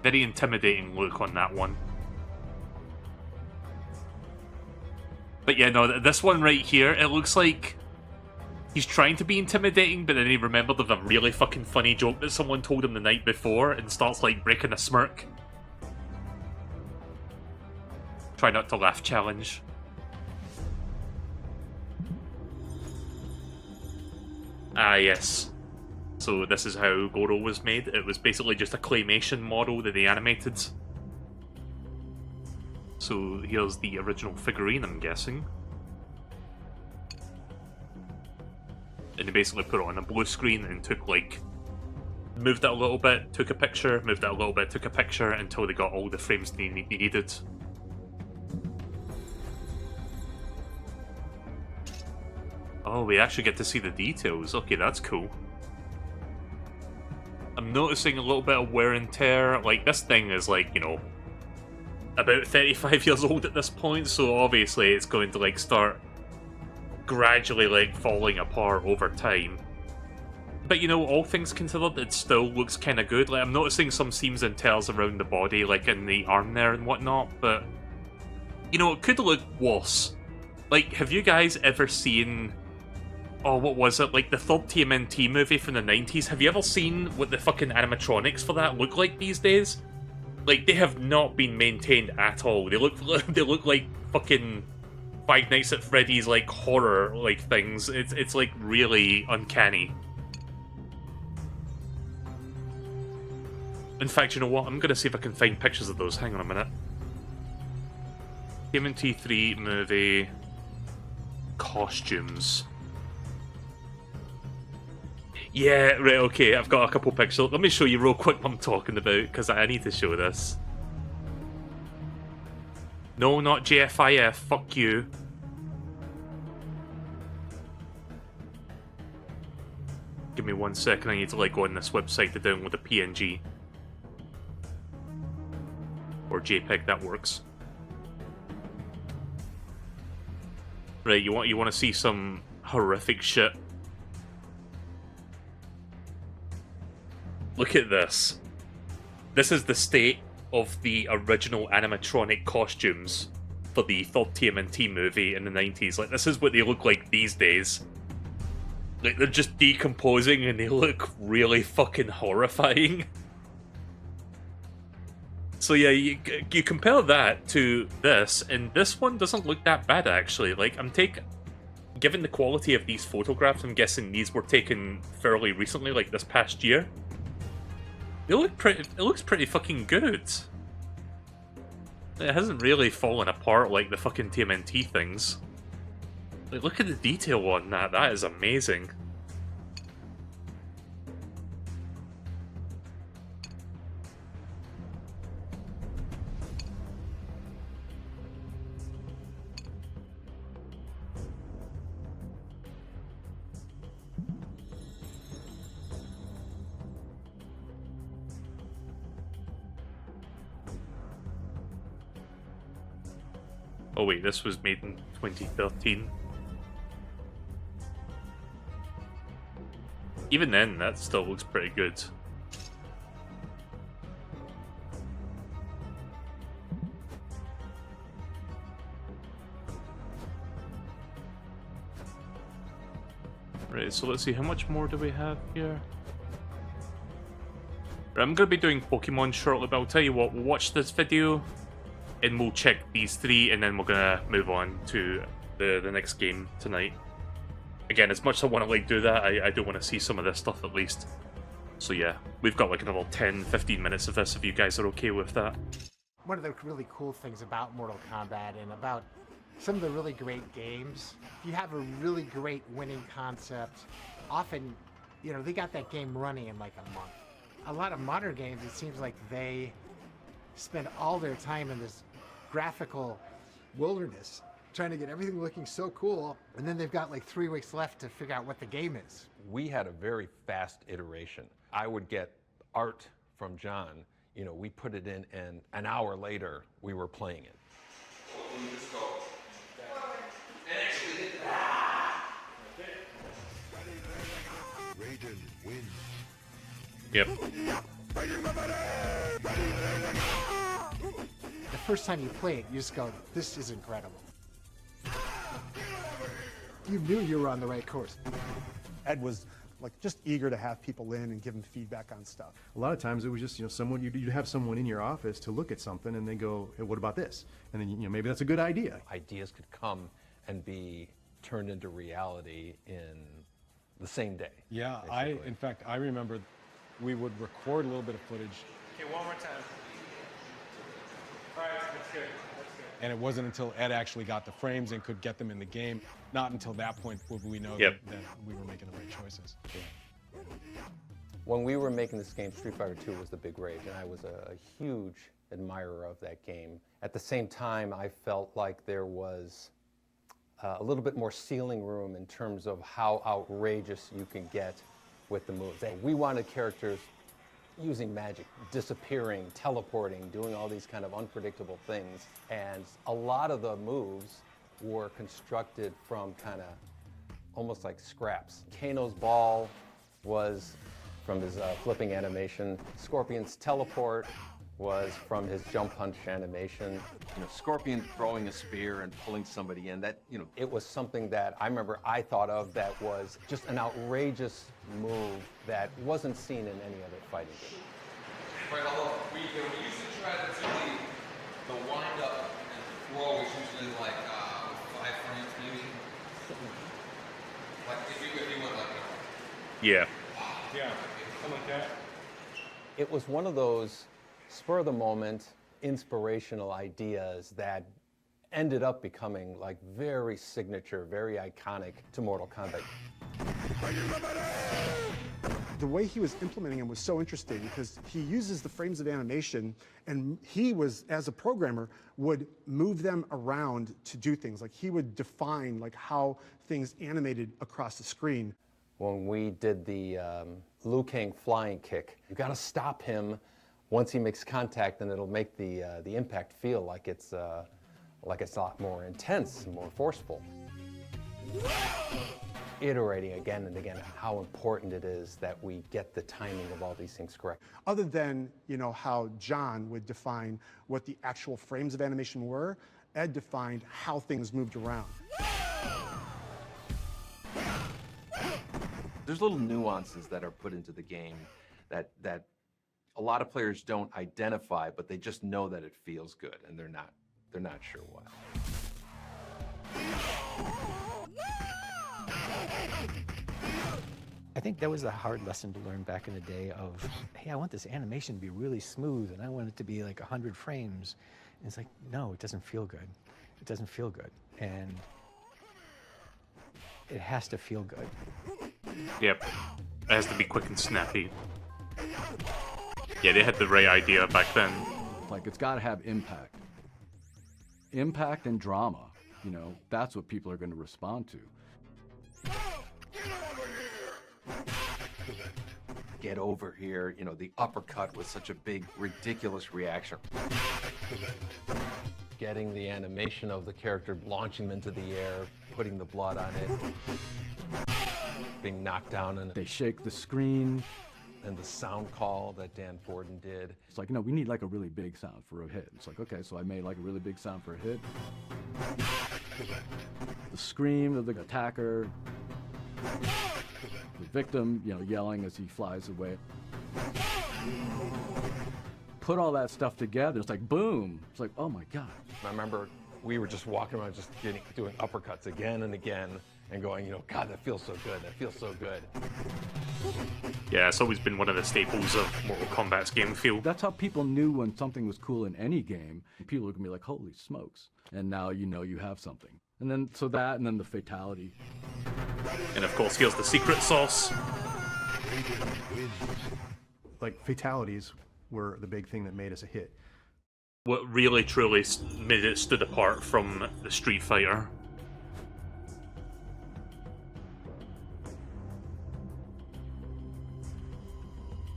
Very intimidating look on that one. But yeah, no, this one right here, it looks like he's trying to be intimidating, but then he remembered of a really fucking funny joke that someone told him the night before and starts, like, breaking a smirk. Try not to laugh challenge. Ah, yes. So this is how Goro was made. It was basically just a claymation model that they animated. So here's the original figurine, I'm guessing. And they basically put it on a blue screen and took like... moved it a little bit, took a picture, moved it a little bit, took a picture, until they got all the frames they needed. Oh, we actually get to see the details. Okay, that's cool. I'm noticing a little bit of wear and tear. Like, this thing is like, you know, about 35 years old at this point, so obviously it's going to like start gradually like falling apart over time. But you know, all things considered, it still looks kind of good. Like, I'm noticing some seams and tears around the body, like in the arm there and whatnot, but you know, it could look worse. Like, have you guys ever seen, oh, what was it, like the third TMNT movie from the 90s? Have you ever seen what the fucking animatronics for that look like these days? Like, they have not been maintained at all. They look like fucking Five Nights at Freddy's like horror like things. It's like really uncanny. In fact, you know what? I'm gonna see if I can find pictures of those. Hang on a minute. TMNT 3 movie costumes. Yeah, right, okay, I've got a couple pictures. Let me show you real quick what I'm talking about, because I need to show this. No, not JFIF, fuck you. Give me 1 second, I need to like go on this website to download a PNG. Or JPEG, that works. Right, you want to see some horrific shit? Look at this. This is the state of the original animatronic costumes for the third TMNT movie in the 90s. Like, this is what they look like these days. Like, they're just decomposing and they look really fucking horrifying. So yeah, you compare that to this, and this one doesn't look that bad actually. Like, given the quality of these photographs, I'm guessing these were taken fairly recently, like this past year. It looks pretty fucking good. It hasn't really fallen apart like the fucking TMNT things. Like, look at the detail on that. That is amazing. Oh wait, this was made in 2013. Even then, that still looks pretty good. Right, so let's see, how much more do we have here? Right, I'm going to be doing Pokemon shortly, but I'll tell you what, we'll watch this video and we'll check these three, and then we're gonna move on to the next game tonight. Again, as much as I want to like do that, I do want to see some of this stuff at least. So yeah, we've got like another 10-15 minutes of this if you guys are okay with that. One of the really cool things about Mortal Kombat and about some of the really great games, if you have a really great winning concept, often, you know, they got that game running in like a month. A lot of modern games, it seems like they spend all their time in this graphical wilderness trying to get everything looking so cool, and then they've got like 3 weeks left to figure out what the game is. We had a very fast iteration. I would get art from John, you know, we put it in, and an hour later we were playing it. Raiden wins. Yep. The first time you play it, you just go, this is incredible. You knew you were on the right course. Ed was like just eager to have people in and give him feedback on stuff. A lot of times it was just, you know, someone, you'd have someone in your office to look at something and they go, hey, what about this? And then, you know, maybe that's a good idea. Ideas could come and be turned into reality in the same day. Yeah, in fact, I remember we would record a little bit of footage. Okay, one more time. All right, that's good. That's good. And it wasn't until Ed actually got the frames and could get them in the game, not until that point would we know that we were making the right choices. When we were making this game, Street Fighter II was the big rage, and I was a huge admirer of that game. At the same time, I felt like there was a little bit more ceiling room in terms of how outrageous you can get with the moves. We wanted characters using magic, disappearing, teleporting, doing all these kind of unpredictable things. And a lot of the moves were constructed from kind of almost like scraps. Kano's ball was from his flipping animation. Scorpion's teleport was from his jump punch animation. You know, Scorpion throwing a spear and pulling somebody in, that, you know. It was something that I remember I thought of that was just an outrageous move that wasn't seen in any other fighting game. Right, although we used to try to do the wind up and throw was usually like 5 frames maybe. Like if you went like Yeah. Yeah, something like that. It was one of those spur of the moment, inspirational ideas that ended up becoming like very signature, very iconic to Mortal Kombat. The way he was implementing them was so interesting because he uses the frames of animation, and he was, as a programmer, would move them around to do things. Like he would define like how things animated across the screen. When we did the Liu Kang flying kick, you got to stop him once he makes contact, and it'll make the impact feel like it's a lot more intense and more forceful. Iterating again and again how important it is that we get the timing of all these things correct. Other than, you know, how John would define what the actual frames of animation were, Ed defined how things moved around. There's little nuances that are put into the game that a lot of players don't identify, but they just know that it feels good, and they're not sure why. I think that was a hard lesson to learn back in the day of, hey, I want this animation to be really smooth and I want it to be like 100 frames. And it's like, no, it doesn't feel good. It doesn't feel good. And it has to feel good. Yep. It has to be quick and snappy. Yeah, they had the right idea back then. Like, it's got to have impact. Impact and drama, you know, that's what people are going to respond to. Get over here, you know, the uppercut was such a big, ridiculous reaction. Getting the animation of the character launching them into the air, putting the blood on it, being knocked down, and they shake the screen. And the sound call that Dan Forden did. It's like, no, we need like a really big sound for a hit. It's like, okay, so I made like a really big sound for a hit. The scream of the attacker. The victim, you know, yelling as he flies away. Put all that stuff together, it's like, boom. It's like, oh my God. I remember we were just walking around just doing uppercuts again and again and going, you know, God, that feels so good. That feels so good. Yeah, it's always been one of the staples of Mortal Kombat's game feel. That's how people knew when something was cool in any game. People were gonna be like, holy smokes. And now you know you have something. And then, so that, and then the fatality. And of course, here's the secret sauce. Like, fatalities were the big thing that made us a hit. What really truly made it stood apart from the Street Fighter.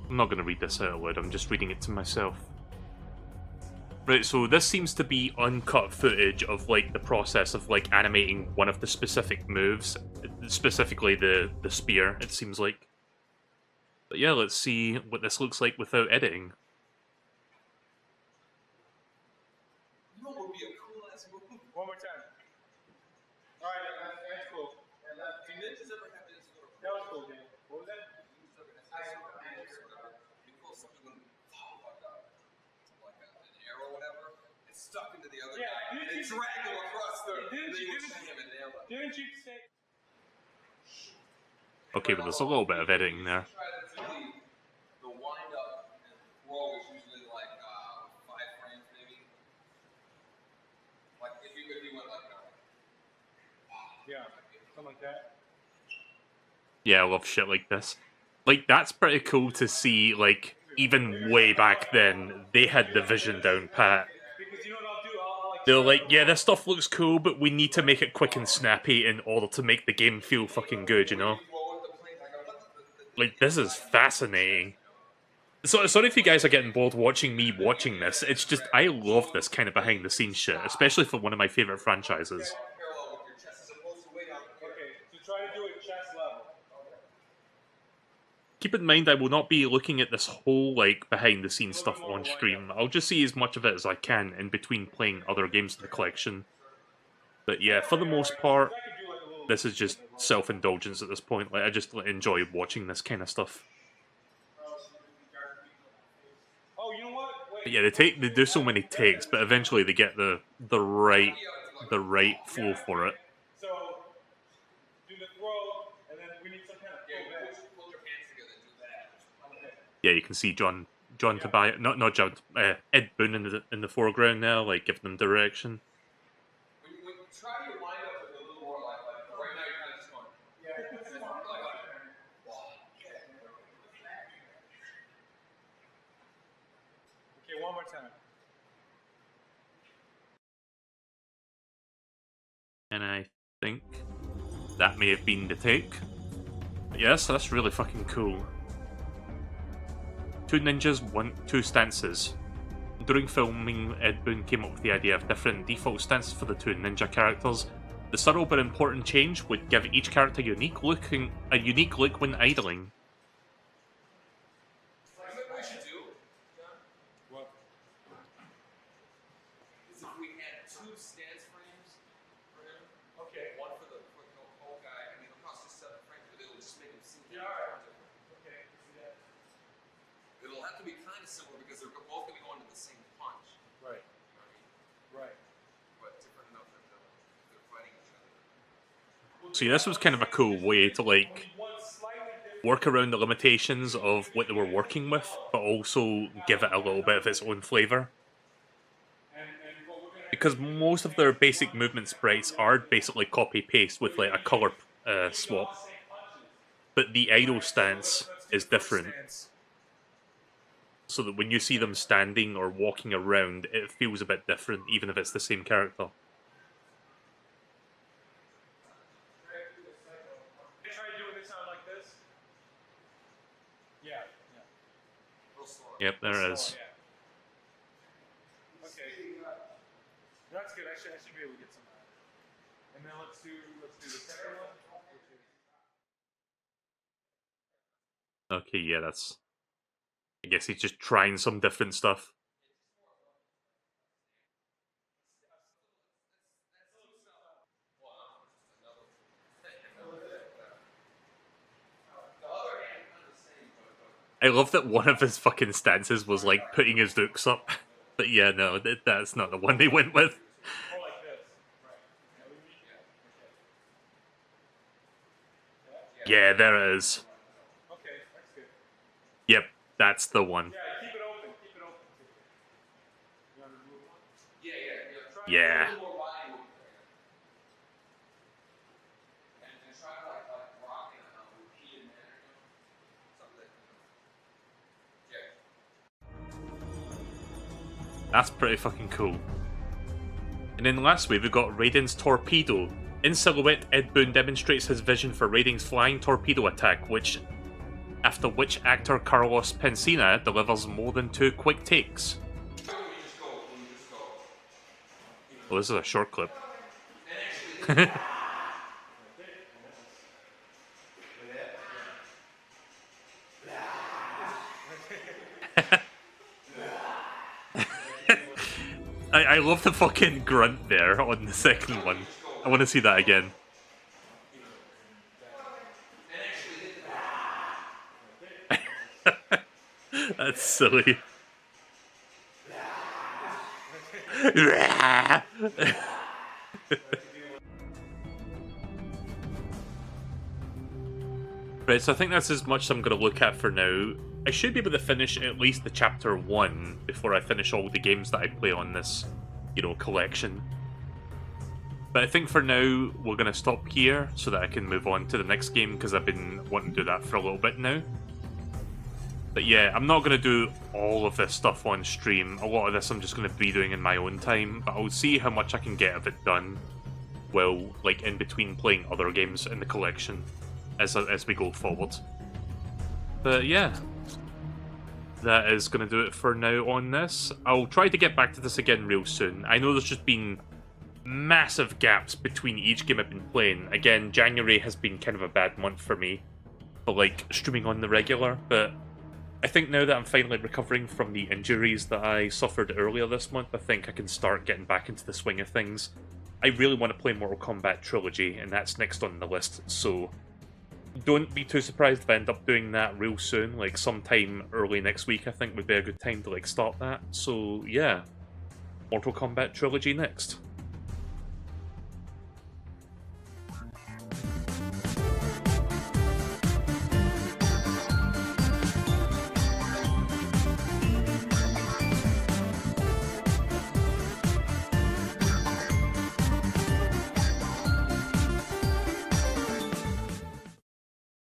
I'm not going to read this out loud, I'm just reading it to myself. Right, so this seems to be uncut footage of, like, the process of, like, animating one of the specific moves. Specifically the spear, it seems like. But yeah, let's see what this looks like without editing. You know what would be a cool ass move? One more time. Alright, that's cool. Do ninjas ever have this sort of... That was cool, man. What was that? Stuck into the other guy and drag him across the didn't you say? Okay, but there's a little bit of editing there. The wind up and throw is usually like 5 frames maybe. Like if you went like yeah, something like that. Yeah, I love shit like this. Like, that's pretty cool to see, like, even way back then, they had the vision down pat. They're like, yeah, this stuff looks cool, but we need to make it quick and snappy in order to make the game feel fucking good, you know? Like, this is fascinating. So sorry if you guys are getting bored watching me watching this. It's just I love this kind of behind the scenes shit, especially for one of my favorite franchises. Okay, so try to do it chest level. Keep in mind I will not be looking at this whole like behind the scenes stuff on stream. I'll just see as much of it as I can in between playing other games in the collection. But yeah, for the most part, this is just self-indulgence at this point. Like I just enjoy watching this kind of stuff. Oh, you know what? But yeah, they do so many takes, but eventually they get the right flow for it. So do the throw, and then we need some kind of throw. Hold your hands together and do that. Okay. Yeah, you can see John Tobias, not John, Ed Boon in the foreground now, like giving them direction. When you try to wind up with a little more like right now you're kind of just going. Yeah. Okay, one more time. And I think that may have been the take. But yes, that's really fucking cool. Two ninjas want two stances. During filming, Ed Boon came up with the idea of different default stances for the two ninja characters. The subtle but important change would give each character a unique look when idling. What we should do, John? What? Is if we had two stance frames for him. Okay. One for the whole guy. I mean, it'll cost us 7 frames, but it'll just make him seem different. Okay. It'll have to be kind of similar because they're both going to go into the same punch. Right. Right. But different enough that they're fighting each other. See, this was kind of a cool way to like work around the limitations of what they were working with, but also give it a little bit of its own flavor. Because most of their basic movement sprites are basically copy-paste with like a color swap. But the idle stance is different. So that when you see them standing or walking around, it feels a bit different, even if it's the same character. Try doing this out like this. Yeah. Yep, there it is. Okay. That's good. I should be able to get some. And then let's do the second one. Okay, yeah, that's... I guess he's just trying some different stuff. I love that one of his fucking stances was like putting his dukes up. But yeah, no, that's not the one they went with. Yeah, there it is. Okay, that's good. Yep, that's the one. Yeah, keep it open. Keep it open. You want to remove one? Yeah. Yeah. Try a little more body movement there. And try to like rock in a repeated manner. Something like That's pretty fucking cool. And then lastly, we've got Raiden's Torpedo. In silhouette, Ed Boon demonstrates his vision for Raiden's flying torpedo attack, after which actor Carlos Pensina delivers more than 2 quick takes. Oh, this is a short clip. I love the fucking grunt there on the second one. I want to see that again. That's silly. Right, so I think that's as much as I'm going to look at for now. I should be able to finish at least the chapter 1 before I finish all the games that I play on this, collection. But I think for now, we're going to stop here so that I can move on to the next game, because I've been wanting to do that for a little bit now. But yeah, I'm not going to do all of this stuff on stream. A lot of this I'm just going to be doing in my own time, but I'll see how much I can get of it done, well, like in between playing other games in the collection as we go forward. But yeah, that is going to do it for now on this. I'll try to get back to this again real soon. I know there's just been massive gaps between each game I've been playing. Again, January has been kind of a bad month for me, but like streaming on the regular. But I think now that I'm finally recovering from the injuries that I suffered earlier this month, I think I can start getting back into the swing of things. I really want to play Mortal Kombat Trilogy, and that's next on the list, so don't be too surprised if I end up doing that real soon, like sometime early next week I think would be a good time to like start that. So yeah, Mortal Kombat Trilogy next.